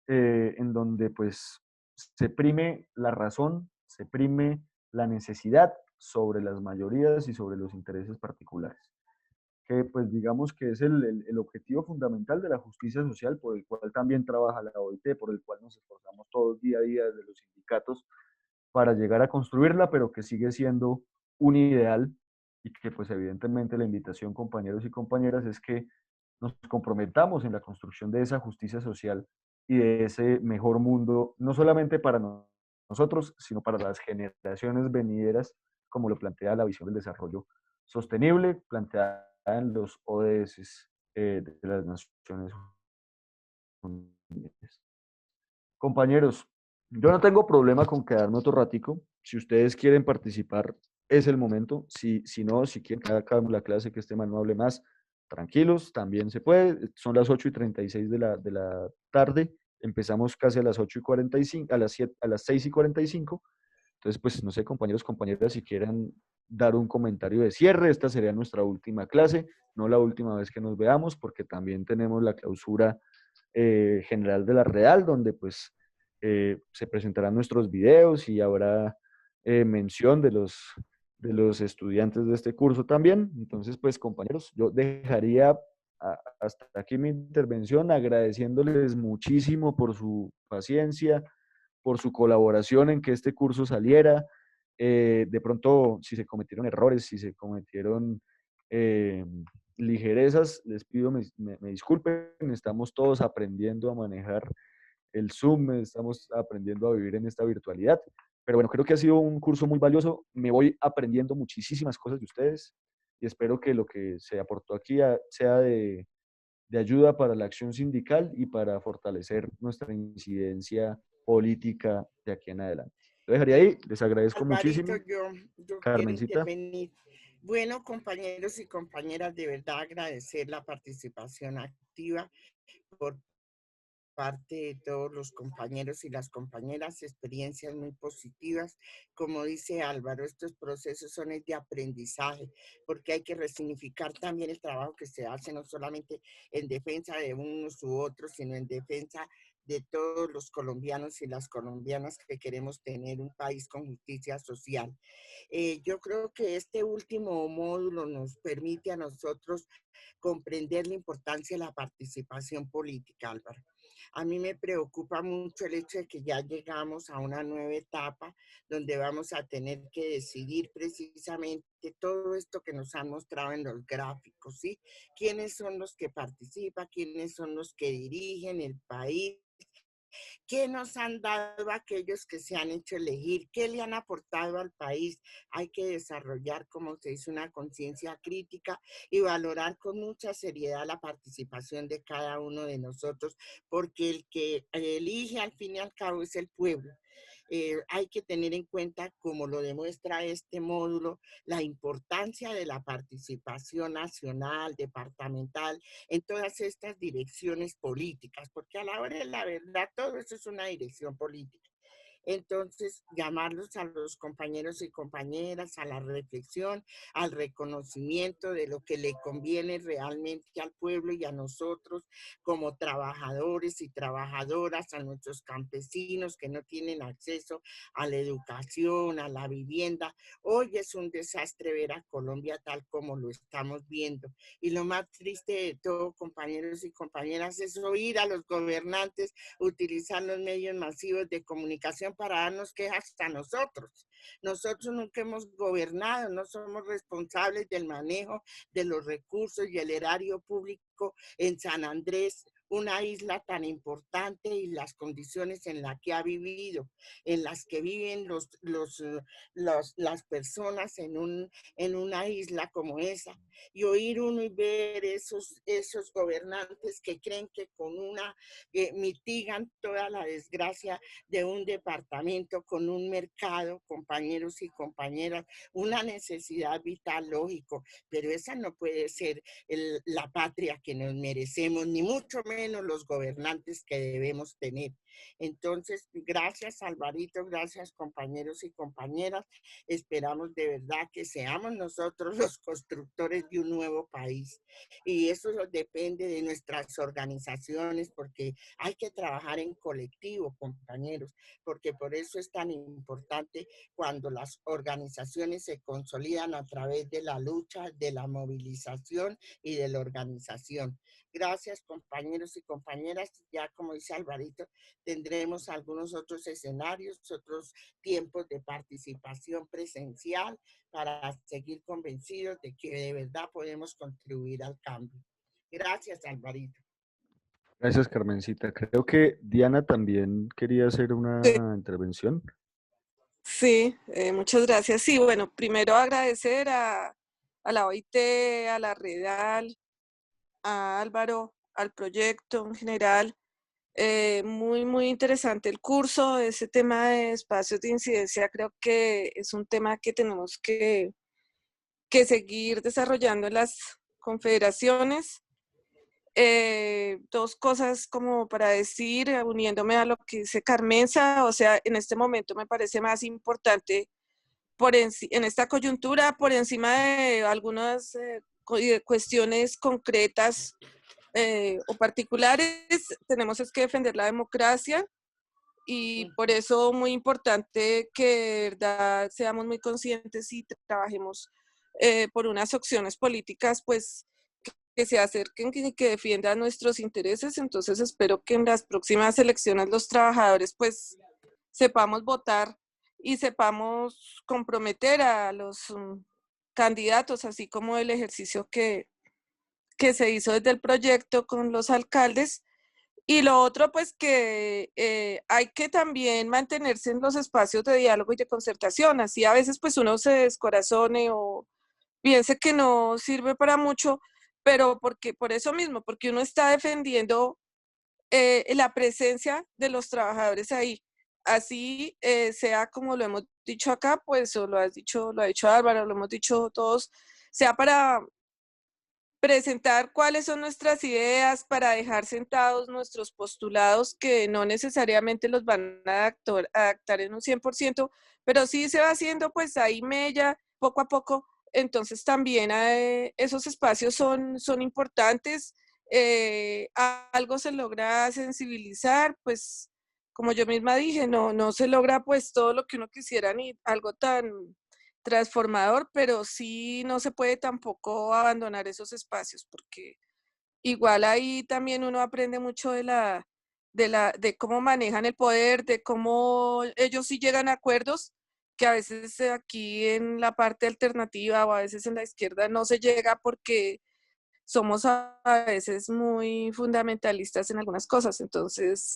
en donde, pues, se prime la razón, se prime la necesidad sobre las mayorías y sobre los intereses particulares, que pues digamos que es el objetivo fundamental de la justicia social por el cual también trabaja la OIT, por el cual nos esforzamos todos día a día desde los sindicatos para llegar a construirla, pero que sigue siendo un ideal y que pues evidentemente la invitación, compañeros y compañeras, es que nos comprometamos en la construcción de esa justicia social y de ese mejor mundo, no solamente para nosotros, sino para las generaciones venideras, como lo plantea la visión del desarrollo sostenible, planteada en los ODS de las Naciones Unidas. Compañeros, yo no tengo problema con quedarme otro ratico. Si ustedes quieren participar, es el momento. Si no, si quieren que acabemos la clase, que este man no hable más, tranquilos, también se puede. Son las 8:36 de la tarde. Empezamos casi a las 8:45, a las 6:45. Entonces, pues, no sé, compañeros, compañeras, si quieran dar un comentario de cierre. Esta sería nuestra última clase, no la última vez que nos veamos, porque también tenemos la clausura general de la Real, donde pues se presentarán nuestros videos y habrá mención de los estudiantes de este curso también. Entonces, pues compañeros, yo dejaría hasta aquí mi intervención agradeciéndoles muchísimo por su paciencia, por su colaboración en que este curso saliera. De pronto, si se cometieron errores, si se cometieron eh, ligerezas, les pido me disculpen, estamos todos aprendiendo a manejar el Zoom, estamos aprendiendo a vivir en esta virtualidad. Pero bueno, creo que ha sido un curso muy valioso. Me voy aprendiendo muchísimas cosas de ustedes y espero que lo que se aportó aquí sea de ayuda para la acción sindical y para fortalecer nuestra incidencia política de aquí en adelante. Lo dejaría ahí, les agradezco Alvarito, muchísimo. yo quiero Carmencita. intervenir. Bueno, compañeros y compañeras, de verdad agradecer la participación activa por parte de todos los compañeros y las compañeras, experiencias muy positivas. Como dice Álvaro, estos procesos son de aprendizaje, porque hay que resignificar también el trabajo que se hace, no solamente en defensa de unos u otros, sino en defensa de todos los colombianos y las colombianas que queremos tener un país con justicia social. Yo creo que este último módulo nos permite a nosotros comprender la importancia de la participación política, Álvaro. A mí me preocupa mucho el hecho de que ya llegamos a una nueva etapa donde vamos a tener que decidir precisamente todo esto que nos han mostrado en los gráficos, ¿sí? ¿Quiénes son los que participan? ¿Quiénes son los que dirigen el país? ¿Qué nos han dado aquellos que se han hecho elegir? ¿Qué le han aportado al país? Hay que desarrollar, como se dice, una conciencia crítica y valorar con mucha seriedad la participación de cada uno de nosotros, porque el que elige al fin y al cabo es el pueblo. Hay que tener en cuenta, como lo demuestra este módulo, la importancia de la participación nacional, departamental, en todas estas direcciones políticas, porque a la hora de la verdad todo eso es una dirección política. Entonces, llamarlos a los compañeros y compañeras a la reflexión, al reconocimiento de lo que le conviene realmente al pueblo y a nosotros como trabajadores y trabajadoras, a nuestros campesinos que no tienen acceso a la educación, a la vivienda. Hoy es un desastre ver a Colombia tal como lo estamos viendo. Y lo más triste de todo, compañeros y compañeras, es oír a los gobernantes utilizar los medios masivos de comunicación para darnos quejas a nosotros. Nosotros nunca hemos gobernado, no somos responsables del manejo de los recursos y el erario público en San Andrés, una isla tan importante, y las condiciones en las que ha vivido, en las que viven las personas en una isla como esa. Y oír uno y ver esos gobernantes que creen que con una mitigan toda la desgracia de un departamento con un mercado, compañeros y compañeras, una necesidad vital, lógico, pero esa no puede ser la patria que nos merecemos, ni mucho menos los gobernantes que debemos tener. Entonces, gracias Alvarito, gracias compañeros y compañeras. Esperamos de verdad que seamos nosotros los constructores de un nuevo país. Y eso depende de nuestras organizaciones, porque hay que trabajar en colectivo, compañeros, porque por eso es tan importante cuando las organizaciones se consolidan a través de la lucha, de la movilización y de la organización. Gracias, compañeros y compañeras. Ya como dice Alvarito, tendremos algunos otros escenarios, otros tiempos de participación presencial para seguir convencidos de que de verdad podemos contribuir al cambio. Gracias, Alvarito. Gracias, Carmencita. Creo que Diana también quería hacer una intervención. Sí, muchas gracias. Sí, bueno, primero agradecer a la OIT, a la Redal, a Álvaro, al proyecto en general. Muy, muy interesante el curso. Ese tema de espacios de incidencia creo que es un tema que tenemos que seguir desarrollando en las confederaciones. Dos cosas como para decir, uniéndome a lo que dice Carmenza, o sea, en este momento me parece más importante en esta coyuntura, por encima de algunas cuestiones concretas o particulares, tenemos es que defender la democracia, y por eso muy importante que de verdad seamos muy conscientes y trabajemos por unas opciones políticas pues que se acerquen y que defiendan nuestros intereses. Entonces espero que en las próximas elecciones los trabajadores pues sepamos votar y sepamos comprometer a los candidatos, así como el ejercicio que se hizo desde el proyecto con los alcaldes. Y lo otro, pues que hay que también mantenerse en los espacios de diálogo y de concertación, así a veces pues uno se descorazone o piense que no sirve para mucho, pero porque por eso mismo, porque uno está defendiendo la presencia de los trabajadores ahí. Así sea como lo hemos dicho acá, pues o lo ha dicho Álvaro, lo hemos dicho todos, sea para presentar cuáles son nuestras ideas, para dejar sentados nuestros postulados que no necesariamente los van a adaptar en un 100%, pero sí se va haciendo pues ahí mella, poco a poco. Entonces también esos espacios son importantes. Algo se logra sensibilizar, pues como yo misma dije, no se logra pues todo lo que uno quisiera ni algo tan transformador, pero sí no se puede tampoco abandonar esos espacios, porque igual ahí también uno aprende mucho de cómo manejan el poder, de cómo ellos sí llegan a acuerdos, que a veces aquí en la parte alternativa o a veces en la izquierda no se llega porque somos a veces muy fundamentalistas en algunas cosas. Entonces,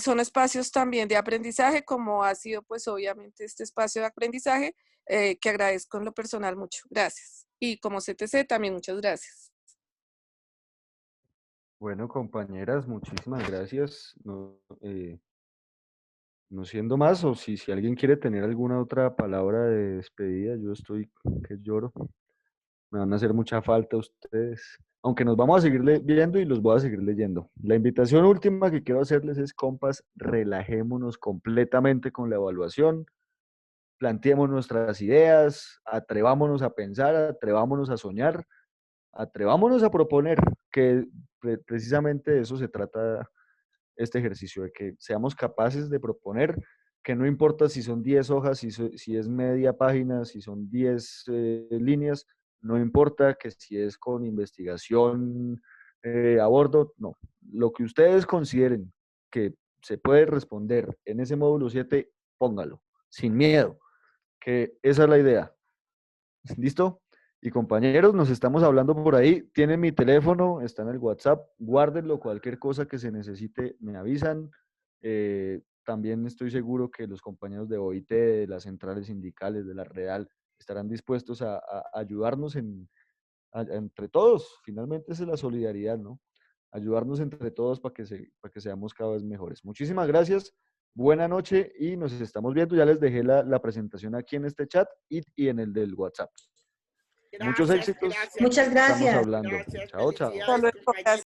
son espacios también de aprendizaje, como ha sido pues obviamente este espacio de aprendizaje, que agradezco en lo personal mucho. Gracias. Y como CTC también muchas gracias. Bueno, compañeras, muchísimas gracias. No siendo más, o si alguien quiere tener alguna otra palabra de despedida, yo estoy que lloro. Me van a hacer mucha falta ustedes. Aunque nos vamos a seguir viendo y los voy a seguir leyendo. La invitación última que quiero hacerles es, compas, relajémonos completamente con la evaluación, planteemos nuestras ideas, atrevámonos a pensar, atrevámonos a soñar, atrevámonos a proponer, que precisamente de eso se trata este ejercicio, de que seamos capaces de proponer, que no importa si son 10 hojas, si es media página, si son 10 líneas, no importa que si es con investigación a bordo, no. Lo que ustedes consideren que se puede responder en ese módulo 7, póngalo, sin miedo, que esa es la idea. ¿Listo? Y compañeros, nos estamos hablando por ahí. Tienen mi teléfono, está en el WhatsApp. Guárdenlo, cualquier cosa que se necesite, me avisan. También estoy seguro que los compañeros de OIT, de las centrales sindicales, de la Real, estarán dispuestos a ayudarnos entre todos. Finalmente esa es la solidaridad, ¿no? Ayudarnos entre todos para que seamos cada vez mejores. Muchísimas gracias. Buena noche y nos estamos viendo. Ya les dejé la presentación aquí en este chat y en el del WhatsApp. Muchos éxitos. Gracias. Muchas Estamos gracias. hablando. Gracias, Chao, chao. felicidades, Hasta luego, compañeros. gracias.